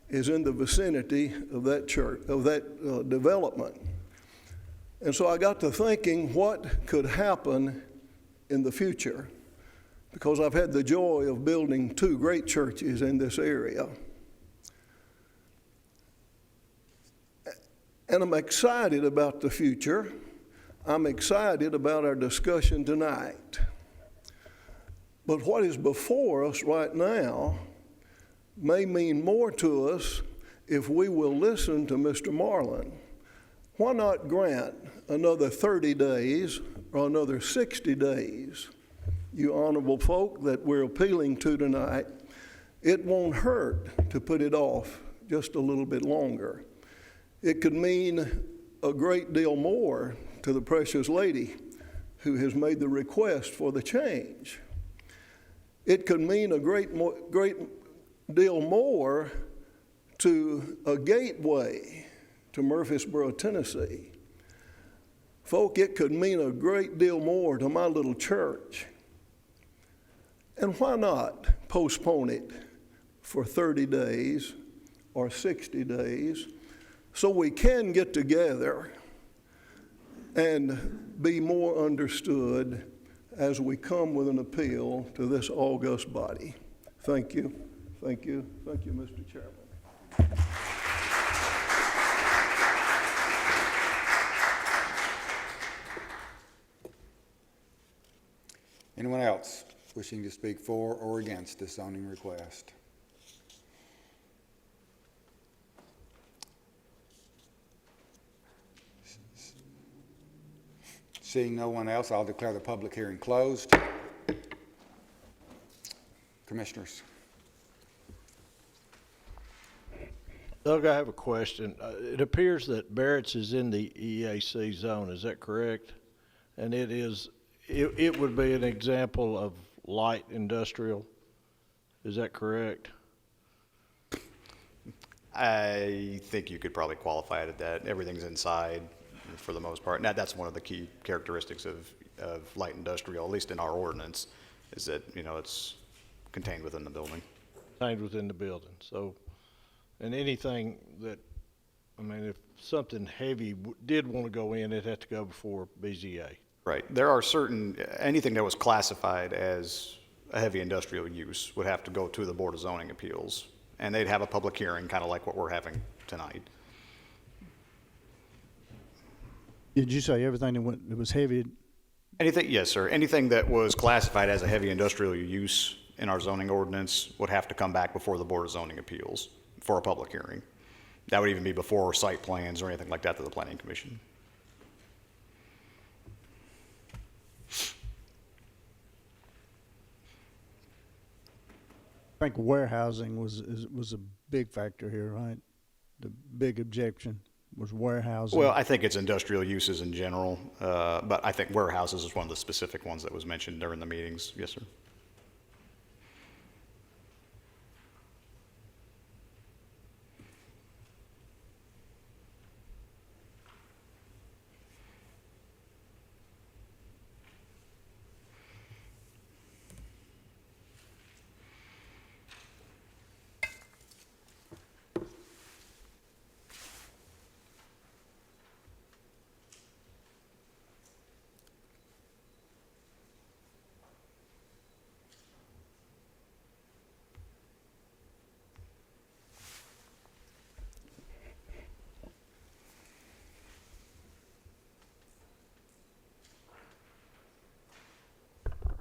is in the vicinity of that church, of that development. And so I got to thinking what could happen in the future, because I've had the joy of building 2 great churches in this area. And I'm excited about the future. I'm excited about our discussion tonight. But what is before us right now may mean more to us if we will listen to Mr. Marlin. Why not grant another 30 days or another 60 days? You honorable folk that we're appealing to tonight, it won't hurt to put it off just a little bit longer. It could mean a great deal more to the precious lady who has made the request for the change. It could mean a great deal more to a gateway to Murfreesboro, Tennessee. Folk, it could mean a great deal more to my little church. And why not postpone it for 30 days or 60 days so we can get together and be more understood as we come with an appeal to this august body. Thank you. Thank you. Thank you, Mr. Chairman. Anyone else wishing to speak for or against this zoning request? Seeing no one else, I'll declare the public hearing closed. Commissioners. Doug, I have a question. It appears that Barrett's is in the EAC zone. Is that correct? And it would be an example of light industrial. Is that correct? I think you could probably qualify it at that. Everything's inside for the most part. And that's one of the key characteristics of light industrial, at least in our ordinance, is that, it's contained within the building. Contained within the building. So, and anything that, if something heavy did want to go in, it'd have to go before BZA. Right. There are anything that was classified as a heavy industrial use would have to go to the Board of Zoning Appeals, and they'd have a public hearing, kind of like what we're having tonight. Did you say everything that was heavy? Anything, yes, sir. Anything that was classified as a heavy industrial use in our zoning ordinance would have to come back before the Board of Zoning Appeals for a public hearing. That would even be before site plans or anything like that to the Planning Commission. I think warehousing was a big factor here, right? The big objection was warehousing. Well, I think it's industrial uses in general, but I think warehouses is one of the specific ones that was mentioned during the meetings. Yes, sir.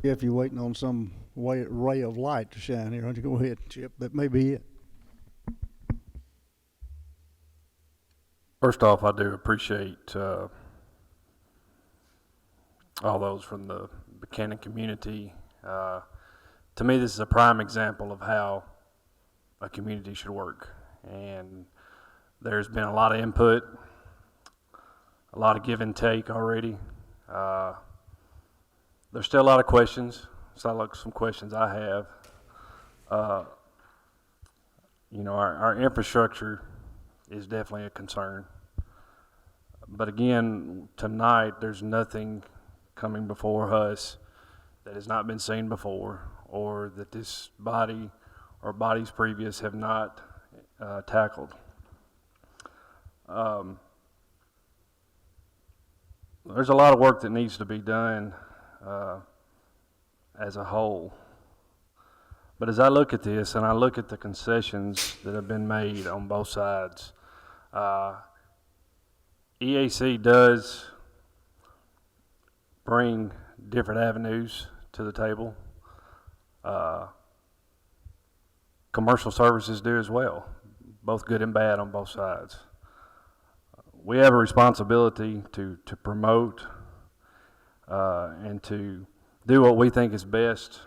If you're waiting on some ray of light to shine here, why don't you go ahead, Chip? That may be it. First off, I do appreciate all those from the Buchanan community. To me, this is a prime example of how a community should work. And there's been a lot of input, a lot of give and take already. There's still a lot of questions. So some questions I have. Our infrastructure is definitely a concern. But again, tonight, there's nothing coming before us that has not been seen before, or that this body or bodies previous have not tackled. There's a lot of work that needs to be done as a whole. But as I look at this and I look at the concessions that have been made on both sides, EAC does bring different avenues to the table. Commercial services do as well, both good and bad on both sides. We have a responsibility to promote and to do what we think is best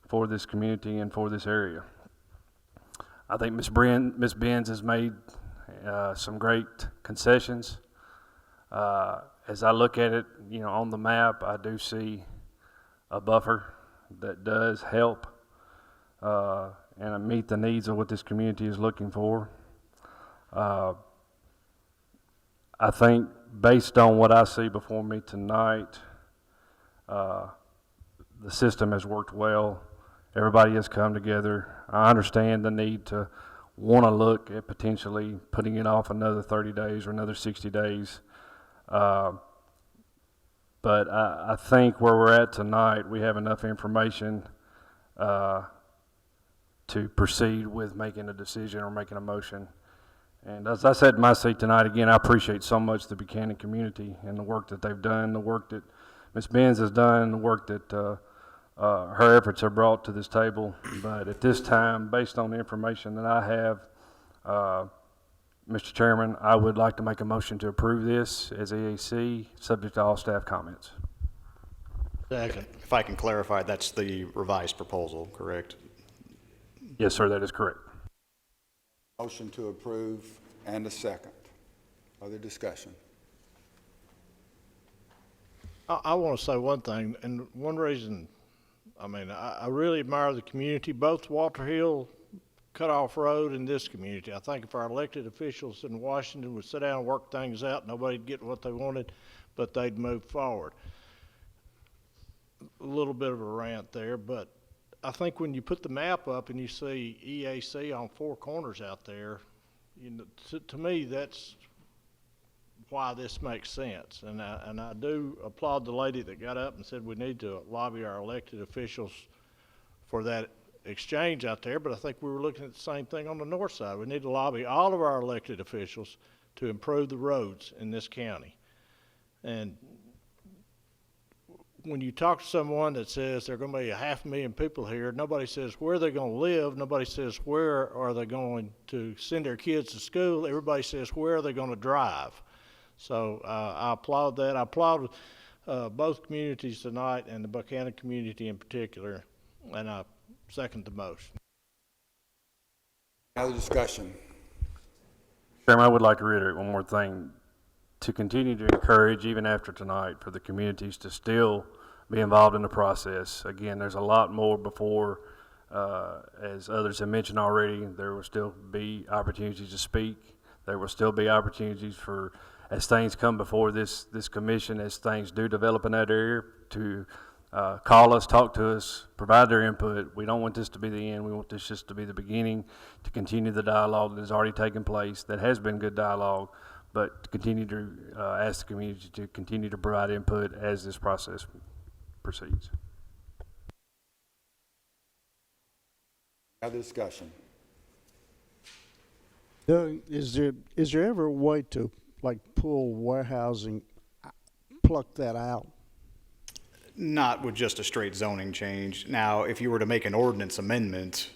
for this community and for this area. I think Ms. Benz has made some great concessions As I look at it, on the map, I do see a buffer that does help and meet the needs of what this community is looking for. I think based on what I see before me tonight, the system has worked well. Everybody has come together. I understand the need to want to look at potentially putting it off another 30 days or another 60 days. But I think where we're at tonight, we have enough information to proceed with making a decision or making a motion. And as I said in my seat tonight, again, I appreciate so much the Buchanan community and the work that they've done, the work that Ms. Benz has done, the work that her efforts have brought to this table. But at this time, based on the information that I have, Mr. Chairman, I would like to make a motion to approve this as EAC, subject to all staff comments. Second. If I can clarify, that's the revised proposal, correct? Yes, sir, that is correct. Motion to approve and a second. Other discussion? I want to say one thing, and one reason, I really admire the community, both Walter Hill, Cutoff Road, and this community. I think if our elected officials in Washington would sit down and work things out, nobody'd get what they wanted, but they'd move forward. A little bit of a rant there, but I think when you put the map up and you see EAC on four corners out there, to me, that's why this makes sense. And I do applaud the lady that got up and said we need to lobby our elected officials for that exchange out there, but I think we were looking at the same thing on the north side. We need to lobby all of our elected officials to improve the roads in this county. And when you talk to someone that says there are going to be 500,000 people here, nobody says where they're going to live, nobody says where are they going to send their kids to school, everybody says where are they going to drive. So I applaud that. I applaud both communities tonight and the Buchanan community in particular, and I second the motion. Other discussion? Chairman, I would like to reiterate one more thing. To continue to encourage, even after tonight, for the communities to still be involved in the process. Again, there's a lot more before, as others have mentioned already, there will still be opportunities to speak. There will still be opportunities for, as things come before this commission, as things do develop in that area, to call us, talk to us, provide their input. We don't want this to be the end. We want this just to be the beginning, to continue the dialogue that has already taken place, that has been good dialogue, but to continue to ask the community to continue to provide input as this process proceeds. Other discussion? Doug, is there ever a way to pull warehousing, pluck that out? Not with just a straight zoning change. Now, if you were to make an ordinance amendment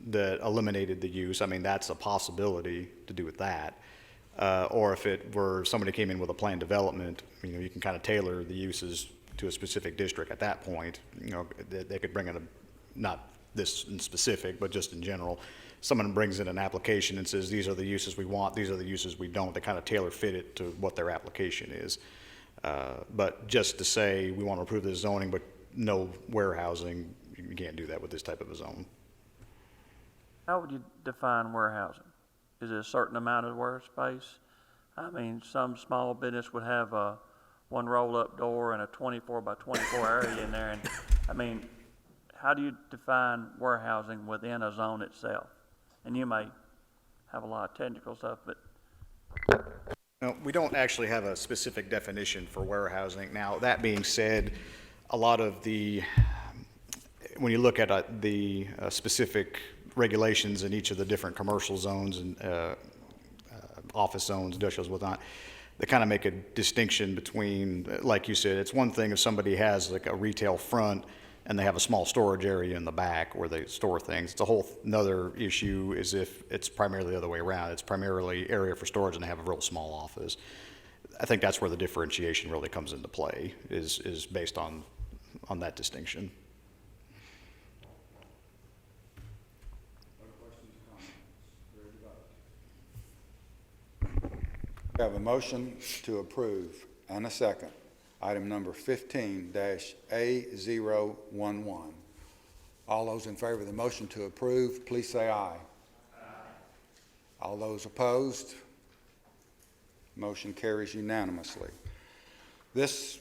that eliminated the use, that's a possibility to do with that. Or if it were somebody came in with a planned development, you can kind of tailor the uses to a specific district at that point. They could bring in not this in specific, but just in general. Someone brings in an application and says, these are the uses we want, these are the uses we don't. They kind of tailor fit it to what their application is. But just to say, we want to approve this zoning, but no warehousing, you can't do that with this type of a zone. How would you define warehousing? Is it a certain amount of workspace? Some small business would have one roll-up door and a 24 by 24 area in there. And how do you define warehousing within a zone itself? And you may have a lot of technical stuff, but No, we don't actually have a specific definition for warehousing. Now, that being said, a lot of when you look at the specific regulations in each of the different commercial zones and office zones, industrials, whatnot, they kind of make a distinction between, like you said, it's one thing if somebody has like a retail front and they have a small storage area in the back where they store things. It's a whole another issue is if it's primarily the other way around. It's primarily area for storage and they have a real small office. I think that's where the differentiation really comes into play, is based on that distinction. We have a motion to approve and a second. Item number 15-A011. All those in favor of the motion to approve, please say aye. All those opposed? Motion carries unanimously. This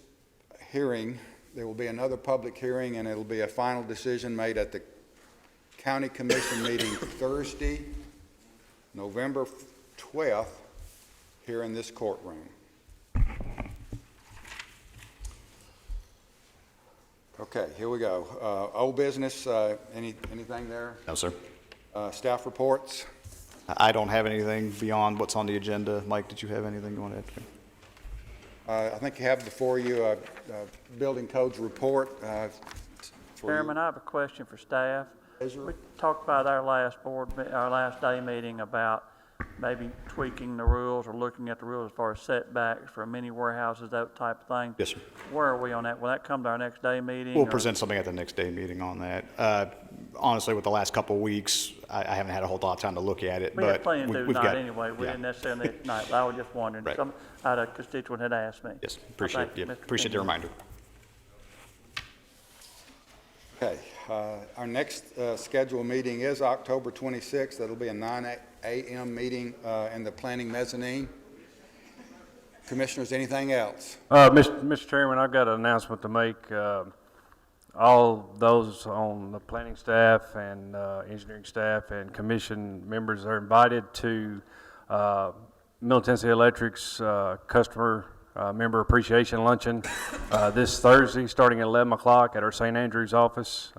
hearing, there will be another public hearing, and it'll be a final decision made at the County Commission meeting Thursday, November 12th, here in this courtroom. Okay, here we go. Old business, anything there? No, sir. Staff reports? I don't have anything beyond what's on the agenda. Mike, did you have anything you want to add to? I think you have before you a building codes report. Chairman, I have a question for staff. We talked about our last day meeting about maybe tweaking the rules or looking at the rules as far as setbacks for mini warehouses, that type of thing. Yes, sir. Where are we on that? Will that come to our next day meeting? We'll or- present something at the next day meeting on that. Honestly, with the last couple of weeks, I haven't had a whole lot of time to look at it, We had but plenty to do we've tonight got. anyway. We yeah. didn't necessarily need it tonight. I was just wondering. Right. I had a constituent had asked me. Yes, appreciate Thank you, Mr. appreciate the King. reminder. Okay, our next scheduled meeting is October 26th. That'll be a 9 a.m. meeting in the planning mezzanine. Commissioners, anything else? Mr. Chairman, I've got an announcement to make. All those on the planning staff and engineering staff and commission members are invited to Middle Tennessee Electric's customer member appreciation luncheon this Thursday, starting at 11 o'clock at our St. Andrews office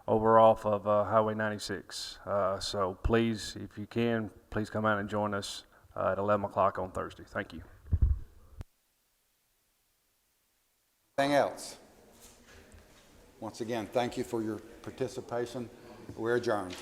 over off of Highway 96. So please, if you can, please come out and join us at 11 o'clock on Thursday. Thank you. Anything else? Once again, thank you for your participation. We're adjourned.